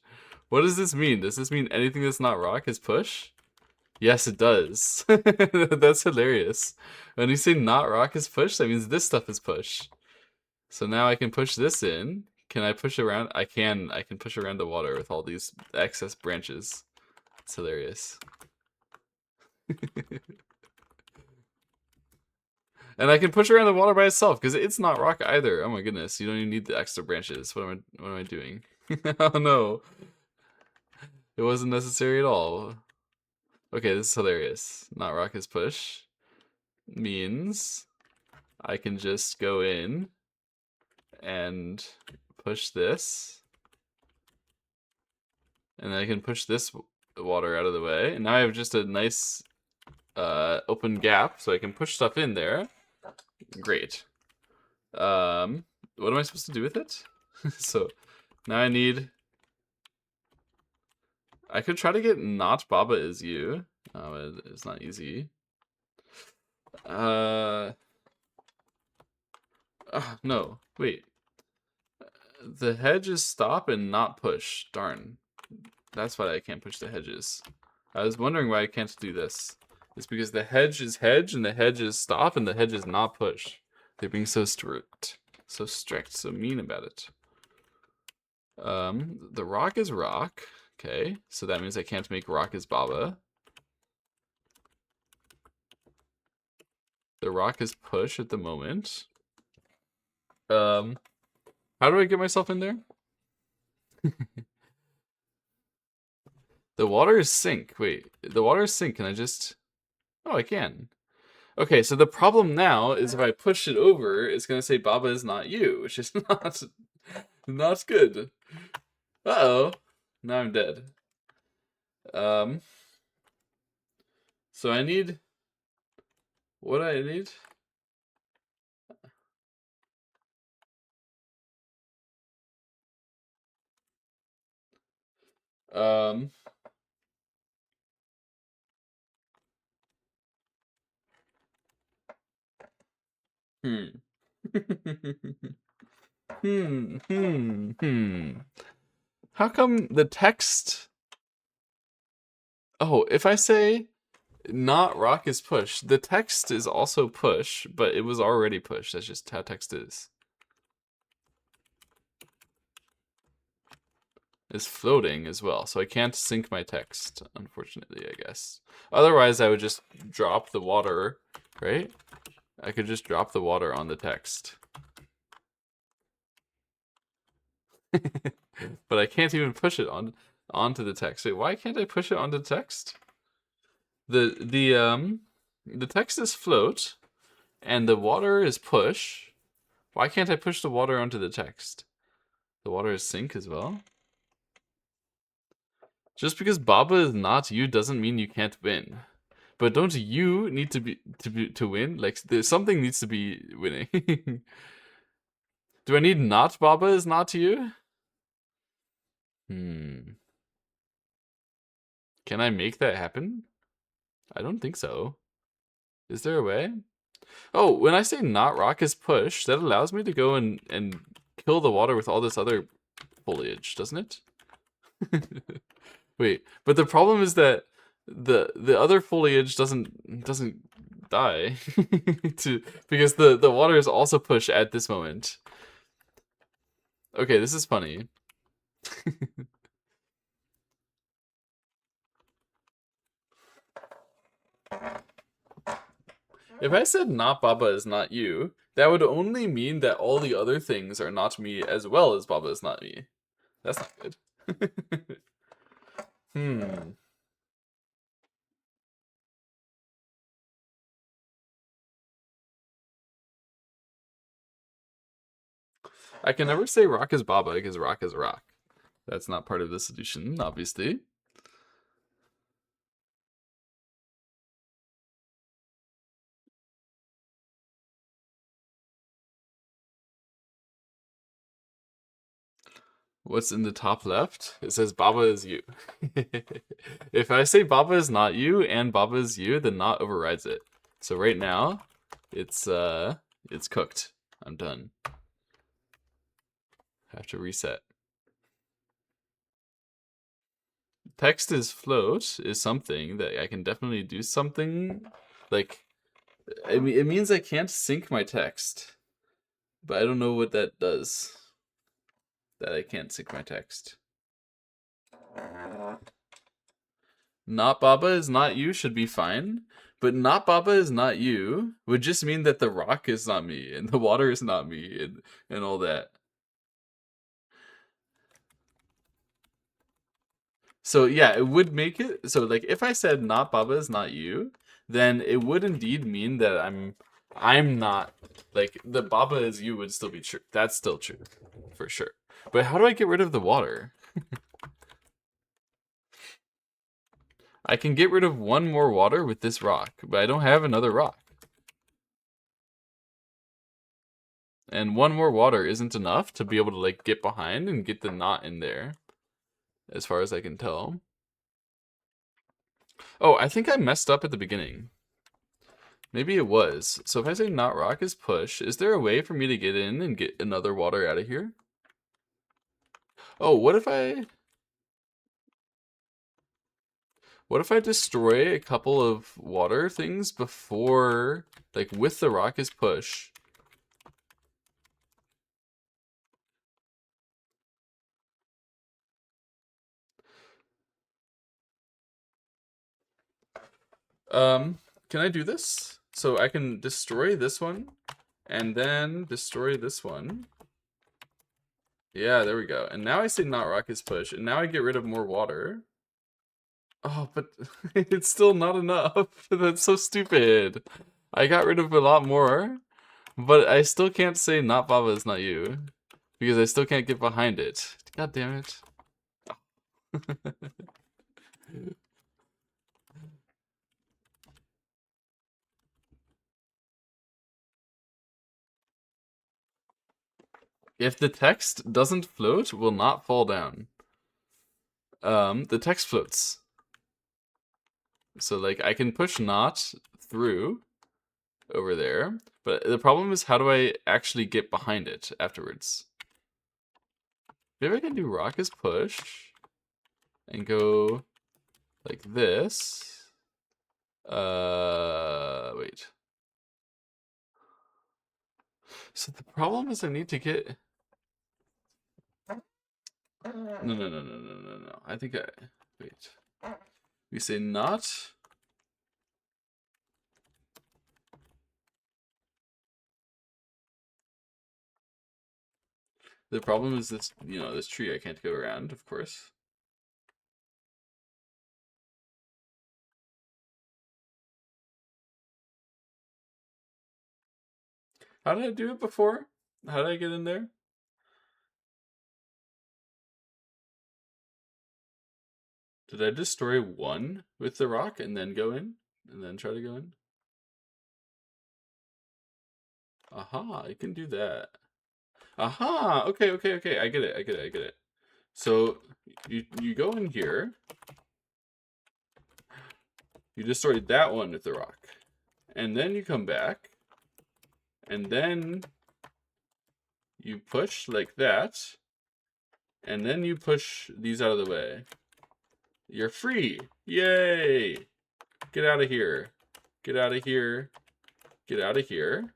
What does this mean? Does this mean anything that's not rock is push? Yes, it does. That's hilarious. When you say not rock is push, that means this stuff is push. So now I can push this in. Can I push around? I can. I can push around the water with all these excess branches. It's hilarious. And I can push around the water by itself because it's not rock either. Oh my goodness, you don't even need the extra branches. What am I doing? Oh no. It wasn't necessary at all. Okay, this is hilarious. Not rock is push means I can just go in and push this. And then I can push this water out of the way. And now I have just a nice open gap so I can push stuff in there. Great. What am I supposed to do with it? So now I could try to get not Baba is you. Oh, it's not easy. No, wait. The hedge is stop and not push. Darn. That's why I can't push the hedges. I was wondering why I can't do this. It's because the hedge is hedge and the hedge is stop and the hedge is not push. They're being so strict. So strict, so mean about it. The rock is rock. Okay, so that means I can't make rock is Baba. The rock is push at the moment. How do I get myself in there? The water is sink. Wait, the water is sink. Can I just... Oh, I can. Okay, so the problem now is if I push it over, it's gonna say Baba is not you, which is not good. Uh-oh. Now I'm dead. Um, so I need... What do I need? Um, hmm. Hmm. How come the text... Oh, if I say not rock is push, the text is also push, but it was already push. That's just how text is. Is floating as well, so I can't sync my text, unfortunately, I guess. Otherwise, I would just drop the water, right? I could just drop the water on the text. But I can't even push it onto the text. Wait, why can't I push it onto text? The text is float, and the water is push. Why can't I push the water onto the text? The water is sync as well. Just because Baba is not you doesn't mean you can't win. But don't you need to win? Like something needs to be winning. Do I need not Baba is not you? Can I make that happen? I don't think so. Is there a way? Oh, when I say not rock is push, that allows me to go and kill the water with all this other foliage, doesn't it? Wait, but the problem is that the other foliage doesn't die because the water is also push at this moment. Okay, this is funny. If I said not Baba is not you, that would only mean that all the other things are not me as well as Baba is not me. That's not good. I can never say rock is Baba because rock is rock. That's not part of the solution, obviously. What's in the top left? It says Baba is you. If I say Baba is not you and Baba is you, then not overrides it. So right now, it's cooked. I'm done. Have to reset. Text is float is something that I can definitely do something like. I mean, it means I can't sync my text, but I don't know what that does. That I can't sync my text. Not Baba is not you should be fine, but not Baba is not you would just mean that the rock is not me and the water is not me and all that. So yeah, it would make it so like if I said not Baba is not you, then it would indeed mean that I'm not like the Baba is you would still be true. That's still true for sure. But how do I get rid of the water? I can get rid of one more water with this rock, but I don't have another rock. And one more water isn't enough to be able to like get behind and get the knot in there, as far as I can tell. Oh, I think I messed up at the beginning. Maybe it was. So if I say not rock is push, is there a way for me to get in and get another water out of here? Oh, what if I destroy a couple of water things before, like with the rock is push? Can I do this? So I can destroy this one, and then destroy this one. Yeah, there we go. And now I say not rock is push, and now I get rid of more water. Oh, but it's still not enough. That's so stupid. I got rid of a lot more, but I still can't say not Baba is not you, because I still can't get behind it. God damn it. If the text doesn't float, will not fall down. The text floats. So like I can push not through over there, but the problem is how do I actually get behind it afterwards? Maybe I can do rock as push and go like this. Wait. So the problem is I need to get. No. I think I. Wait. We say not. The problem is this, this tree I can't go around, of course. How did I do it before? How did I get in there? Did I destroy one with the rock and then go in? And then try to go in? Aha, I can do that. Aha! Okay. I get it. So you go in here. You destroyed that one with the rock. And then you come back. And then you push like that. And then you push these out of the way. You're free. Yay! Get out of here. Get out of here. Get out of here.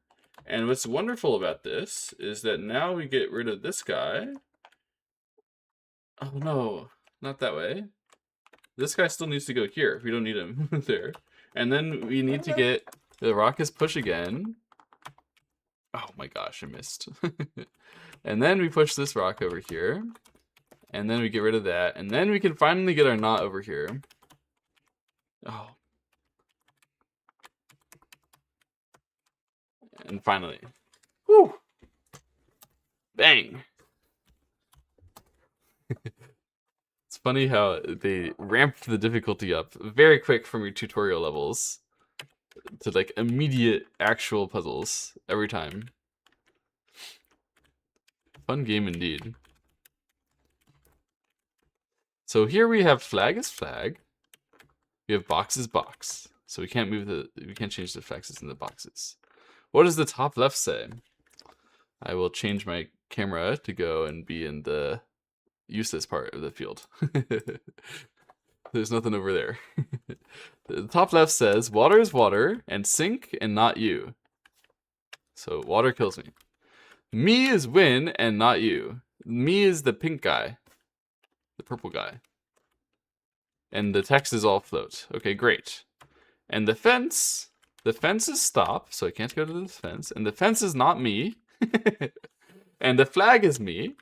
And what's wonderful about this is that now we get rid of this guy. Oh no, not that way. This guy still needs to go here. We don't need him there. And then we need to get the rock is push again. Oh my gosh, I missed. And then we push this rock over here. And then we get rid of that. And then we can finally get our knot over here. Oh. And finally. Woo! Bang! It's funny how they ramped the difficulty up very quick from your tutorial levels to like immediate actual puzzles every time. Fun game indeed. So here we have flag is flag. We have box is box. So we can't change the faxes in the boxes. What does the top left say? I will change my camera to go and be in the useless part of the field. There's nothing over there. The top left says, water is water, and sink, and not you. So water kills me. Me is win, and not you. Me is the pink guy. The purple guy. And the text is all float. Okay, great. And the fence is stop, so I can't go to the fence. And the fence is not me. And the flag is me.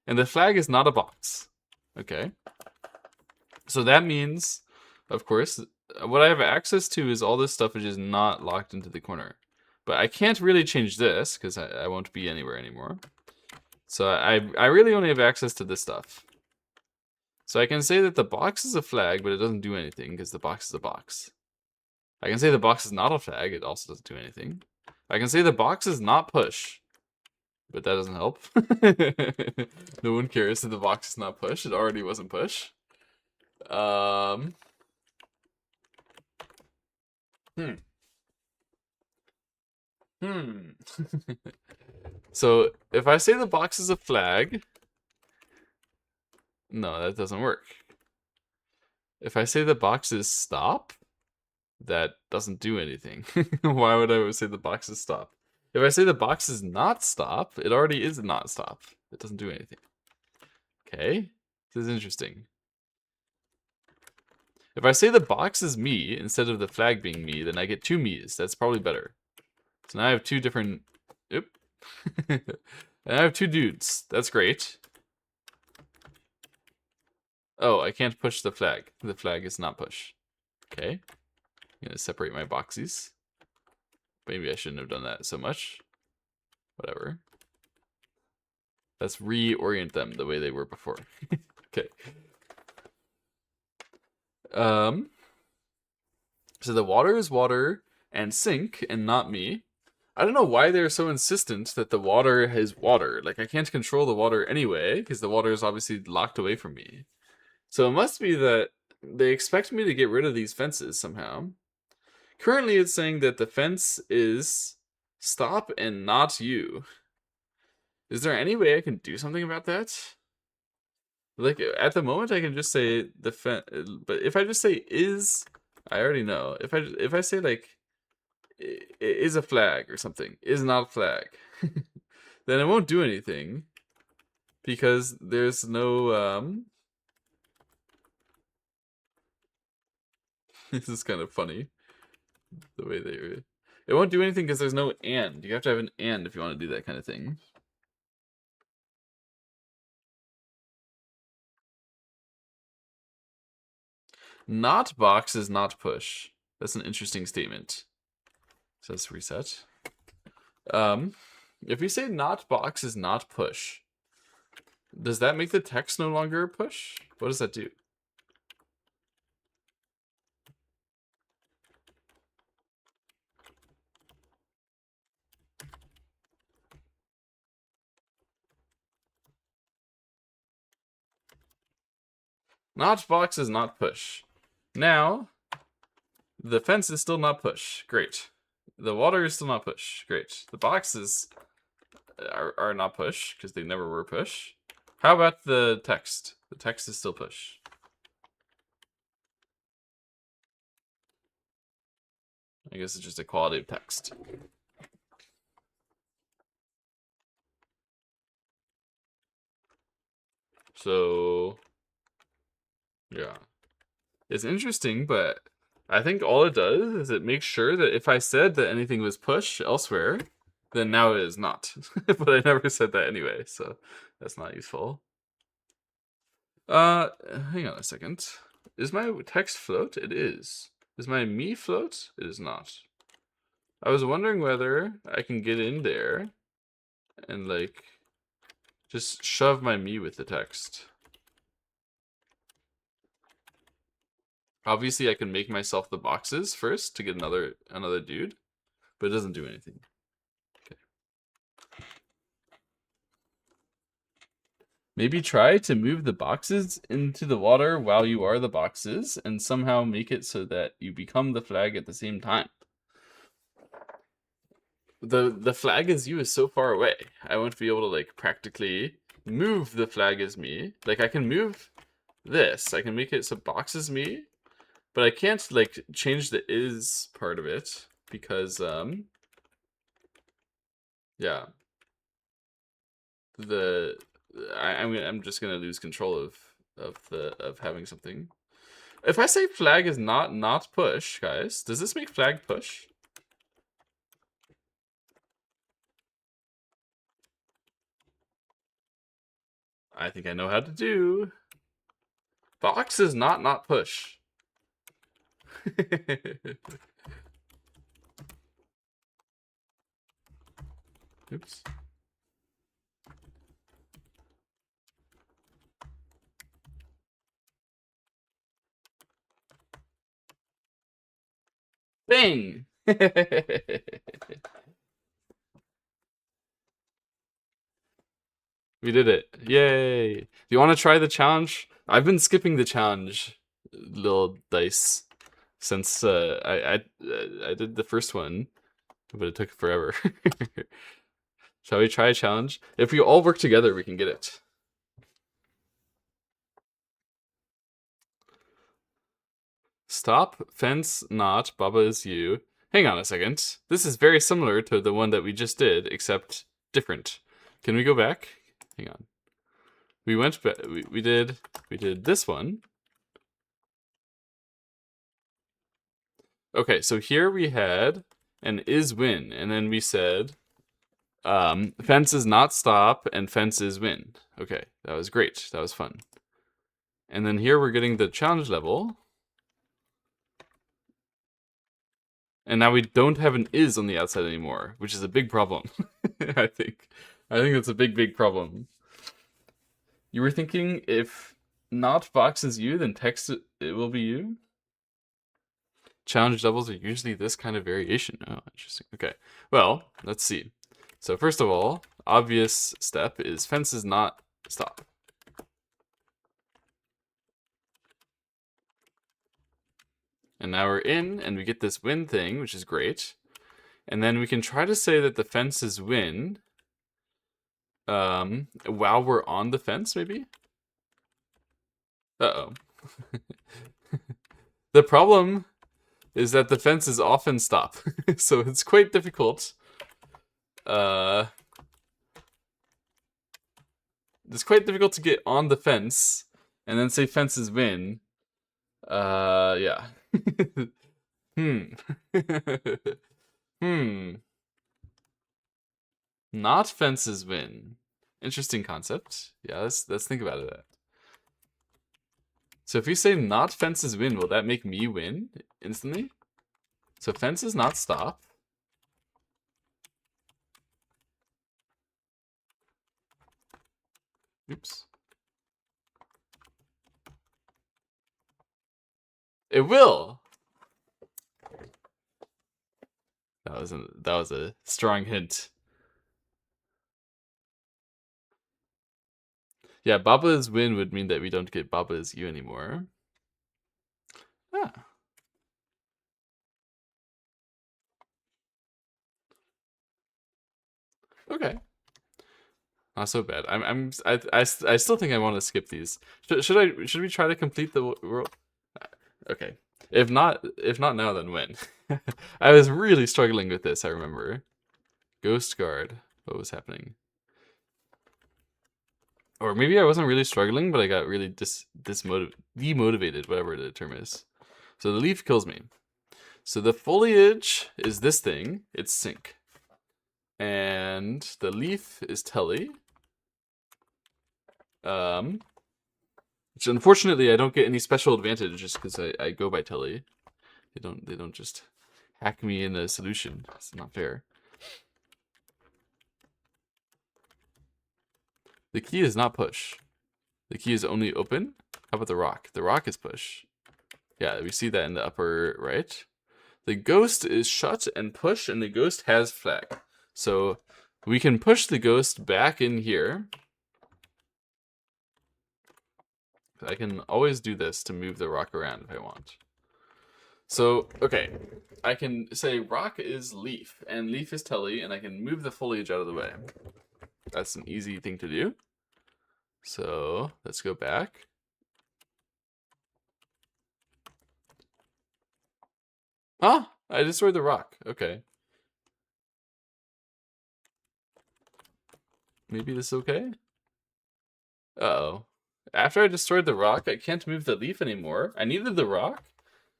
And the flag is not a box. Okay. So that means, of course, what I have access to is all this stuff which is not locked into the corner. But I can't really change this, because I won't be anywhere anymore. So I really only have access to this stuff. So I can say that the box is a flag, but it doesn't do anything, because the box is a box. I can say the box is not a flag, it also doesn't do anything. I can say the box is not push, but that doesn't help. No one cares that the box is not push, it already wasn't push. So if I say the box is a flag, no, that doesn't work. If I say the box is stop, that doesn't do anything. Why would I say the box is stop? If I say the box is not stop, it already is not stop. It doesn't do anything. Okay, this is interesting. If I say the box is me instead of the flag being me, then I get two me's. That's probably better. So now I have two different. Oop. And I have two dudes. That's great. Oh, I can't push the flag. The flag is not push. Okay. I'm gonna separate my boxies. Maybe I shouldn't have done that so much. Whatever. Let's reorient them the way they were before. Okay. So the water is water and sink and not me. I don't know why they're so insistent that the water is water. Like, I can't control the water anyway, because the water is obviously locked away from me. So it must be that they expect me to get rid of these fences somehow. Currently, it's saying that the fence is stop and not you. Is there any way I can do something about that? Like at the moment, I can just say the fence. But if I just say is, I already know. If I say like is a flag or something, is not a flag, then it won't do anything because there's no This is kind of funny the way they. It won't do anything because there's no and. You have to have an and if you want to do that kind of thing. Not box is not push. That's an interesting statement. So let's reset. Um, if we say not box is not push, does that make the text no longer a push? What does that do? Not box is not push. Now, the fence is still not push. Great. The water is still not push. Great. The boxes are not push because they never were push. How about the text? The text is still push. I guess it's just a quality of text. So, yeah. It's interesting, but I think all it does is it makes sure that if I said that anything was push elsewhere, then now it is not. But I never said that anyway, so that's not useful. Hang on a second. Is my text float? It is. Is my me float? It is not. I was wondering whether I can get in there and like just shove my me with the text. Obviously, I can make myself the boxes first to get another dude, but it doesn't do anything. Okay. Maybe try to move the boxes into the water while you are the boxes, and somehow make it so that you become the flag at the same time. The flag as you is so far away. I won't be able to like practically move the flag as me. Like I can move this. I can make it so box is me, but I can't like change the is part of it because yeah. The I'm just gonna lose control of having something. If I say flag is not push, guys, does this make flag push? I think I know how to do. Box is not push. Oops. Bang! We did it. Yay. Do you want to try the challenge? I've been skipping the challenge, little dice, since I did the first one, but it took forever. Shall we try a challenge? If we all work together, we can get it. Stop, fence, not, Baba is you. Hang on a second. This is very similar to the one that we just did, except different. Can we go back? Hang on. We went back. We did this one. Okay, so here we had an is win, and then we said fence is not stop and fence is win. Okay, that was great. That was fun. And then here we're getting the challenge level. And now we don't have an is on the outside anymore, which is a big problem. I think. I think that's a big problem. You were thinking if not box is you, then text it will be you? Challenge levels are usually this kind of variation. Oh, interesting. Okay. Well, let's see. So first of all, obvious step is fence is not stop. And now we're in, and we get this win thing, which is great. And then we can try to say that the fence is win while we're on the fence, maybe? Uh-oh. The problem is that the fences often stop, so it's quite difficult. It's quite difficult to get on the fence and then say fences win. Yeah. Hmm. Hmm. Not fences win. Interesting concept. Yeah, let's think about it. So if we say not fences win, will that make me win instantly? So fences not stop. Oops. It will. That was a strong hint. Yeah, Baba's win would mean that we don't get Baba's U anymore. Ah, okay. Not so bad. I still think I want to skip these. Should we try to complete the world? Okay. If not now, then when? I was really struggling with this. I remember. Ghost Guard. What was happening? Or maybe I wasn't really struggling, but I got really demotivated, whatever the term is. So the leaf kills me. So the foliage is this thing. It's Sync. And the leaf is Telly. Which unfortunately I don't get any special advantage just because I go by Telly. They don't just hack me in a solution. It's not fair. The key is not push. The key is only open. How about the rock? The rock is push. Yeah, we see that in the upper right. The ghost is shut and push, and the ghost has flag. So we can push the ghost back in here. I can always do this to move the rock around if I want. So, okay. I can say rock is leaf, and leaf is Telly, and I can move the foliage out of the way. That's an easy thing to do. So, let's go back. Ah, I destroyed the rock. Okay. Maybe this is okay? Uh-oh. After I destroyed the rock, I can't move the leaf anymore. I needed the rock?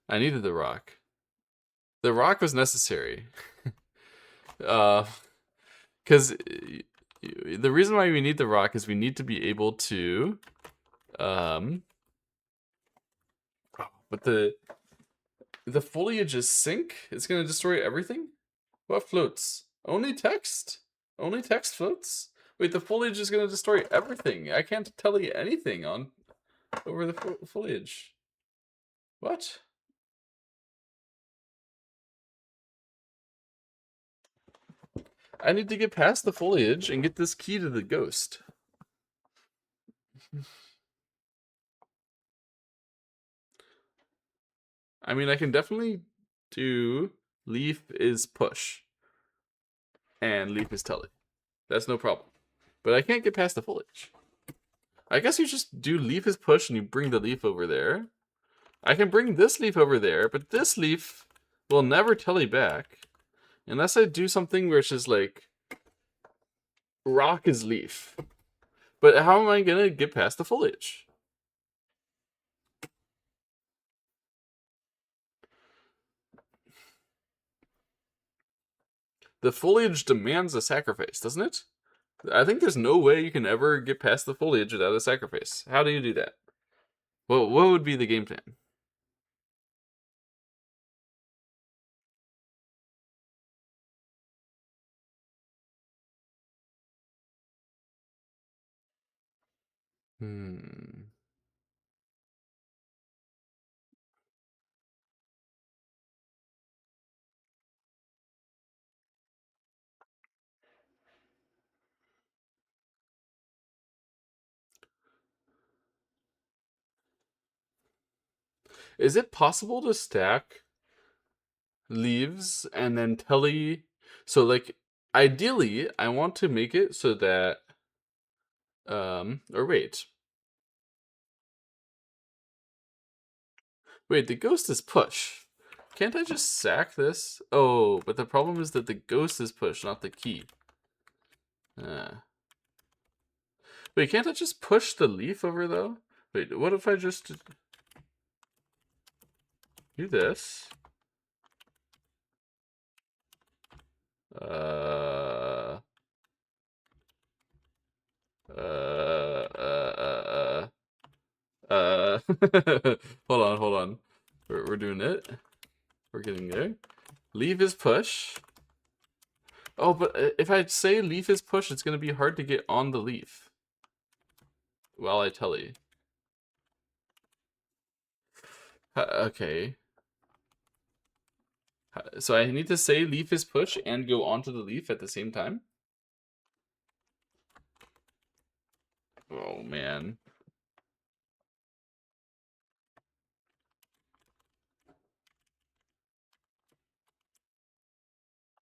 I needed the rock. The rock was necessary. Because the reason why we need the rock is we need to be able to, but the foliage is Sync. It's gonna destroy everything. What floats? Only text. Only text floats. Wait, the foliage is gonna destroy everything. I can't tell you anything on over the foliage. What? I need to get past the foliage and get this key to the ghost. I mean, I can definitely do leaf is push and leaf is telly. That's no problem. But I can't get past the foliage. I guess you just do leaf is push and you bring the leaf over there. I can bring this leaf over there, but this leaf will never telly back. Unless I do something where it's just like rock is leaf. But how am I gonna get past the foliage? The foliage demands a sacrifice, doesn't it? I think there's no way you can ever get past the foliage without a sacrifice. How do you do that? Well, what would be the game plan? Hmm. Is it possible to stack leaves and then telly? So, like, ideally, I want to make it so that, or wait. Wait, the ghost is push. Can't I just sack this? Oh, but the problem is that the ghost is push, not the key. Wait, can't I just push the leaf over, though? Wait, what if I just do this? Uh... hold on. We're doing it. We're getting there. Leave is push. Oh, but if I say leaf is push, it's going to be hard to get on the leaf. While I telly. Okay. So I need to say leaf is push and go onto the leaf at the same time? Oh, man.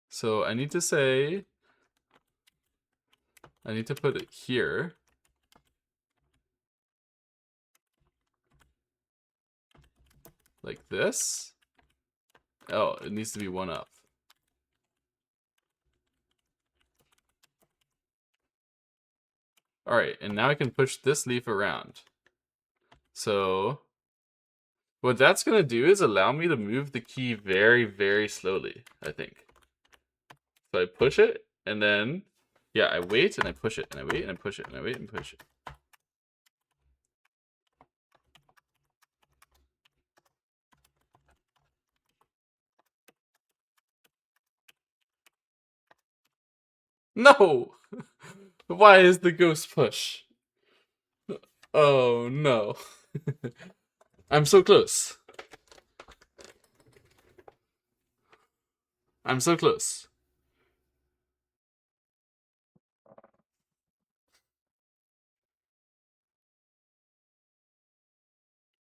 So I need to say... I need to put it here. Like this. Oh, it needs to be one up. Alright, and now I can push this leaf around. So... what that's going to do is allow me to move the key very, very slowly, I think. So I push it, and then... yeah, I wait, and I push it, and I wait, and I push it, and I wait, and push it. No! Why is the ghost push? Oh, no. I'm so close. I'm so close.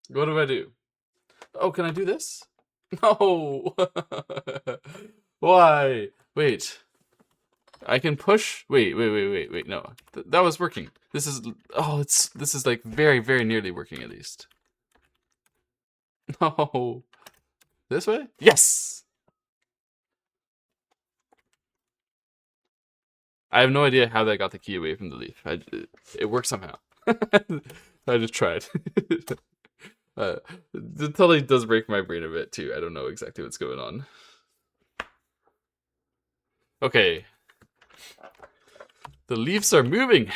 What do I do? Oh, can I do this? No! Why? Wait. I can push. Wait. No, that was working. This is. Oh, this is like very, very nearly working at least. No. This way? Yes. I have no idea how that got the key away from the leaf. It worked somehow. I just tried. It totally does break my brain a bit too. I don't know exactly what's going on. Okay. The leaves are moving.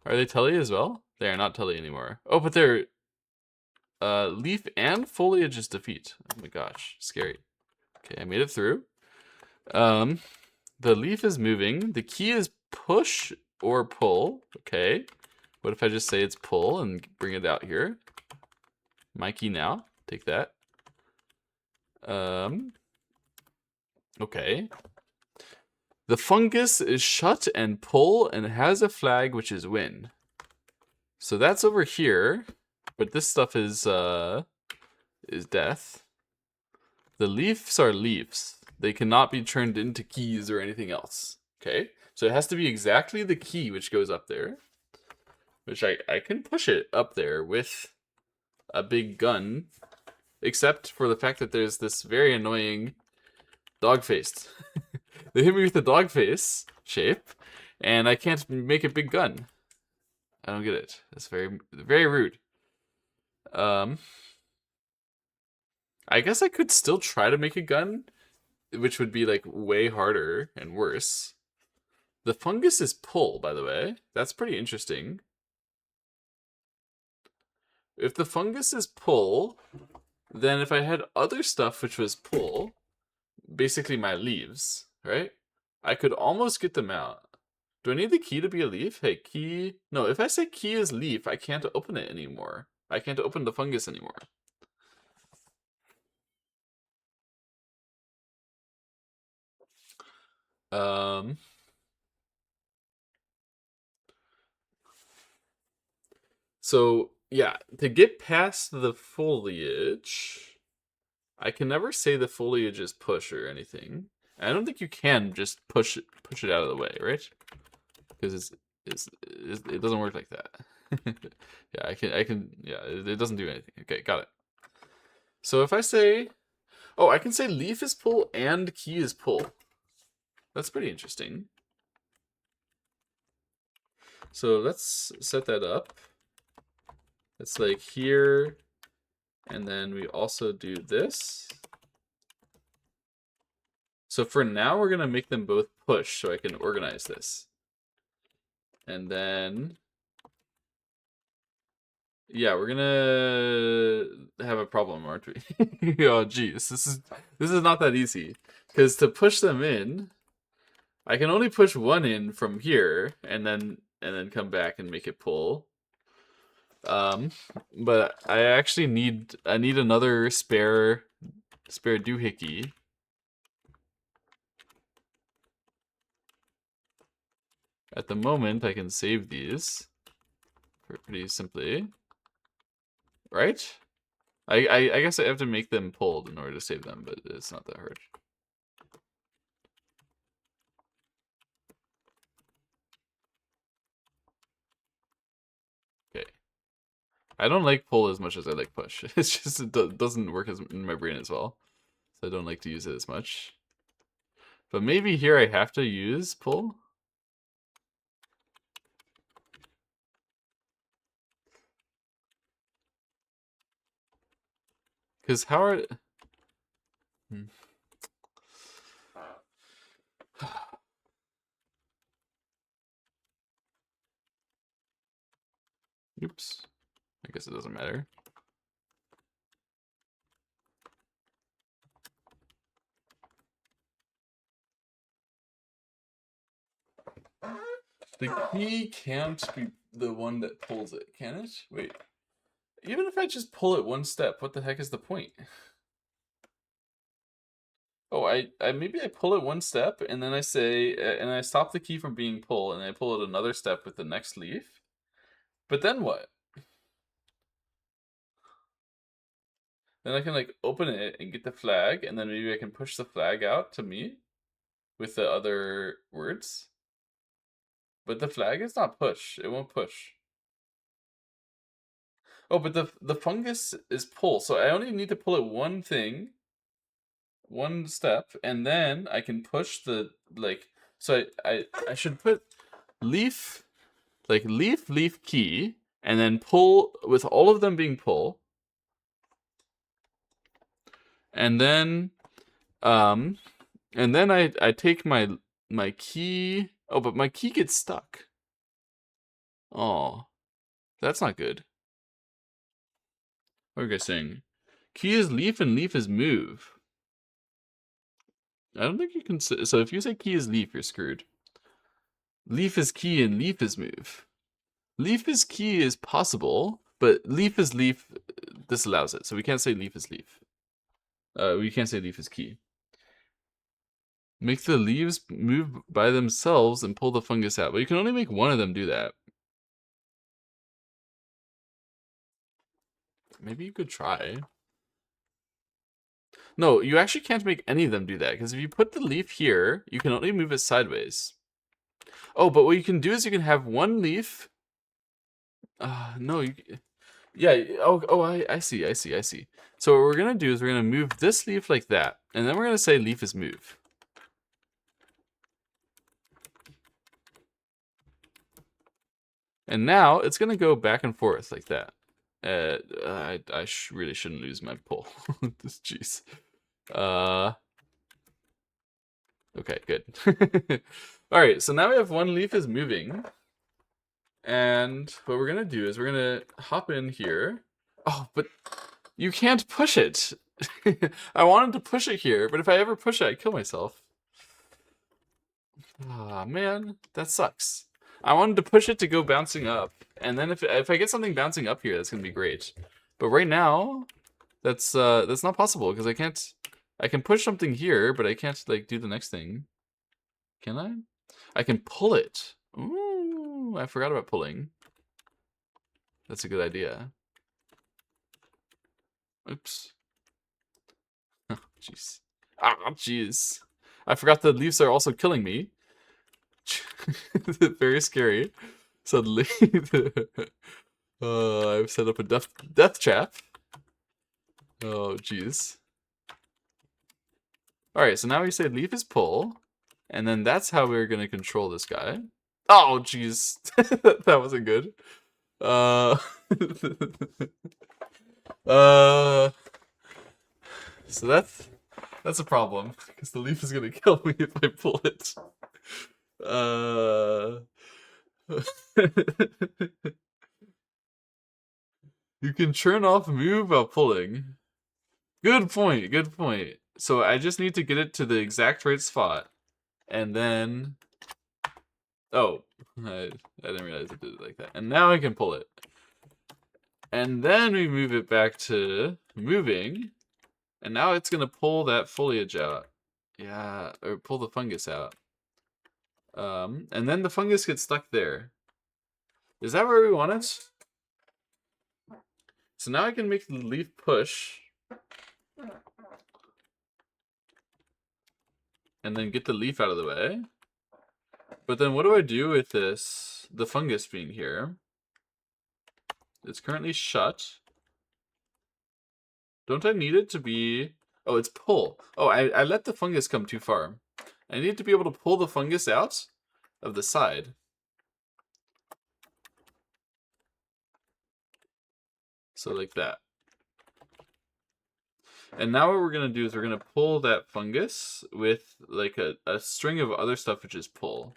Are they telly as well? They are not telly anymore. Oh, but they're leaf and foliage is defeat. Oh my gosh, scary. Okay, I made it through. The leaf is moving. The key is push or pull. Okay. What if I just say it's pull and bring it out here? My key now. Take that. Okay. The fungus is shut and pull and has a flag which is win. So that's over here, but this stuff is death. The leaves are leaves. They cannot be turned into keys or anything else. Okay? So it has to be exactly the key which goes up there. Which I can push it up there with a big gun. Except for the fact that there's this very annoying dog face. They hit me with the dog face shape, and I can't make a big gun. I don't get it. It's very, very rude. I guess I could still try to make a gun, which would be like way harder and worse. The fungus is pull, by the way. That's pretty interesting. If the fungus is pull, then if I had other stuff which was pull, basically my leaves, right? I could almost get them out. Do I need the key to be a leaf? Hey, key... no, if I say key is leaf, I can't open it anymore. I can't open the fungus anymore. So, yeah, to get past the foliage... I can never say the foliage is push or anything. I don't think you can just push it out of the way, right? Because it doesn't work like that. Yeah, I can. Yeah, it doesn't do anything. Okay, got it. So if I say, oh, I can say leaf is pull and key is pull. That's pretty interesting. So let's set that up. It's like here, and then we also do this. So for now, we're gonna make them both push so I can organize this. And then, yeah, we're gonna have a problem, aren't we? Oh, geez, this is not that easy. Because to push them in, I can only push one in from here, and then come back and make it pull. But I actually need another spare doohickey. At the moment, I can save these pretty simply, right? I guess I have to make them pulled in order to save them, but it's not that hard. Okay. I don't like pull as much as I like push. It's just it doesn't work as in my brain as well, so I don't like to use it as much. But maybe here I have to use pull. Because how are... Oops. I guess it doesn't matter. The key can't be the one that pulls it, can it? Wait. Even if I just pull it one step, what the heck is the point? Oh, I maybe I pull it one step and then I say, and I stop the key from being pulled and I pull it another step with the next leaf. But then what? Then I can like open it and get the flag, and then maybe I can push the flag out to me with the other words. But the flag is not push. It won't push. Oh, but the fungus is pull. So I only need to pull it one thing, one step, and then I can push the like. So I should put leaf, like leaf key, and then pull with all of them being pull. And then I take my key. Oh, but my key gets stuck. Oh, that's not good. What are you guys saying? Key is leaf and leaf is move. I don't think you can say, so if you say key is leaf, you're screwed. Leaf is key and leaf is move. Leaf is key is possible, but leaf is leaf disallows it. So we can't say leaf is leaf. We can't say leaf is key. Make the leaves move by themselves and pull the fungus out. But you can only make one of them do that. Maybe you could try. No, you actually can't make any of them do that, because if you put the leaf here, you can only move it sideways. Oh, but what you can do is you can have one leaf. No, you... Yeah, I see. So what we're going to do is we're going to move this leaf like that, and then we're going to say leaf is move. And now it's going to go back and forth like that. I really shouldn't lose my pull. Jeez. Okay, good. All right, so now we have one leaf is moving. And what we're going to do is we're going to hop in here. Oh, but you can't push it. I wanted to push it here, but if I ever push it, I kill myself. Ah, man, that sucks. I wanted to push it to go bouncing up, and then if I get something bouncing up here, that's gonna be great. But right now, that's not possible because I can't. I can push something here, but I can't like do the next thing. Can I? I can pull it. Ooh, I forgot about pulling. That's a good idea. Oops. Jeez. Ah, jeez. I forgot the leaves are also killing me. Very scary. Suddenly. I've set up a death trap. Oh, jeez. Alright, so now we say leaf is pull, and then that's how we're gonna control this guy. Oh, jeez. That wasn't good. Uh, uh, so that's a problem, because the leaf is gonna kill me if I pull it. You can turn off move while pulling. Good point, good point. So I just need to get it to the exact right spot. And then... Oh, I didn't realize it did it like that. And now I can pull it. And then we move it back to moving. And now it's going to pull that foliage out. Yeah, or pull the fungus out. And then the fungus gets stuck there. Is that where we want it? So now I can make the leaf push. And then get the leaf out of the way. But then what do I do with this, the fungus being here? It's currently shut. Don't I need it to be... Oh, it's pull. Oh, I let the fungus come too far. I need to be able to pull the fungus out of the side. So like that. And now what we're going to do is we're going to pull that fungus with like a string of other stuff which is pull.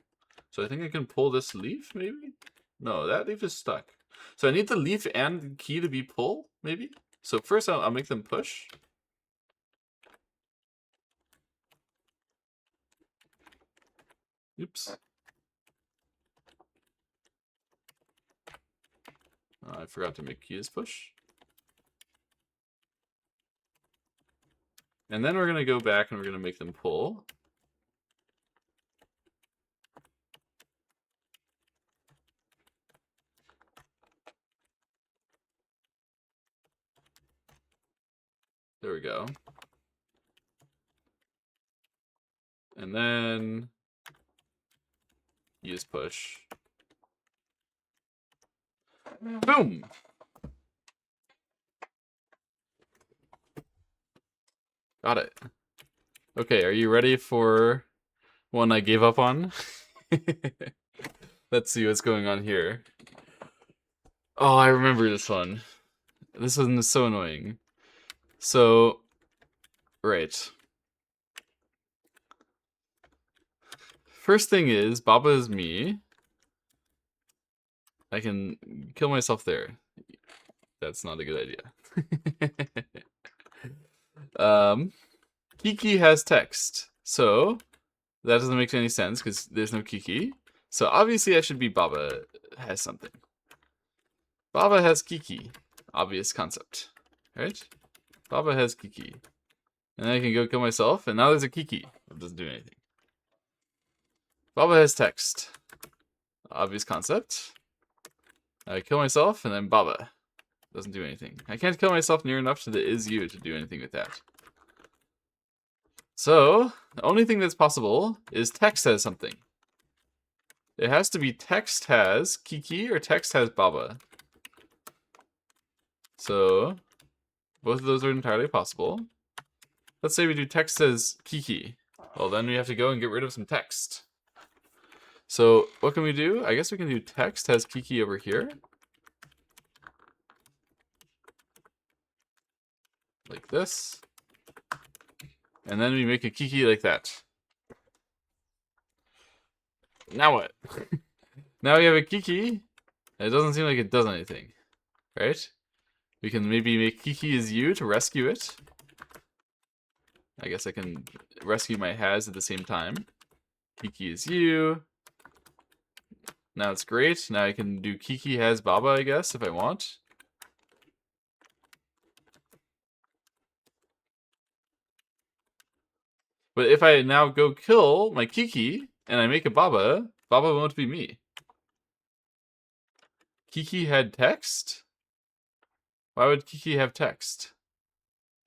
So I think I can pull this leaf, maybe? No, that leaf is stuck. So I need the leaf and the key to be pull, maybe? So first I'll make them push. Oops. I forgot to make keys push. And then we're going to go back and we're going to make them pull. There we go. And then use push. Boom! Got it. Okay, are you ready for one I gave up on? Let's see what's going on here. Oh, I remember this one. This one is so annoying. So, right. First thing is, Baba is me. I can kill myself there. That's not a good idea. Kiki has text. So, that doesn't make any sense because there's no Kiki. So obviously I should be Baba has something. Baba has Kiki. Obvious concept. Right? Baba has Kiki. And then I can go kill myself, and now there's a Kiki. It doesn't do anything. Baba has text. Obvious concept. I kill myself, and then Baba. Doesn't do anything. I can't kill myself near enough to the is you to do anything with that. So, the only thing that's possible is text has something. It has to be text has Kiki or text has Baba. So, both of those are entirely possible. Let's say we do text as Kiki. Well, then we have to go and get rid of some text. So, what can we do? I guess we can do text has Kiki over here. Like this. And then we make a Kiki like that. Now what? Now we have a Kiki. And it doesn't seem like it does anything. Right? We can maybe make Kiki as you to rescue it. I guess I can rescue my has at the same time. Kiki is you. Now it's great. Now I can do Kiki has Baba, I guess, if I want. But if I now go kill my Kiki, and I make a Baba, Baba won't be me. Kiki had text? Why would Kiki have text?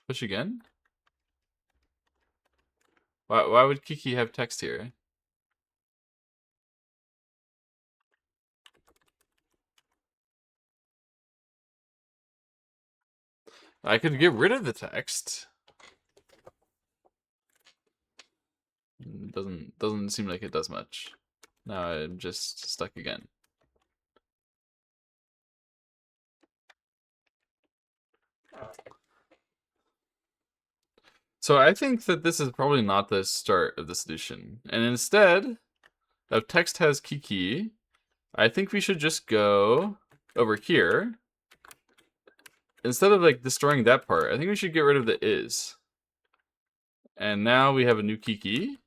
Push again? Why would Kiki have text here? I could get rid of the text. Doesn't seem like it does much. Now I'm just stuck again. So I think that this is probably not the start of the solution. And instead of text has Kiki, I think we should just go over here. Instead of like destroying that part, I think we should get rid of the is. And now we have a new Kiki.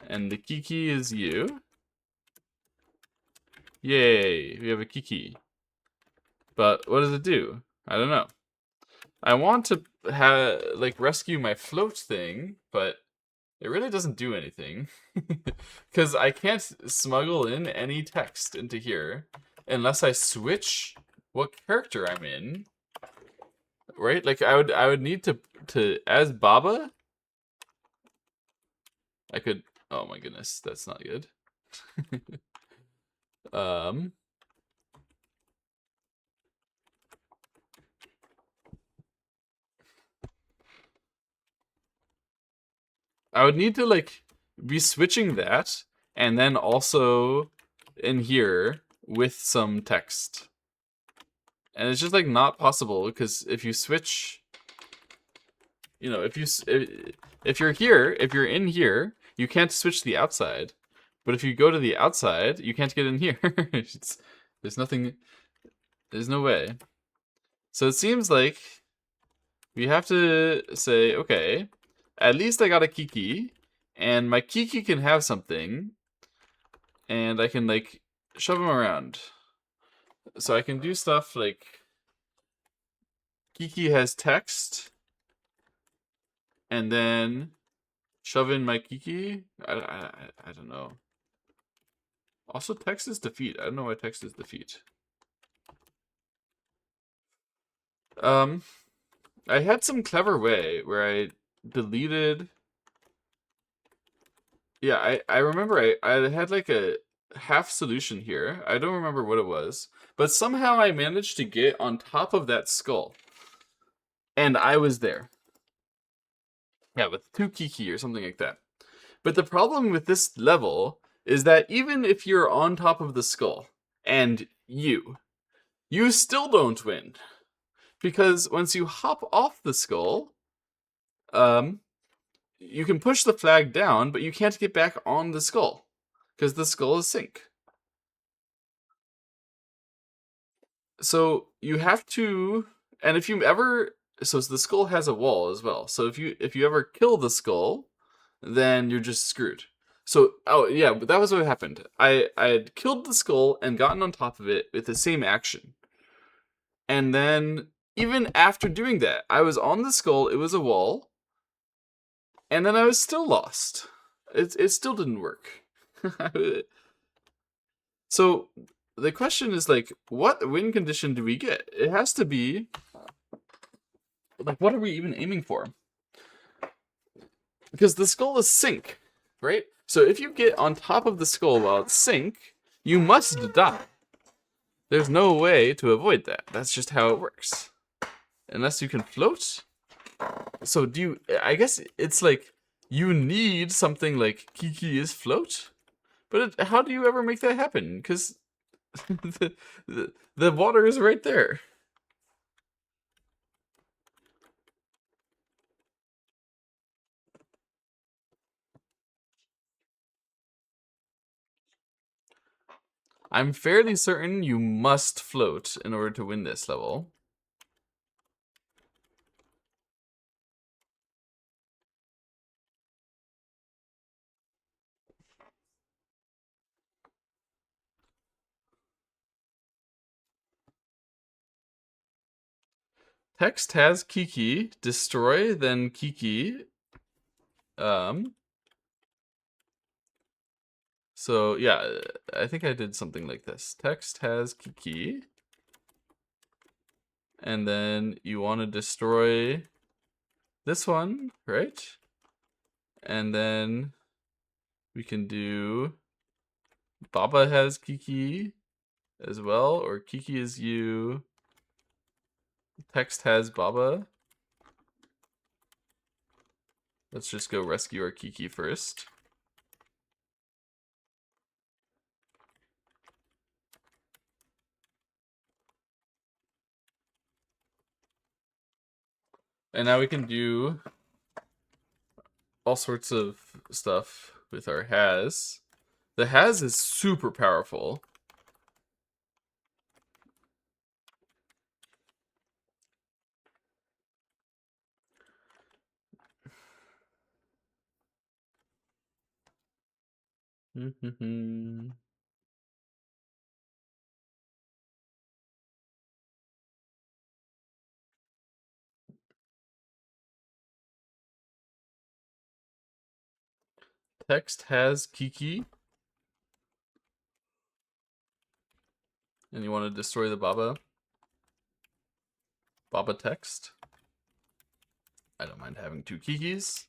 And the Kiki is you. Yay, we have a Kiki. But what does it do? I don't know. I want to like rescue my float thing, but it really doesn't do anything. Because I can't smuggle in any text into here unless I switch what character I'm in. Right? Like I would need to as Baba, I could, oh my goodness, that's not good. I would need to like be switching that and then also in here with some text. And it's just like not possible because if you switch, you know, if you're here, if you're in here, you can't switch the outside. But if you go to the outside, you can't get in here. There's nothing, there's no way. So it seems like we have to say, okay, at least I got a Kiki, and my Kiki can have something, and I can like shove him around. So I can do stuff like Kiki has text, and then shove in my Kiki. I don't know. Also, text is defeat. I don't know why text is defeat. I had some clever way where I deleted. Yeah, I remember I had like a half solution here. I don't remember what it was, but somehow I managed to get on top of that skull. And I was there. Yeah, with 2 Kiki or something like that. But the problem with this level is that even if you're on top of the skull and you still don't win. Because once you hop off the skull, you can push the flag down, but you can't get back on the skull. Because the skull is sink. So you have to, and if you ever, so the skull has a wall as well. So if you ever kill the skull, then you're just screwed. So oh yeah, but that was what happened. I had killed the skull and gotten on top of it with the same action, and then even after doing that, I was on the skull. It was a wall, and then I was still lost. It still didn't work. So the question is like, what win condition do we get? It has to be like, what are we even aiming for? Because the skull is sink, right? So if you get on top of the skull while it's sink, you must die. There's no way to avoid that. That's just how it works. Unless you can float. So do you, I guess it's like, you need something like Kiki is float? But how do you ever make that happen? Because the water is right there. I'm fairly certain you must float in order to win this level. Text has Kiki, destroy, then Kiki. So yeah, I think I did something like this. Text has Kiki. And then you want to destroy this one, right? And then we can do Baba has Kiki as well, or Kiki is you. Text has Baba. Let's just go rescue our Kiki first. And now we can do all sorts of stuff with our has. The has is super powerful. Text has Kiki. And you want to destroy the Baba? Baba text? I don't mind having two Kikis.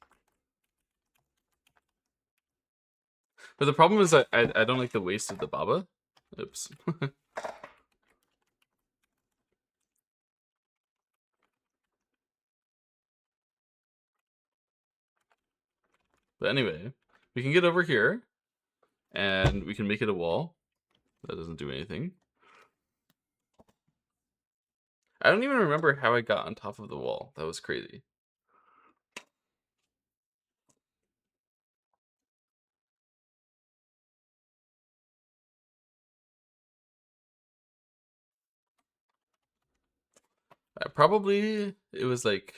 But the problem is I don't like the waste of the Baba. Oops. But anyway, we can get over here. And we can make it a wall. That doesn't do anything. I don't even remember how I got on top of the wall. That was crazy. Probably it was like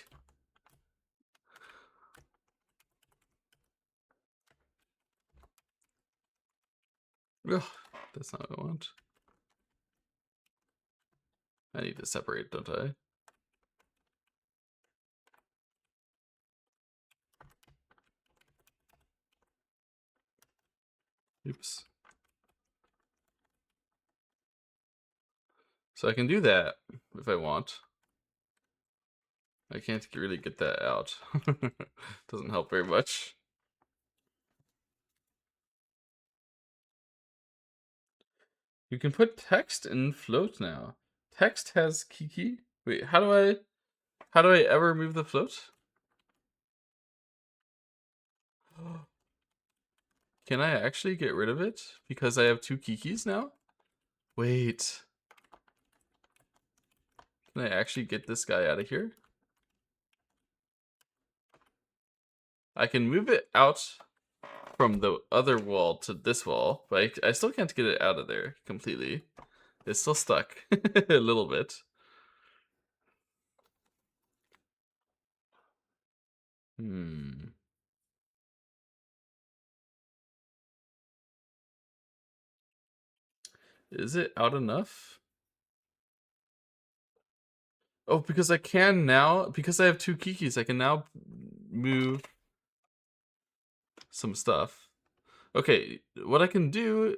ugh, that's not what I want. I need to separate, don't I? Oops. So I can do that if I want. I can't really get that out. Doesn't help very much. You can put text in float now. Text has Kiki. Wait, how do I ever move the float? Can I actually get rid of it because I have two Kikis now? Wait. Can I actually get this guy out of here? I can move it out from the other wall to this wall, but I still can't get it out of there completely. It's still stuck a little bit. Is it out enough? Oh, because I can now, because I have two Kikis, I can now move some stuff. Okay, what I can do...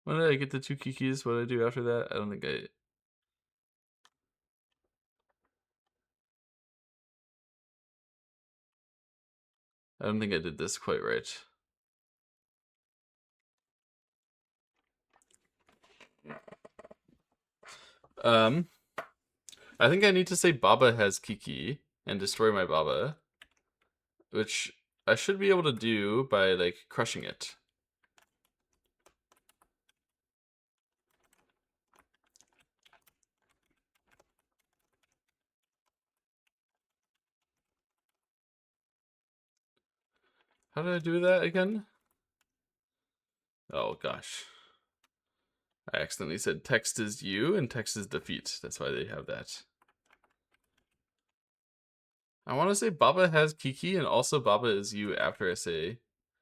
When did I get the two Kikis? What did I do after that? I don't think I... I don't think I did this quite right. I think I need to say Baba has Kiki and destroy my Baba, which I should be able to do by like crushing it. How did I do that again? Oh gosh. I accidentally said text is you and text is defeat. That's why they have that. I want to say Baba has Kiki and also Baba is you after I say,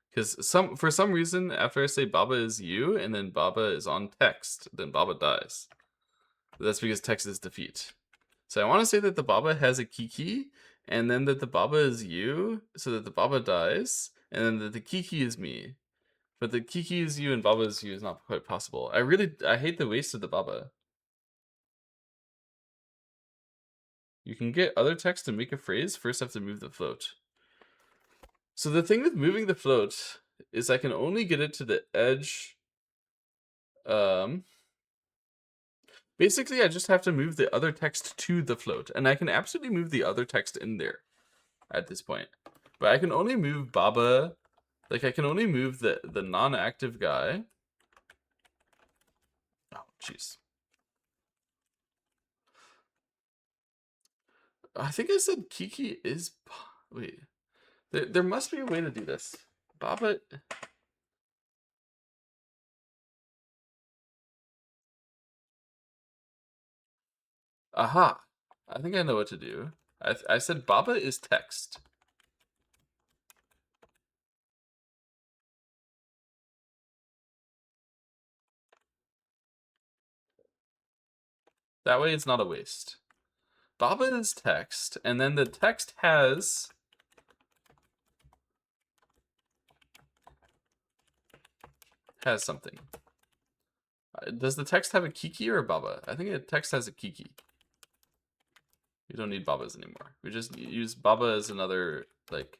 because for some reason after I say Baba is you and then Baba is on text, then Baba dies. That's because text is defeat. So I want to say that the Baba has a Kiki and then that the Baba is you, so that the Baba dies, and then that the Kiki is me. But the Kiki is you and Baba is you is not quite possible. I hate the waste of the Baba. You can get other text to make a phrase. First, have to move the float. So the thing with moving the float is I can only get it to the edge. Basically, I just have to move the other text to the float, and I can absolutely move the other text in there at this point. But I can only move Baba, like I can only move the non-active guy. Oh, jeez. I think I said Kiki is. Wait, there must be a way to do this. Baba. Aha! I think I know what to do. I said Baba is text. That way it's not a waste. Baba is text, and then the text has something. Does the text have a Kiki or a Baba? I think the text has a Kiki. We don't need Babas anymore. We just use Baba as another, like,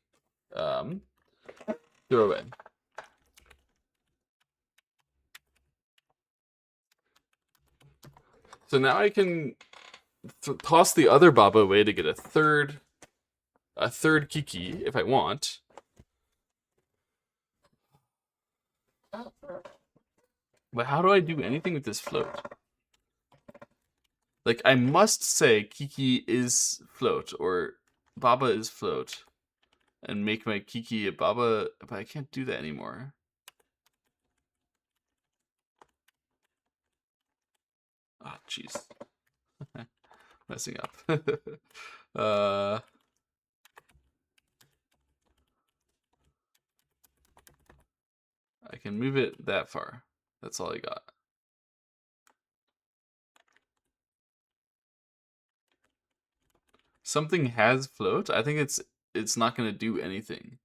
throwaway. So now I can toss the other Baba away to get a third Kiki if I want. But how do I do anything with this float? Like, I must say Kiki is float, or Baba is float, and make my Kiki a Baba, but I can't do that anymore. Oh, jeez. Messing up. I can move it that far. That's all I got. Something has float. I think it's not gonna do anything.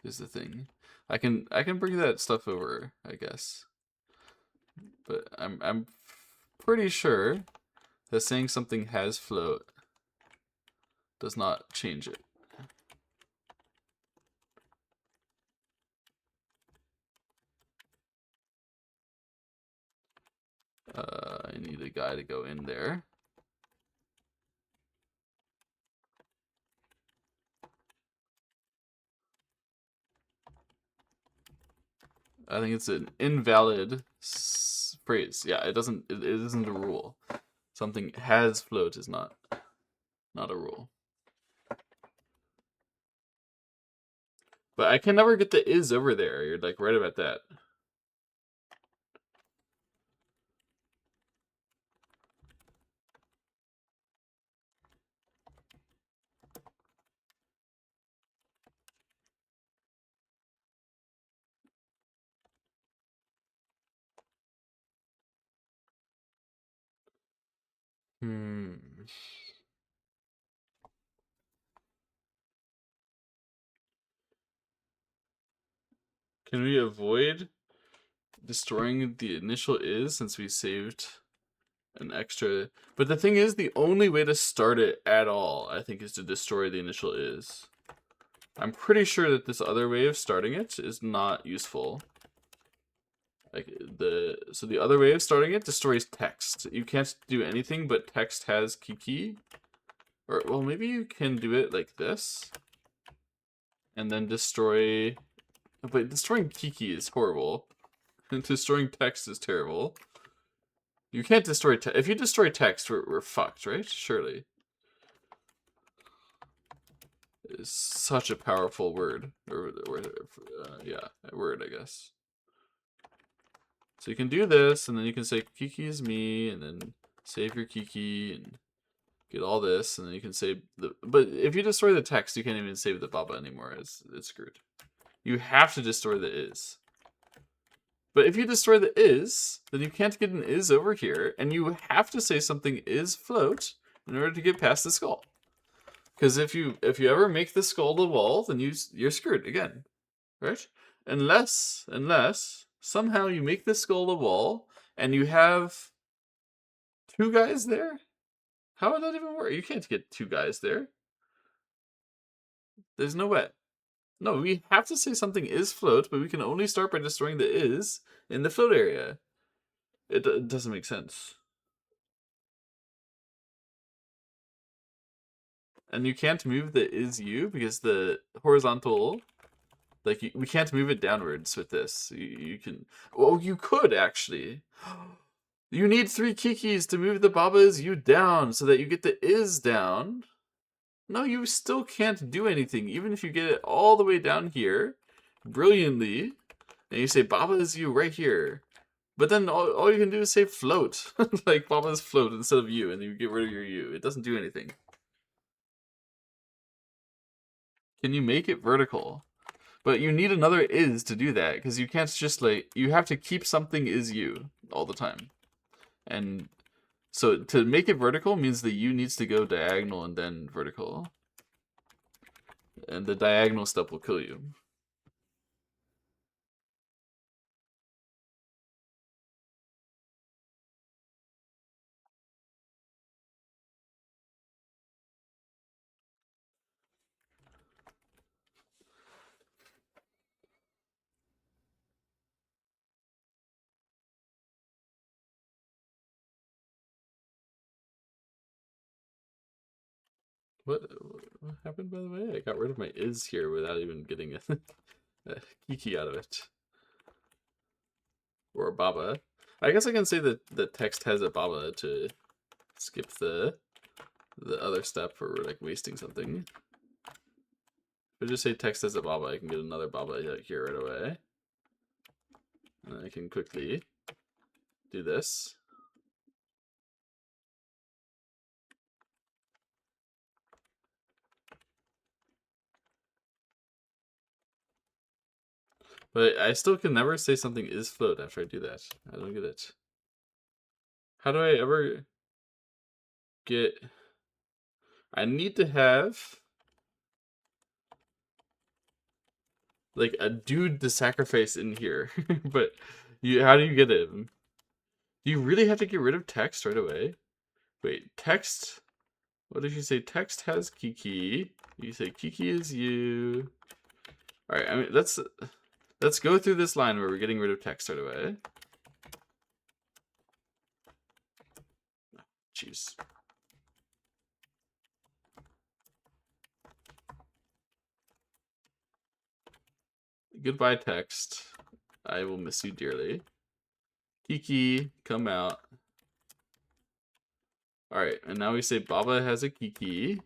Is the thing. I can bring that stuff over, I guess. But I'm pretty sure that saying something has float does not change it. I need a guy to go in there. I think it's an invalid phrase. Yeah, it doesn't. It isn't a rule. Something has float is not a rule. But I can never get the is over there. You're like right about that. Hmm. Can we avoid destroying the initial is since we saved an extra? But the thing is, the only way to start it at all, I think, is to destroy the initial is. I'm pretty sure that this other way of starting it is not useful. Like so the other way of starting it destroys text. You can't do anything but text has Kiki. Or well, maybe you can do it like this. And then destroy. But destroying Kiki is horrible. And destroying text is terrible. You can't destroy text. If you destroy text, we're fucked, right? Surely. It's such a powerful word. Yeah, a word, I guess. So you can do this, and then you can say Kiki is me, and then save your Kiki, and get all this, and then you can save the. But if you destroy the text, you can't even save the Baba anymore. It's screwed. You have to destroy the is. But if you destroy the is, then you can't get an is over here, and you have to say something is float in order to get past the skull. Because if you ever make the skull the wall, then you're screwed again, right? Unless somehow you make the skull the wall and you have two guys there. How would that even work? You can't get two guys there. There's no way. No, we have to say something is float, but we can only start by destroying the is in the float area. It doesn't make sense. and you can't move the is you because the horizontal, like we can't move it downwards with this. You can, oh, you could actually. You need 3 kikis to move the baba is you down so that you get the is down. No, you still can't do anything, even if you get it all the way down here, brilliantly, and you say baba is you right here. But then all you can do is say float, like baba's float instead of you, and you get rid of your you. It doesn't do anything. Can you make it vertical? But you need another is to do that, because you can't just like, you have to keep something is you all the time. And so to make it vertical means the u needs to go diagonal and then vertical. And the diagonal step will kill you. What happened, by the way? I got rid of my is here without even getting a kiki out of it. Or a baba. I guess I can say that the text has a baba to skip the other step for like wasting something. If I just say text has a baba, I can get another baba here right away. And I can quickly do this. But I still can never say something is float after I do that. I don't get it. How do I ever get... I need to have like a dude to sacrifice in here. But how do you get it? Do you really have to get rid of text right away? Wait, text... What did you say? Text has Kiki. You say Kiki is you. Alright, I mean, let's go through this line where we're getting rid of text right away. Jeez. Goodbye, text. I will miss you dearly. Kiki, come out. Alright, and now we say Baba has a Kiki.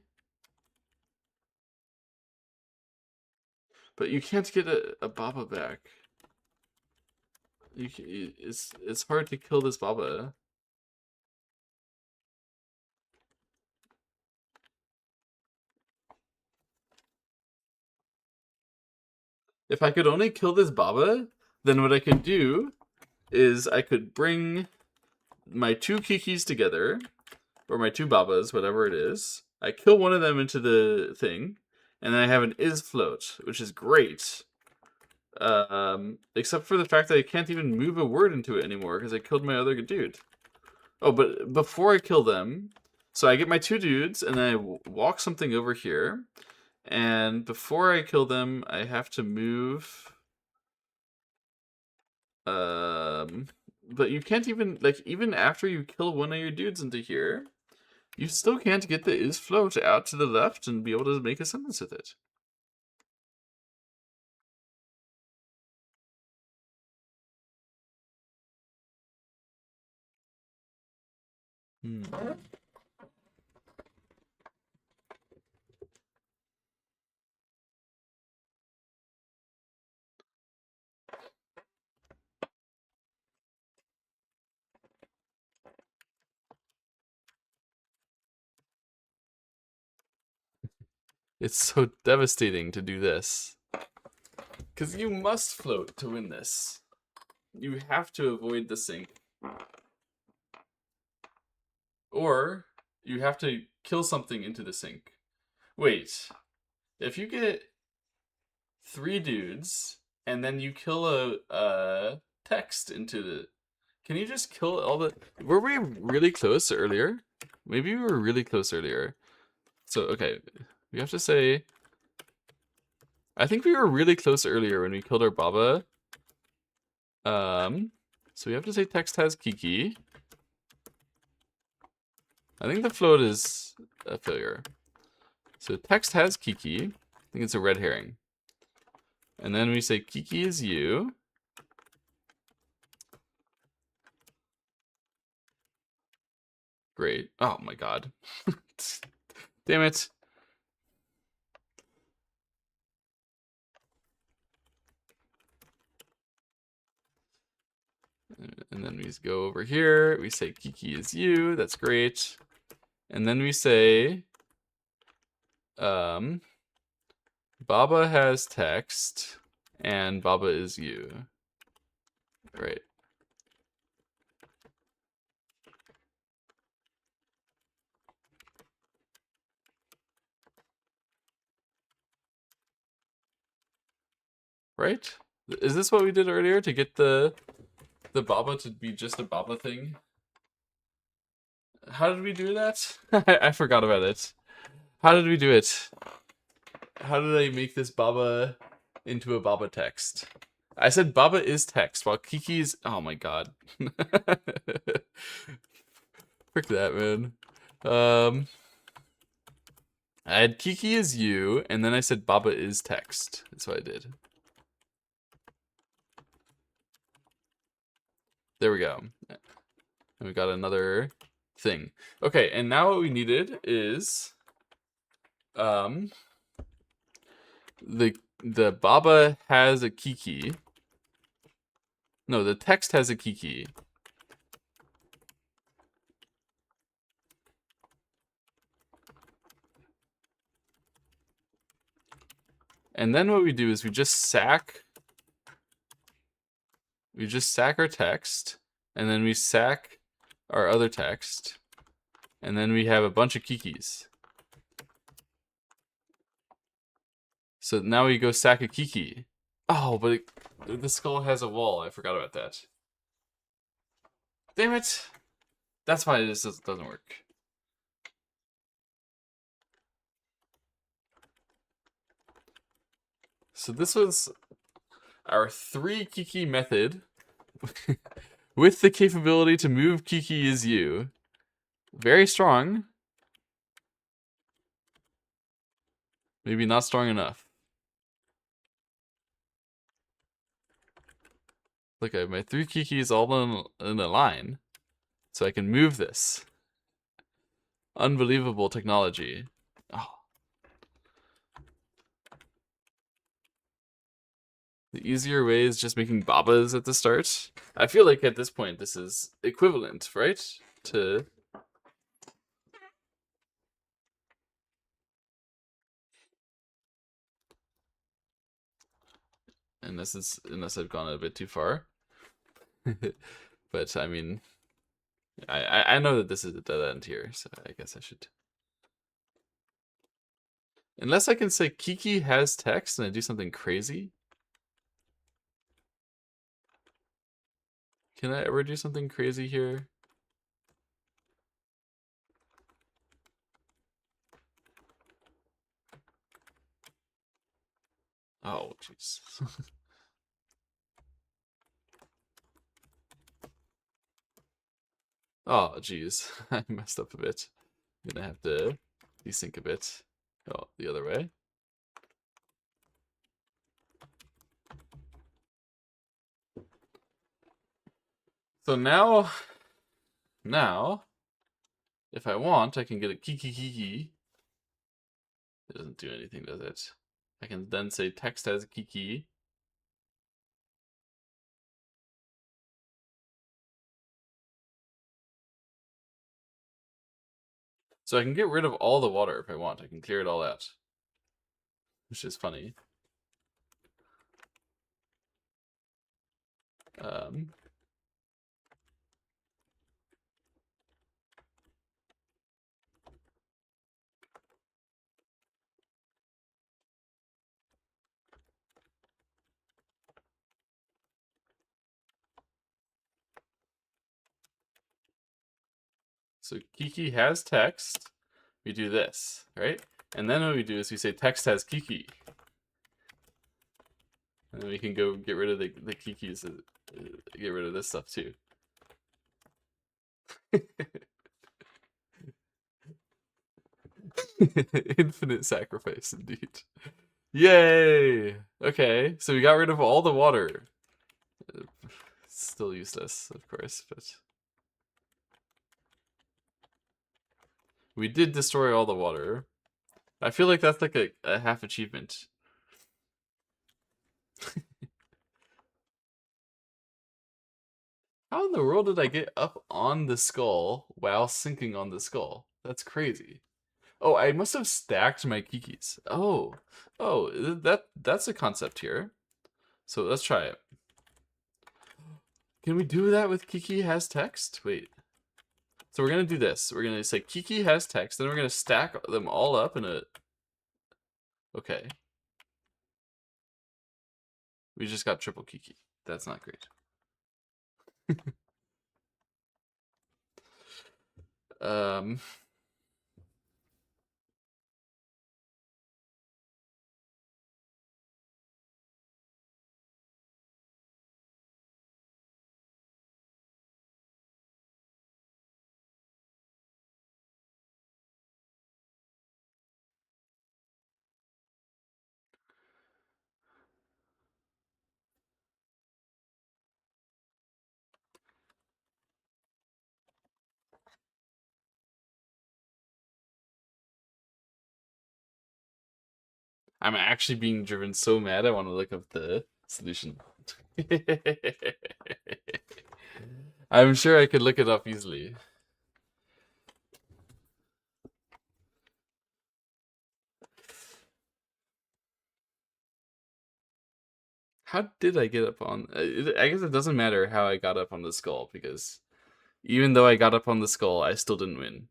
But you can't get a Baba back. It's hard to kill this Baba. If I could only kill this Baba, then what I could do is I could bring my 2 Kikis together, or my 2 Babas, whatever it is. I kill one of them into the thing, and then I have an is float, which is great. Except for the fact that I can't even move a word into it anymore because I killed my other dude. Oh, but before I kill them, so I get my 2 dudes, and then I walk something over here, and before I kill them, I have to move... But you can't even, like, even after you kill one of your dudes into here, you still can't get the is float out to the left and be able to make a sentence with it. It's so devastating to do this. Because you must float to win this. You have to avoid the sink. Or you have to kill something into the sink. Wait. If you get 3 dudes, and then you kill a text into the... Can you just kill all the... Were we really close earlier? Maybe we were really close earlier. So, okay. We have to say... I think we were really close earlier when we killed our Baba. So we have to say text has Kiki. I think the float is a failure. So text has Kiki. I think it's a red herring. And then we say Kiki is you. Great. Oh my god. Damn it. And then we go over here. We say Kiki is you. That's great. And then we say, Baba has text, and Baba is you. Right. Right? Is this what we did earlier to get the Baba to be just a Baba thing? How did we do that? I forgot about it. How did we do it? How did I make this Baba into a Baba text? I said Baba is text, while Kiki's... Oh my god. Frick that, man. I had Kiki is you, and then I said Baba is text. That's what I did. There we go. And we got another thing. Okay, and now what we needed is the Baba has a Kiki. No, the text has a Kiki. And then what we do is we just sack our text, and then we sack our other text, and then we have a bunch of Kikis. So now we go sack a Kiki. Oh, but the skull has a wall. I forgot about that. Damn it! That's why this doesn't work. So this was our 3 Kiki method with the capability to move Kiki is you. Very strong. Maybe not strong enough. Look, I have my 3 Kikis all in a line. So I can move this. Unbelievable technology. Oh. The easier way is just making Babas at the start. I feel like at this point this is equivalent, right? To... unless I've gone a bit too far. But I mean, I know that this is a dead end here, so I guess I should. Unless I can say Kiki has text and I do something crazy. Can I ever do something crazy here? Oh, jeez. Oh, jeez. I messed up a bit. I'm gonna have to desync a bit. Oh, the other way. So now, if I want, I can get a Kiki. It doesn't do anything, does it? I can then say text has Kiki. So I can get rid of all the water if I want. I can clear it all out. Which is funny. So Kiki has text. We do this, right? And then what we do is we say text has Kiki. And then we can go get rid of the Kikis, get rid of this stuff too. Infinite sacrifice, indeed. Yay! Okay, so we got rid of all the water. Still useless, of course, but we did destroy all the water. I feel like that's like a half achievement. How in the world did I get up on the skull while sinking on the skull? That's crazy. Oh, I must have stacked my kikis. Oh, that's a concept here. So let's try it. Can we do that with Kiki has text? Wait. So we're gonna do this. We're gonna say Kiki has text, then we're gonna stack them all up in a. Okay. We just got triple Kiki. That's not great. um. I'm actually being driven so mad. I want to look up the solution. I'm sure I could look it up easily. How did I get up on? I guess it doesn't matter how I got up on the skull because even though I got up on the skull, I still didn't win.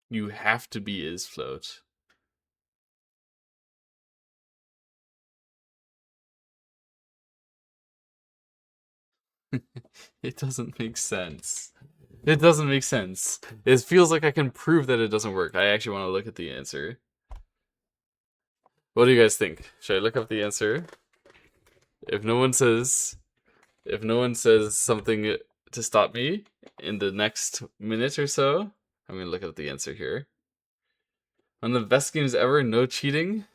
You have to be is float. It doesn't make sense. It doesn't make sense. It feels like I can prove that it doesn't work. I actually want to look at the answer. What do you guys think? Should I look up the answer? If no one says something to stop me in the next minute or so, I'm gonna look up the answer here. One of the best games ever, no cheating.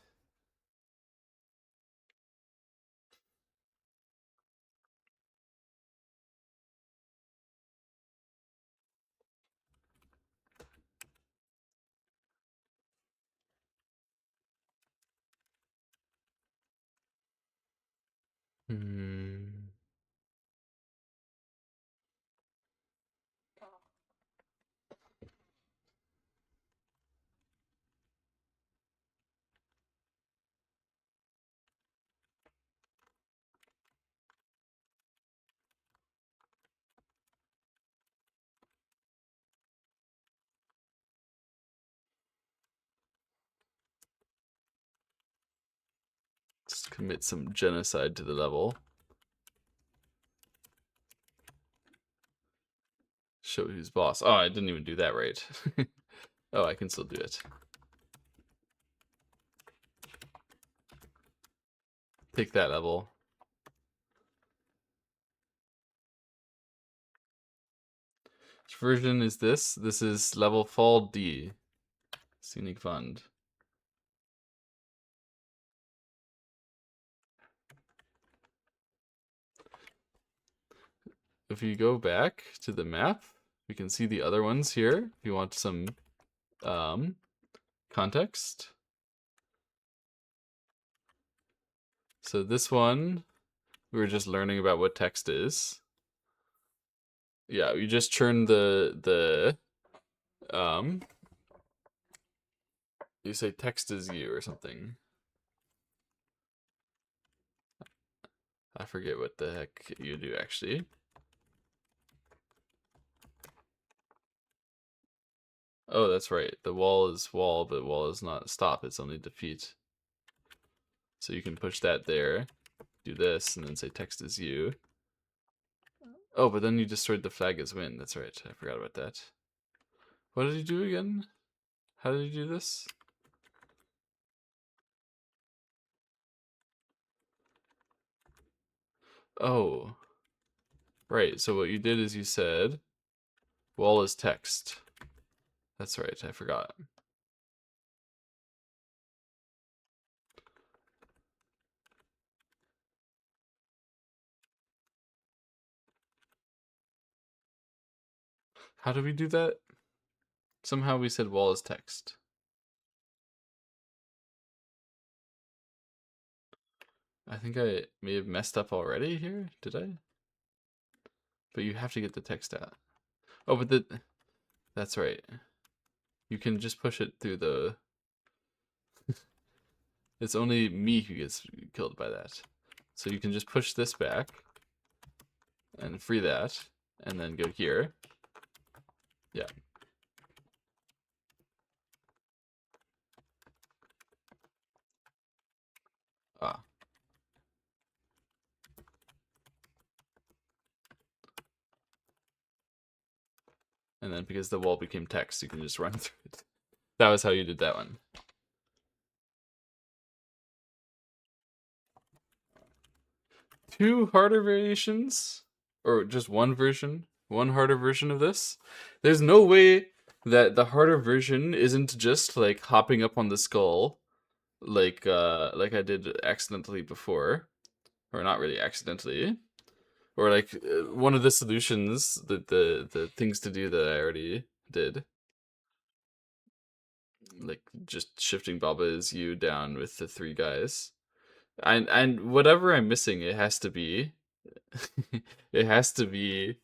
Hmm. Just commit some genocide to the level. Show who's boss. Oh, I didn't even do that right. Oh, I can still do it. Take that level. Which version is this? This is level Fall D. Scenic Fund. If you go back to the map, we can see the other ones here. If you want some context. So this one, we were just learning about what text is. Yeah, you just churn the you say text is you or something. I forget what the heck you do actually. Oh, that's right. The wall is wall, but wall is not stop. It's only defeat. So you can push that there, do this, and then say text is you. Oh, but then you destroyed the flag as win. That's right. I forgot about that. What did you do again? How did you do this? Oh. Right, so what you did is you said wall is text. That's right, I forgot. How did we do that? Somehow we said wall is text. I think I may have messed up already here. Did I? But you have to get the text out. Oh, but that's right. You can just push it through the... It's only me who gets killed by that. So you can just push this back and free that, and then go here. Yeah. Ah. And then because the wall became text, you can just run through it. That was how you did that one. Two harder variations? Or just one version? One harder version of this? There's no way that the harder version isn't just like hopping up on the skull like I did accidentally before. Or not really accidentally. Or like one of the solutions, the things to do that I already did. Like just shifting Baba is you down with the three guys. And whatever I'm missing, it has to be it has to be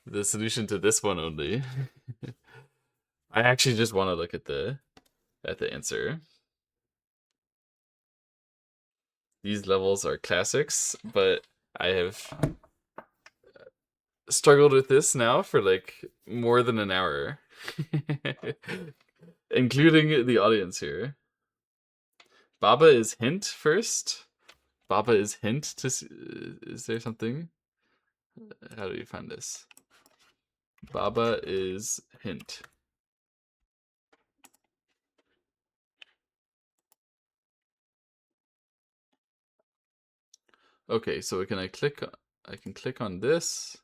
the solution to this one only. I actually just want to look at the answer. These levels are classics, but I have struggled with this now for like more than an hour. Including the audience here. Baba is hint first. Baba is hint to. Is there something? How do you find this? Baba is hint. Okay, so can I click? I can click on this.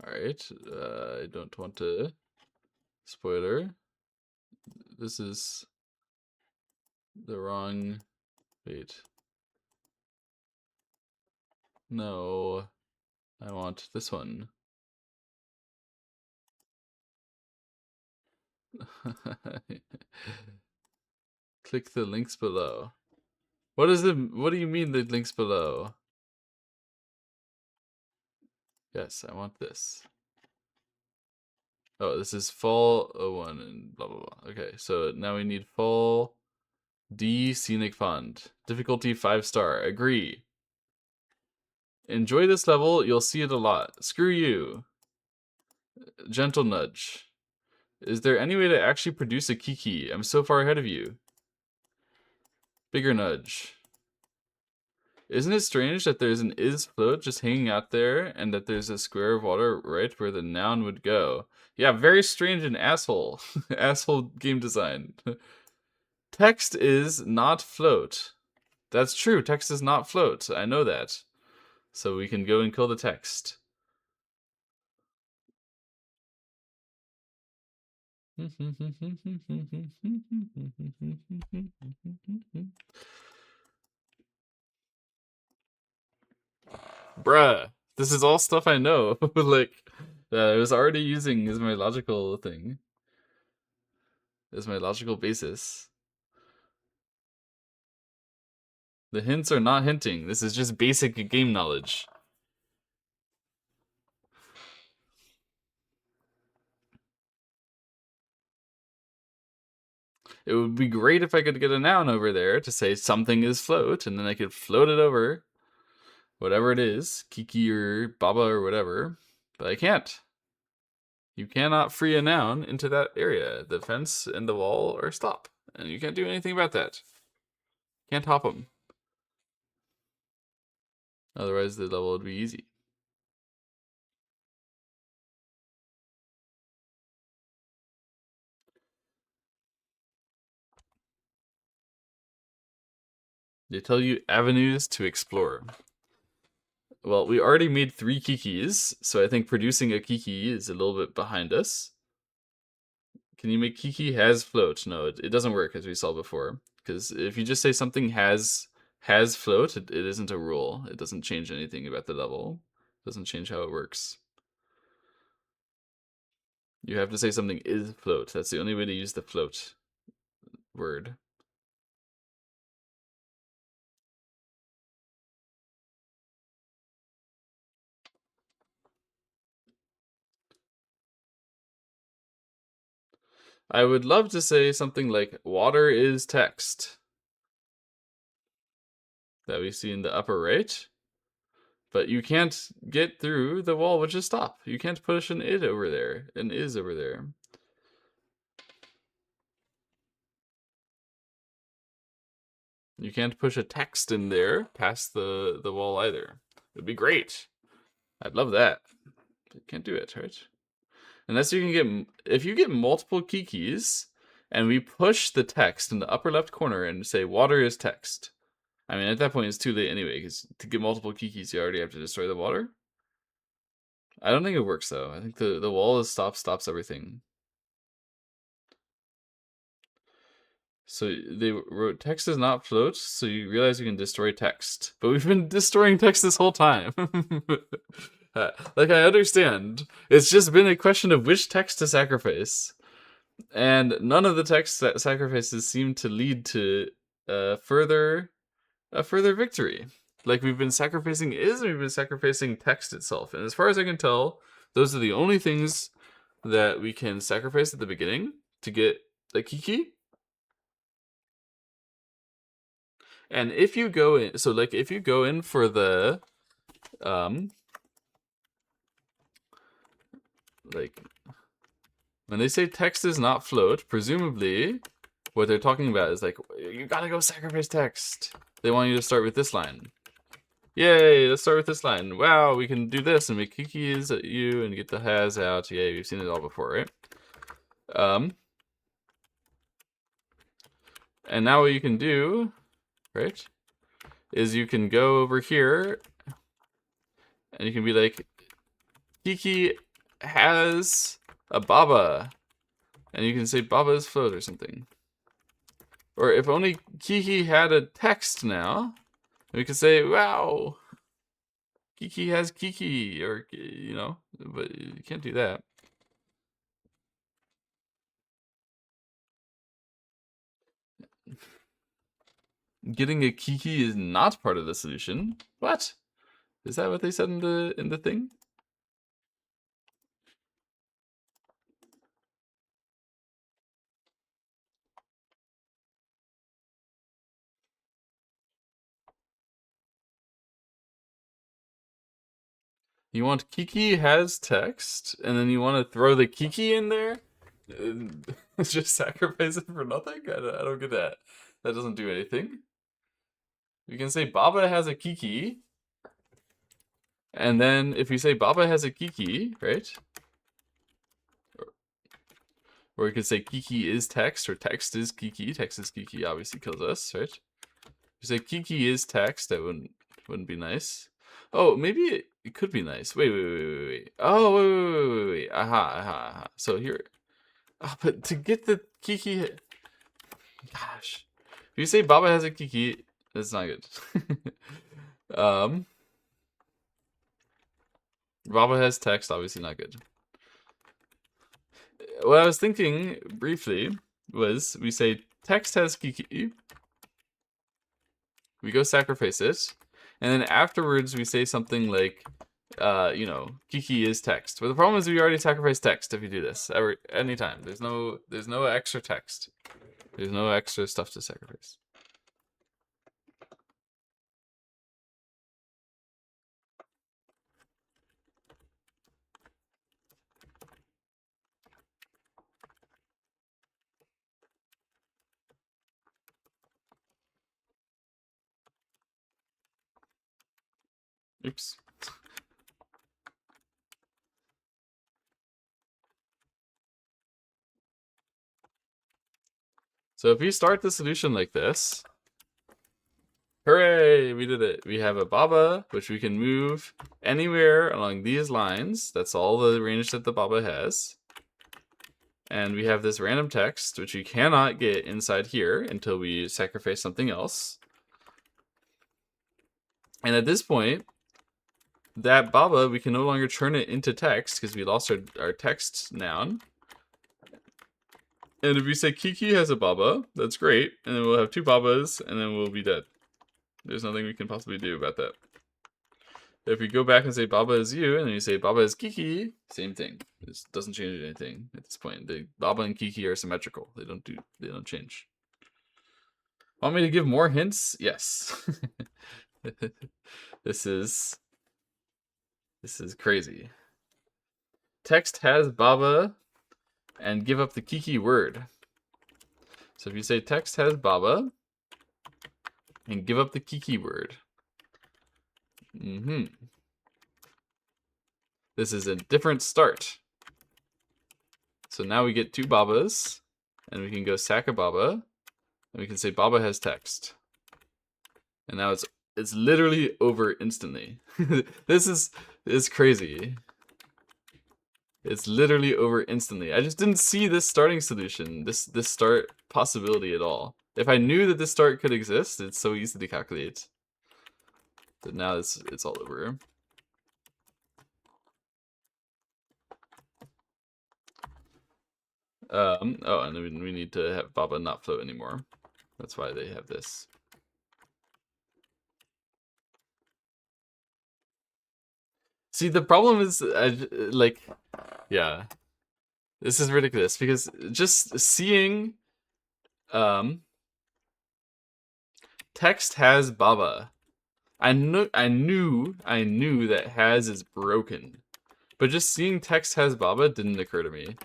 All right. I don't want to. Spoiler. This is the wrong. Wait. No. I want this one. Click the links below. What is the? What do you mean the links below? Yes, I want this. Oh, this is fall 01 and blah blah blah. Okay, so now we need fall D scenic font. Difficulty 5-star. Agree. Enjoy this level, you'll see it a lot. Screw you. Gentle nudge. Is there any way to actually produce a Kiki? I'm so far ahead of you. Bigger nudge. Isn't it strange that there's an is float just hanging out there and that there's a square of water right where the noun would go? Yeah, very strange and asshole. Asshole game design. Text is not float. That's true. Text is not float. I know that. So we can go and kill the text. Bruh. This is all stuff I know. Like, I was already using as my logical thing. As my logical basis. The hints are not hinting. This is just basic game knowledge. It would be great if I could get a noun over there to say something is float, and then I could float it over whatever it is, Kiki or Baba or whatever. But I can't. You cannot free a noun into that area. The fence and the wall are stop, and you can't do anything about that. Can't hop them. Otherwise, the level would be easy. They tell you avenues to explore. Well, we already made 3 Kikis, so I think producing a Kiki is a little bit behind us. Can you make Kiki has float? No, it doesn't work as we saw before. Because if you just say something has float, it isn't a rule. It doesn't change anything about the level. It doesn't change how it works. You have to say something is float. That's the only way to use the float word. I would love to say something like water is text that we see in the upper right. But you can't get through the wall, which is stop. You can't push an id over there, an is over there. You can't push a text in there past the wall either. It'd be great. I'd love that. But you can't do it, right? Unless you can get, if you get multiple kikis, and we push the text in the upper left corner and say water is text. I mean, at that point it's too late anyway, because to get multiple kikis, you already have to destroy the water. I don't think it works though. I think the wall is stops everything. So they wrote text does not float, so you realize you can destroy text. But we've been destroying text this whole time. Like, I understand. It's just been a question of which text to sacrifice. And none of the text sacrifices seem to lead to a further victory. Like, we've been sacrificing is, and we've been sacrificing text itself. And as far as I can tell, those are the only things that we can sacrifice at the beginning to get the Kiki. And if you go in, so like if you go in for the, like when they say text is not float, presumably what they're talking about is like, you gotta go sacrifice text. They want you to start with this line. Yay, let's start with this line. Wow, we can do this and make kikis at you and get the has out. Yay, we've seen it all before, right? And now what you can do, right, is you can go over here and you can be like, Kiki has a baba. And you can say baba is float or something. Or if only Kiki had a text now, we could say, wow, Kiki has Kiki, or, you know, but you can't do that. Getting a Kiki is not part of the solution. What? Is that what they said in the thing? You want Kiki has text, and then you want to throw the Kiki in there? Just sacrifice it for nothing? I don't get that. That doesn't do anything. You can say Baba has a Kiki, and then if you say Baba has a Kiki, right? Or you could say Kiki is text, or text is Kiki. Text is Kiki obviously kills us, right? You say Kiki is text, that wouldn't be nice. Oh, maybe it could be nice. Wait. Oh, wait. Aha. So here. Oh, but to get the Kiki. Gosh. If you say Baba has a Kiki, that's not good. Baba has text, obviously not good. What I was thinking briefly was we say text has Kiki. We go sacrifice it, and then afterwards we say something like, you know, Kiki is text. But the problem is we already sacrificed text if you do this anytime. There's no extra text. There's no extra stuff to sacrifice. Oops. So if you start the solution like this, Hooray! We did it. We have a Baba, which we can move anywhere along these lines. That's all the range that the Baba has. And we have this random text, which we cannot get inside here until we sacrifice something else. And at this point, that Baba, we can no longer turn it into text because we lost our text noun. And if we say Kiki has a Baba, that's great. And then we'll have two Babas, and then we'll be dead. There's nothing we can possibly do about that. If we go back and say Baba is you, and then you say Baba is Kiki, same thing. This doesn't change anything at this point. The Baba and Kiki are symmetrical. They don't change. Want me to give more hints? Yes. This is crazy. Text has Baba and give up the Kiki word. So if you say text has Baba and give up the Kiki word. This is a different start. So now we get two Babas, and we can go sack a Baba, and we can say Baba has text. And now it's literally over instantly. This is crazy. It's literally over instantly. I just didn't see this starting solution, this start possibility at all. If I knew that this start could exist, it's so easy to calculate. But now it's all over. Oh, and then we need to have Baba not float anymore. That's why they have this. See, the problem is, yeah, this is ridiculous because just seeing, text has Baba. I knew that has is broken, but just seeing text has Baba didn't occur to me.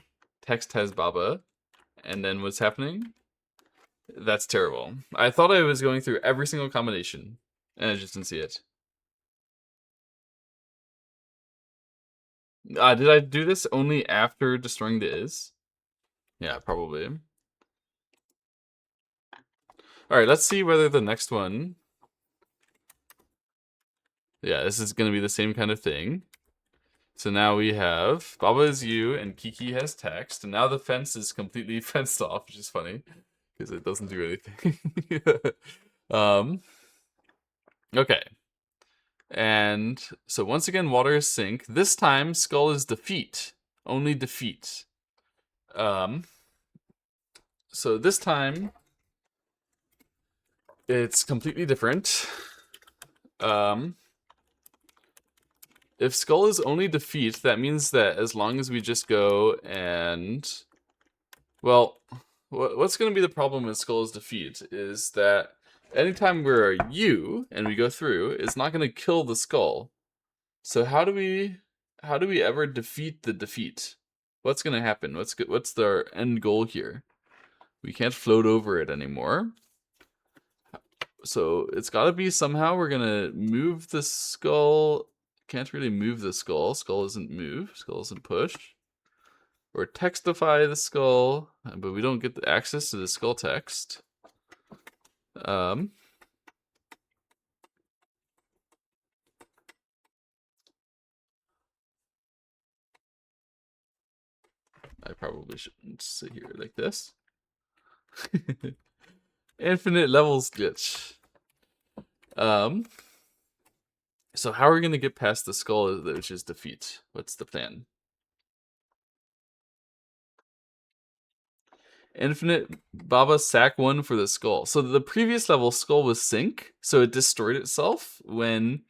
Text has Baba, and then what's happening? That's terrible. I thought I was going through every single combination, and I just didn't see it. Did I do this only after destroying the is? Yeah, probably. Alright, let's see whether the next one... Yeah, this is going to be the same kind of thing. So now we have Baba is you and Kiki has text, and now the fence is completely fenced off, which is funny because it doesn't do anything. Okay. And so once again, water is sink. This time, skull is defeat. Only defeat. So this time, it's completely different. If skull is only defeat, that means that as long as we just go and... Well, what's going to be the problem with skull is defeat is that anytime we're a U and we go through, it's not going to kill the skull. So how do we ever defeat the defeat? What's going to happen? What's the end goal here? We can't float over it anymore. So it's got to be somehow we're going to move the skull. Can't really move the skull. Skull isn't move. Skull isn't push. Or textify the skull, but we don't get the access to the skull text. I probably shouldn't sit here like this. Infinite levels glitch. So how are we gonna get past the skull, which is defeat? What's the plan? Infinite Baba sack 1 for the skull. So the previous level skull was sink, so it destroyed itself when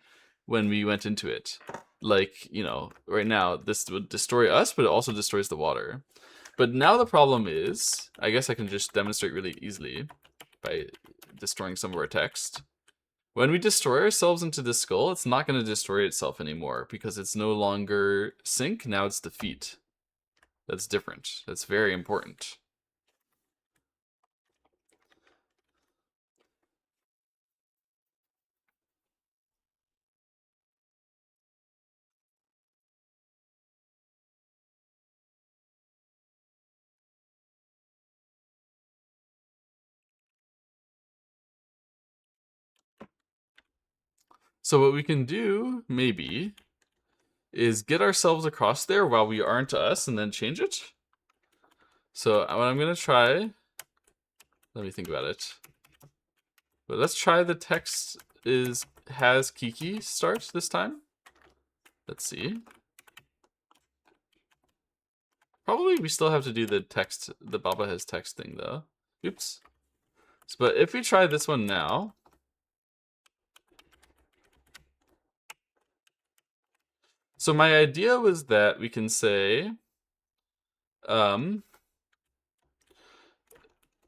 we went into it. Like, you know, right now this would destroy us, but it also destroys the water. But now the problem is, I guess I can just demonstrate really easily by destroying some of our text. When we destroy ourselves into the skull, it's not going to destroy itself anymore because it's no longer sink, now it's defeat. That's different. That's very important. So what we can do, maybe, is get ourselves across there while we aren't us and then change it. So what I'm going to try, let me think about it. But let's try the text has Kiki start this time. Let's see. Probably we still have to do the text, the Baba has text thing though. Oops. But if we try this one now. So my idea was that we can say,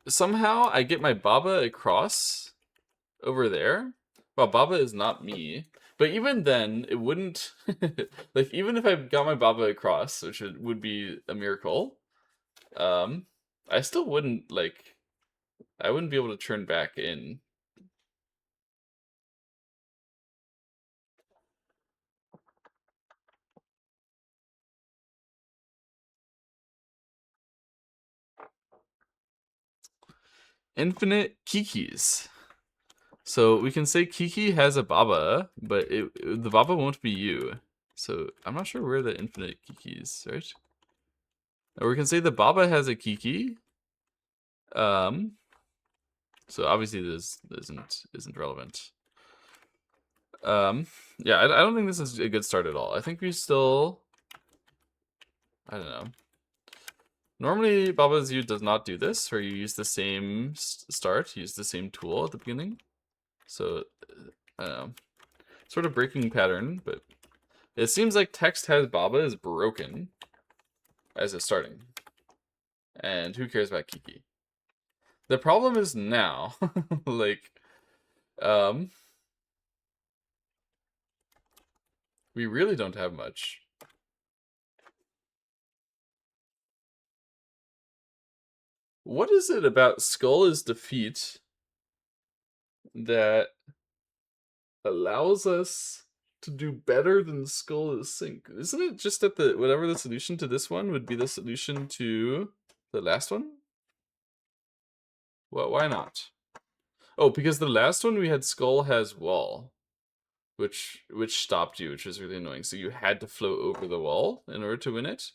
somehow I get my Baba across over there. Well, Baba is not me. But even then, it wouldn't, like, even if I got my Baba across, which would be a miracle, I still wouldn't, like, I wouldn't be able to turn back in. Infinite Kikis. So we can say Kiki has a Baba, but the Baba won't be you. So I'm not sure where the infinite Kikis, right? Or we can say the Baba has a Kiki. So obviously this isn't relevant. Yeah, I don't think this is a good start at all. I think we still, I don't know. Normally, Baba's U does not do this, where you use the same start, use the same tool at the beginning. So, I don't know. Sort of breaking pattern, but it seems like text has Baba is broken as a starting. And who cares about Kiki? The problem is now, like, we really don't have much. What is it about Skull is defeat that allows us to do better than Skull is Sync? Isn't it just that the whatever the solution to this one would be the solution to the last one? Well, why not? Oh, because the last one we had Skull has wall, which stopped you, which was really annoying. So you had to float over the wall in order to win it.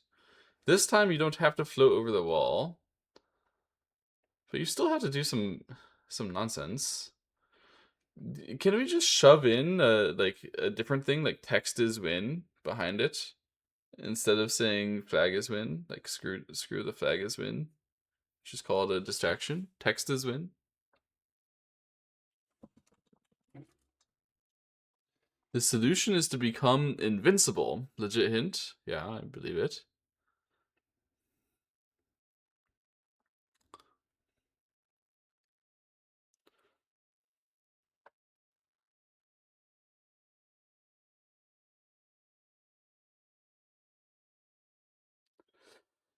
This time you don't have to float over the wall, but you still have to do some nonsense. Can we just shove in like a different thing, like text is win behind it, instead of saying flag is win? Like screw the flag is win. Just call it a distraction. Text is win. The solution is to become invincible. Legit hint. Yeah, I believe it.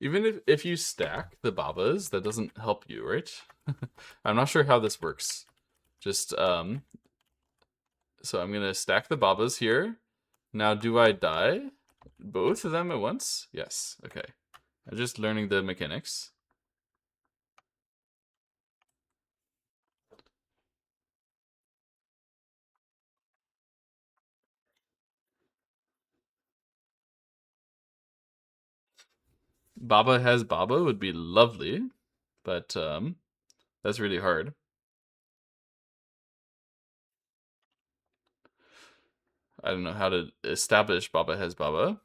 Even if you stack the babas, that doesn't help you, right? I'm not sure how this works. Just so I'm gonna stack the babas here. Now, do I die? Both of them at once? Yes. Okay. I'm just learning the mechanics. Baba has Baba would be lovely, but that's really hard. I don't know how to establish Baba has Baba.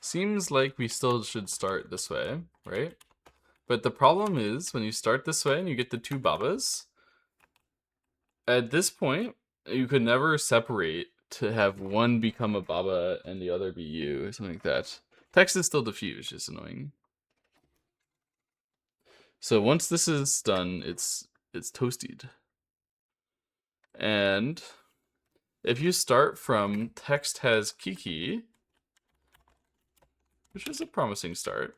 Seems like we still should start this way, right? But the problem is when you start this way and you get the two babas, at this point, you could never separate to have one become a baba and the other be you, or something like that. Text is still diffused, which is annoying. So once this is done, it's toasted. And if you start from text has Kiki, which is a promising start.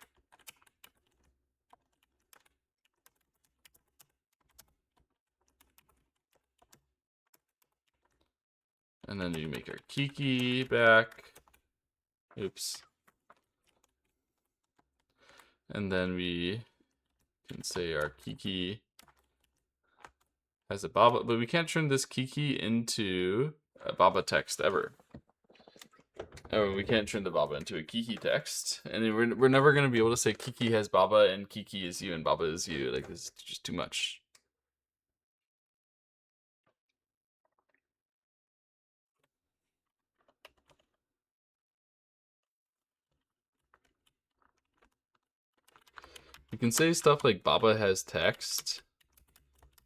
And then you make our Kiki back. Oops. And then we can say our Kiki has a Baba, but we can't turn this Kiki into a Baba text ever. Oh, we can't turn the Baba into a Kiki text. And we're never going to be able to say Kiki has Baba and Kiki is you and Baba is you. Like, this is just too much. You can say stuff like Baba has text,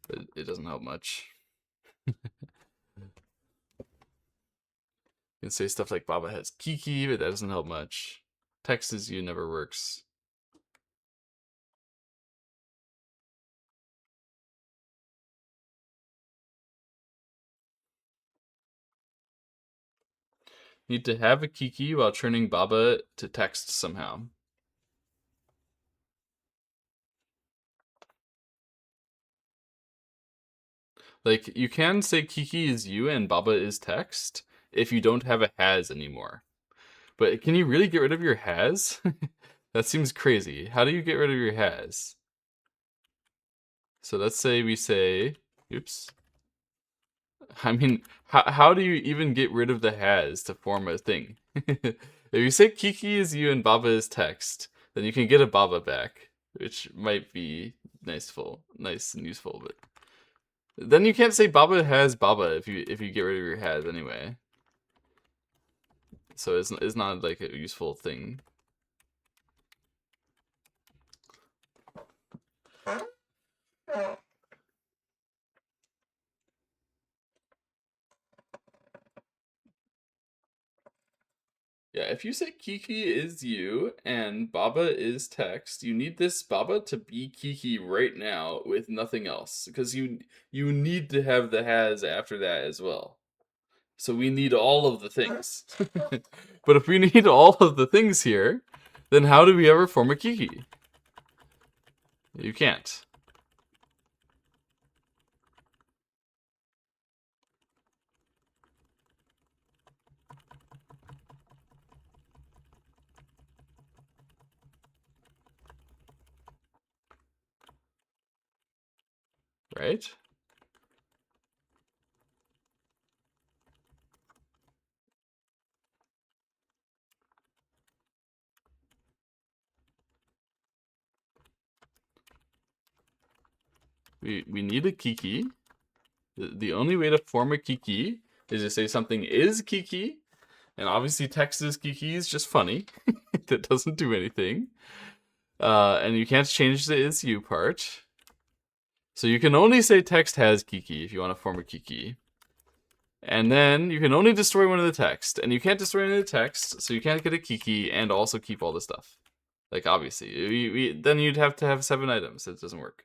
but it doesn't help much. You can say stuff like Baba has Kiki, but that doesn't help much. Text is you never works. Need to have a Kiki while turning Baba to text somehow. Like, you can say Kiki is you and Baba is text if you don't have a has anymore. But can you really get rid of your has? That seems crazy. How do you get rid of your has? So let's say we say, oops. I mean, how do you even get rid of the has to form a thing? If you say Kiki is you and Baba is text, then you can get a Baba back, which might be nice and useful, but then you can't say Baba has Baba if you get rid of your has anyway. So it's not like a useful thing. Yeah, if you say Kiki is you and Baba is text, you need this Baba to be Kiki right now with nothing else, because you need to have the has after that as well. So we need all of the things. But if we need all of the things here, then how do we ever form a Kiki? You can't. Right? We need a Kiki. The only way to form a Kiki is to say something is Kiki, and obviously text is Kiki is just funny. That doesn't do anything. And you can't change the is you part. So you can only say text has Kiki if you want to form a Kiki. And then you can only destroy one of the text. And you can't destroy any of the text, so you can't get a Kiki and also keep all the stuff. Like, obviously. Then you'd have to have 7 items. It doesn't work.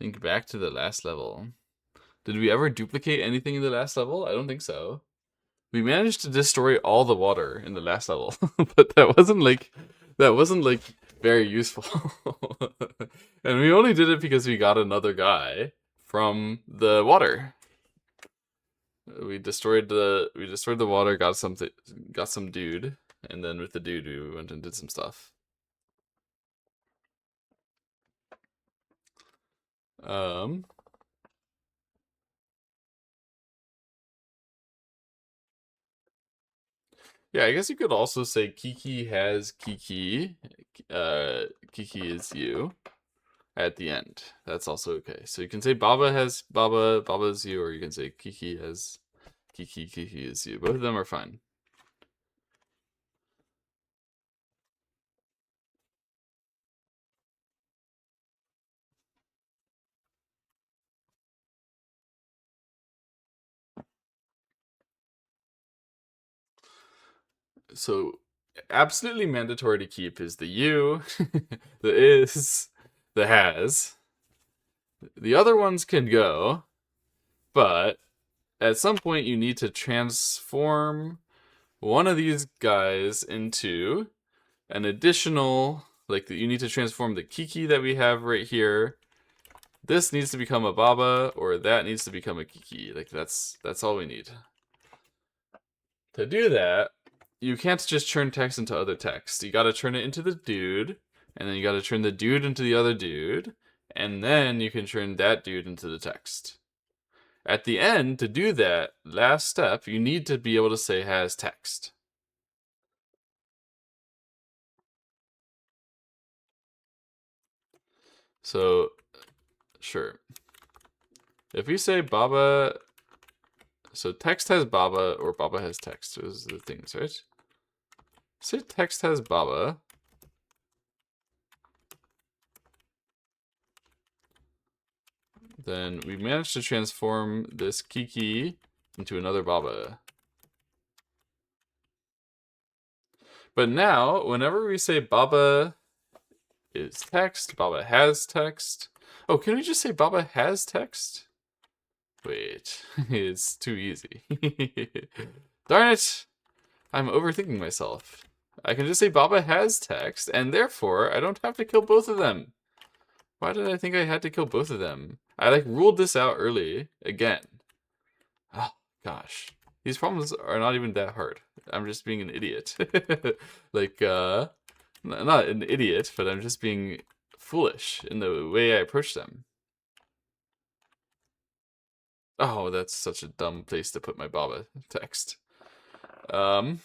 Think back to the last level. Did we ever duplicate anything in the last level? I don't think so. We managed to destroy all the water in the last level, but that wasn't like very useful. And we only did it because we got another guy from the water. We destroyed the water, got some dude, and then with the dude we went and did some stuff. Um yeah, I guess you could also say Kiki has Kiki. Kiki is you. at the end. That's also okay. So you can say Baba has Baba, Baba is you, or you can say Kiki has Kiki, Kiki is you. Both of them are fine. So absolutely mandatory to keep is the you, the is, the has. The other ones can go, but at some point you need to transform one of these guys into an additional, like you need to transform the Kiki that we have right here. This needs to become a Baba, or that needs to become a Kiki. Like that's all we need. To do that, you can't just turn text into other text. You gotta turn it into the dude, and then you gotta turn the dude into the other dude, and then you can turn that dude into the text. At the end, to do that last step, you need to be able to say has text. So, sure. If we say Baba, so text has Baba or Baba has text. Those are the things, right? Say text has Baba. Then we managed to transform this Kiki into another Baba. But now, whenever we say Baba is text, Baba has text. Oh, can we just say Baba has text? Wait, it's too easy. Darn it! I'm overthinking myself. I can just say Baba has text, and therefore I don't have to kill both of them. Why did I think I had to kill both of them? I like ruled this out early again. Oh gosh. These problems are not even that hard. I'm just being an idiot. Like not an idiot, but I'm just being foolish in the way I approach them. Oh, that's such a dumb place to put my Baba text. Um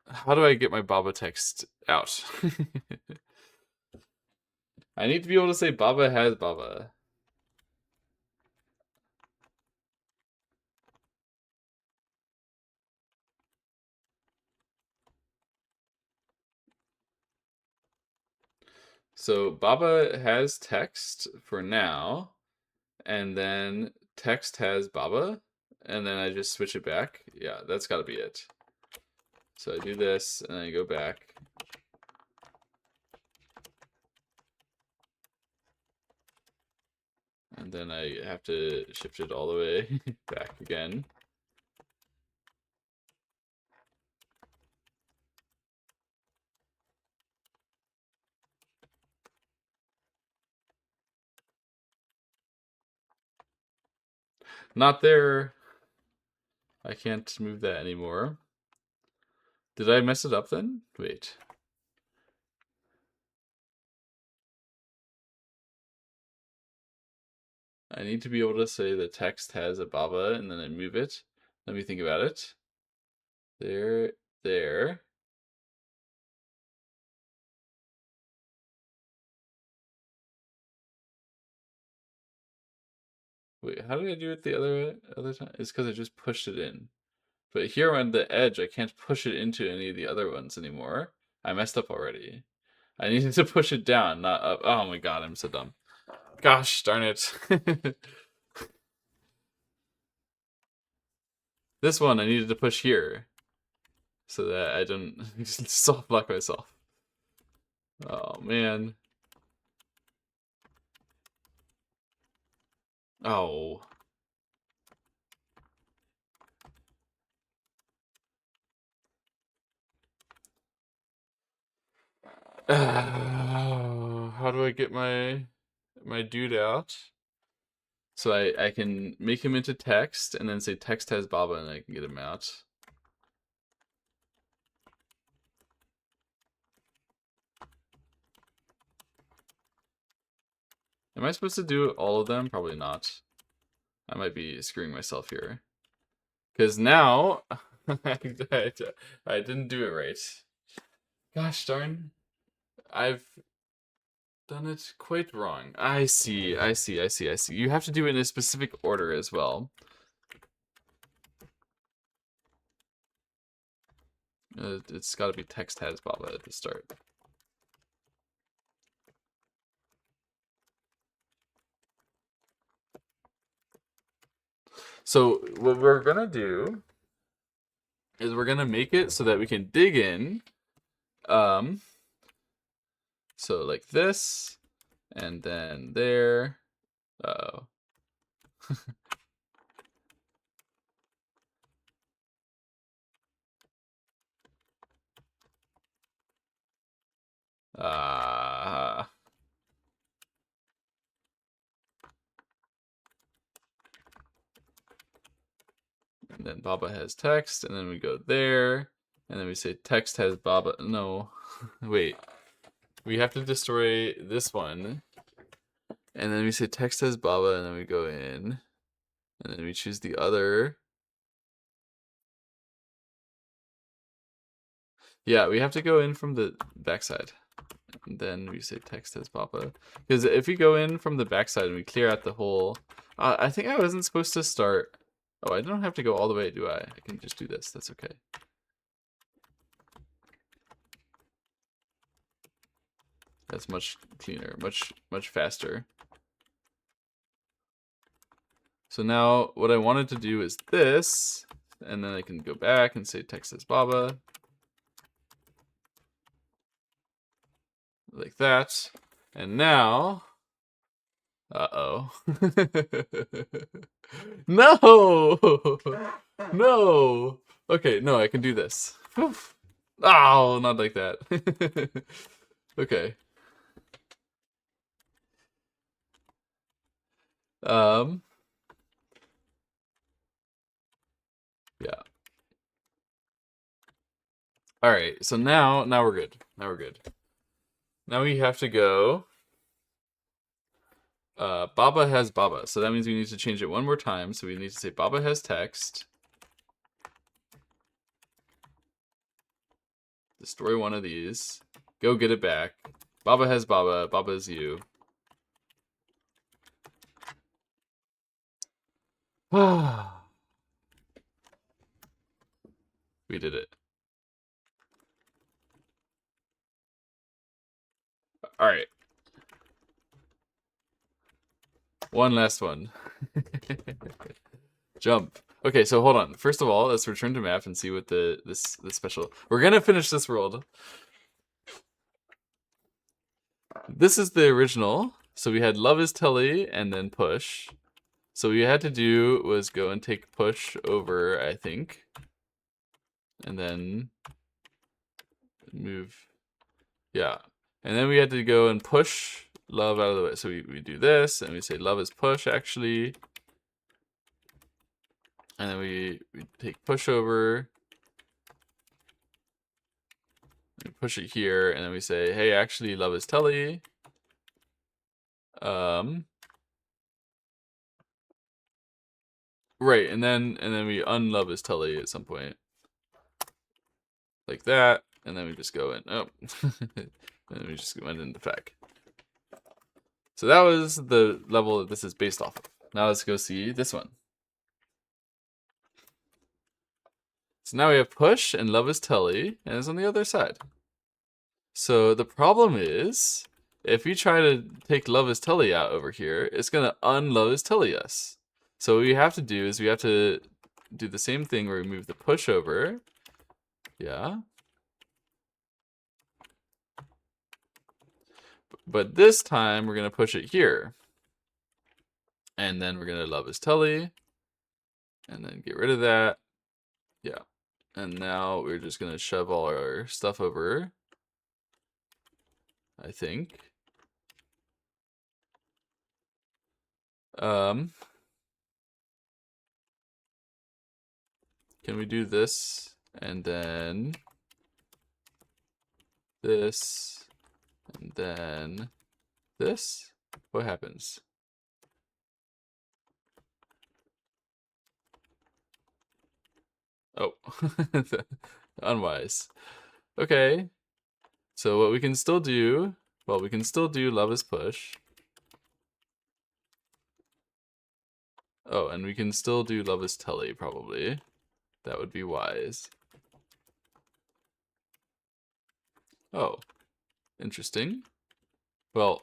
how do I get my Baba text out? I need to be able to say Baba has Baba. So Baba has text for now, and then text has Baba, and then I just switch it back. Yeah, that's got to be it. So I do this, and I go back. And then I have to shift it all the way back again. Not there. I can't move that anymore. Did I mess it up then? Wait. I need to be able to say the text has a Baba, and then I move it. Let me think about it. There, there. Wait, how did I do it the other time? It's because I just pushed it in. But here on the edge, I can't push it into any of the other ones anymore. I messed up already. I needed to push it down, not up. Oh my god, I'm so dumb. Gosh darn it. This one I needed to push here so that I don't soft block myself. Oh man. Oh. How do I get my dude out? So I can make him into text and then say text has Baba and I can get him out. Am I supposed to do all of them? Probably not. I might be screwing myself here. Because now I didn't do it right. Gosh darn. I've done it quite wrong. I see. You have to do it in a specific order as well. It's got to be text has Baba at the start. So what we're gonna do is we're gonna make it so that we can dig in. So like this, and then there. Uh-oh. Uh, and then Baba has text, and then we go there, and then we say text has Baba. No, wait. We have to destroy this one, and then we say text has Baba, and then we go in, and then we choose the other. Yeah, we have to go in from the backside. And then we say text has Baba. Because if we go in from the backside and we clear out the whole... I think I wasn't supposed to start... Oh, I don't have to go all the way, do I? I can just do this. That's okay. That's much cleaner, much faster. So now what I wanted to do is this, and then I can go back and say text as Baba. Like that. And now... Uh-oh. No! No! Okay, no, I can do this. Oh, not like that. Okay. Yeah. Alright, so now we're good. Now we're good. Now we have to go... Baba has Baba. So that means we need to change it one more time. So we need to say Baba has text. Destroy one of these. Go get it back. Baba has Baba. Baba is you. We did it. Alright. One last one. Jump. Okay, so hold on. First of all, let's return to map and see what this special... We're gonna finish this world. This is the original. So we had love is telly and then push. So what we had to do was go and take push over, I think. And then move. Yeah. And then we had to go and push love out of the way. So we do this, and we say love is push, actually. And then we take push over. We push it here, and then we say, hey, actually, love is telly. Right, and then we unlove is telly at some point. Like that, and then we just go in. Oh. And we just went into FAQ. So that was the level that this is based off of. Now let's go see this one. So now we have push and love is telly, and it's on the other side. So the problem is, if we try to take love is telly out over here, it's gonna unlove is telly us. So what we have to do is we have to do the same thing where we move the push over. Yeah. But this time we're gonna push it here. And then we're gonna love is telly. And then get rid of that. Yeah. And now we're just gonna shove all our stuff over. I think. Can we do this and then this and then this? What happens? Oh, unwise. Okay. So what we can still do Well, we can still do Love is Push. Oh, and we can still do Love is Telly, probably. That would be wise. Oh, interesting. Well,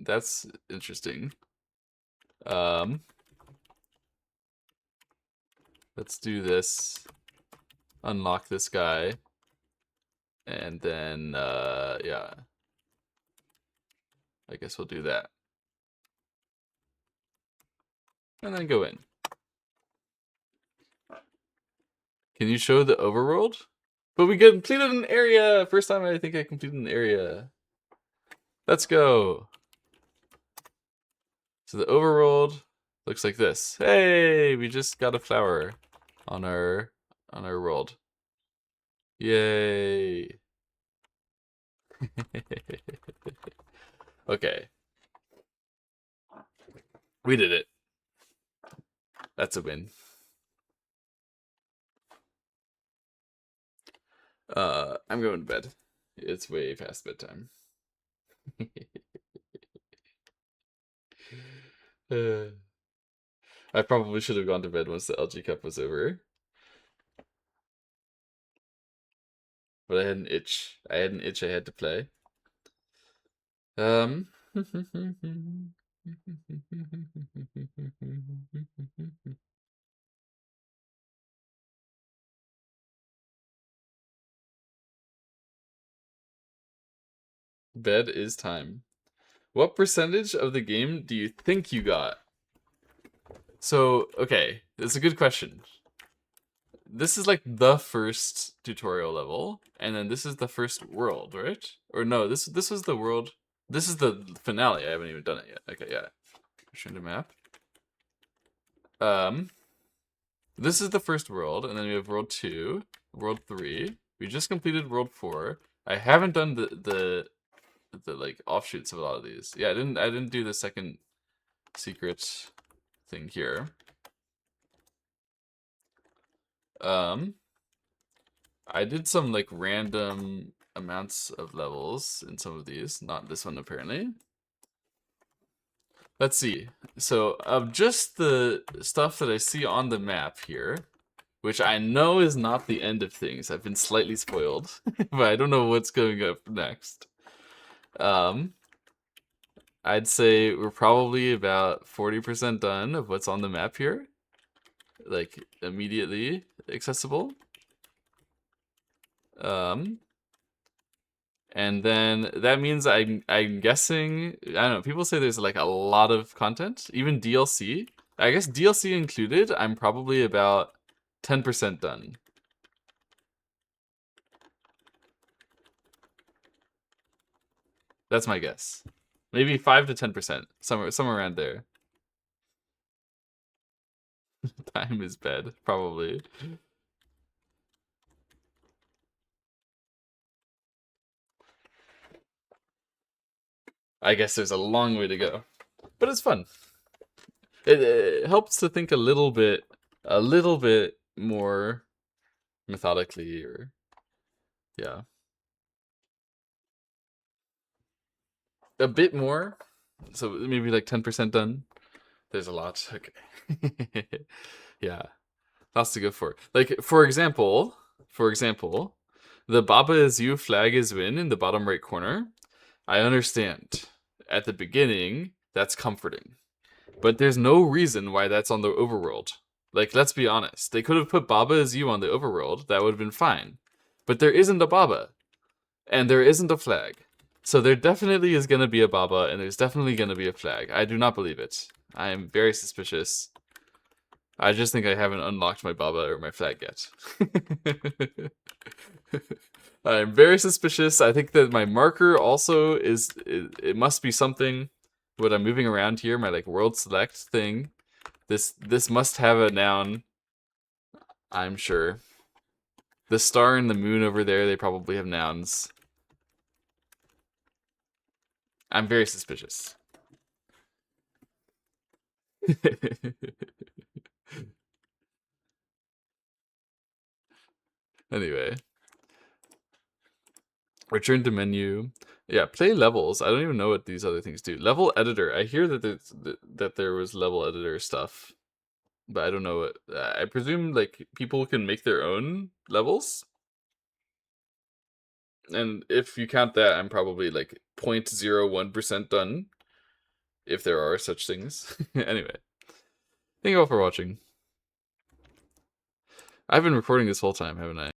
that's interesting. Let's do this. Unlock this guy. And then, yeah. I guess we'll do that. And then go in. Can you show the overworld? But we completed an area! First time I think I completed an area. Let's go! So the overworld looks like this. Hey! We just got a flower on our world. Yay! Okay. We did it. That's a win. I'm going to bed. It's way past bedtime. I probably should have gone to bed once the LG Cup was over. But I had an itch. I had to play. Bed is time. What percentage of the game do you think you got? So, okay, that's a good question. This is like the first tutorial level, and then this is the first world, right? Or no, this is the world. This is the finale. I haven't even done it yet. Okay, yeah. Return to map. This is the first world, and then we have world 2, world 3. We just completed world 4. I haven't done the like offshoots of a lot of these. Yeah, I didn't do the second secret thing here. I did some like random amounts of levels in some of these, not this one apparently. Let's see. So of just the stuff that I see on the map here, which I know is not the end of things. I've been slightly spoiled, but I don't know what's going up next. I'd say we're probably about 40% done of what's on the map here. Like immediately accessible. And then that means I'm guessing, I don't know, people say there's like a lot of content, even DLC. I guess DLC included, I'm probably about 10% done. That's my guess. Maybe 5 to 10%, somewhere around there. Time is bed, probably. I guess there's a long way to go, but it's fun. It helps to think a little bit more methodically, or yeah, a bit more. So maybe like 10% done. There's a lot. Okay. Yeah, lots to go for. Like for example, the Baba is you, flag is win in the bottom right corner. I understand. At the beginning, that's comforting. But there's no reason why that's on the overworld. Like, let's be honest. They could have put Baba as you on the overworld. That would have been fine. But there isn't a Baba. And there isn't a flag. So there definitely is going to be a Baba, and there's definitely going to be a flag. I do not believe it. I am very suspicious. I just think I haven't unlocked my Baba or my flag yet. I'm very suspicious. I think that my marker also is, it must be something. What I'm moving around here, my like world select thing. This must have a noun. I'm sure. The star and the moon over there, they probably have nouns. I'm very suspicious. Anyway. Return to menu. Yeah, play levels. I don't even know what these other things do. Level editor. I hear that there was level editor stuff, but I don't know what. I presume like people can make their own levels, and if you count that, I'm probably like 0.01% done, if there are such things. Anyway, thank you all for watching. I've been recording this whole time, haven't I?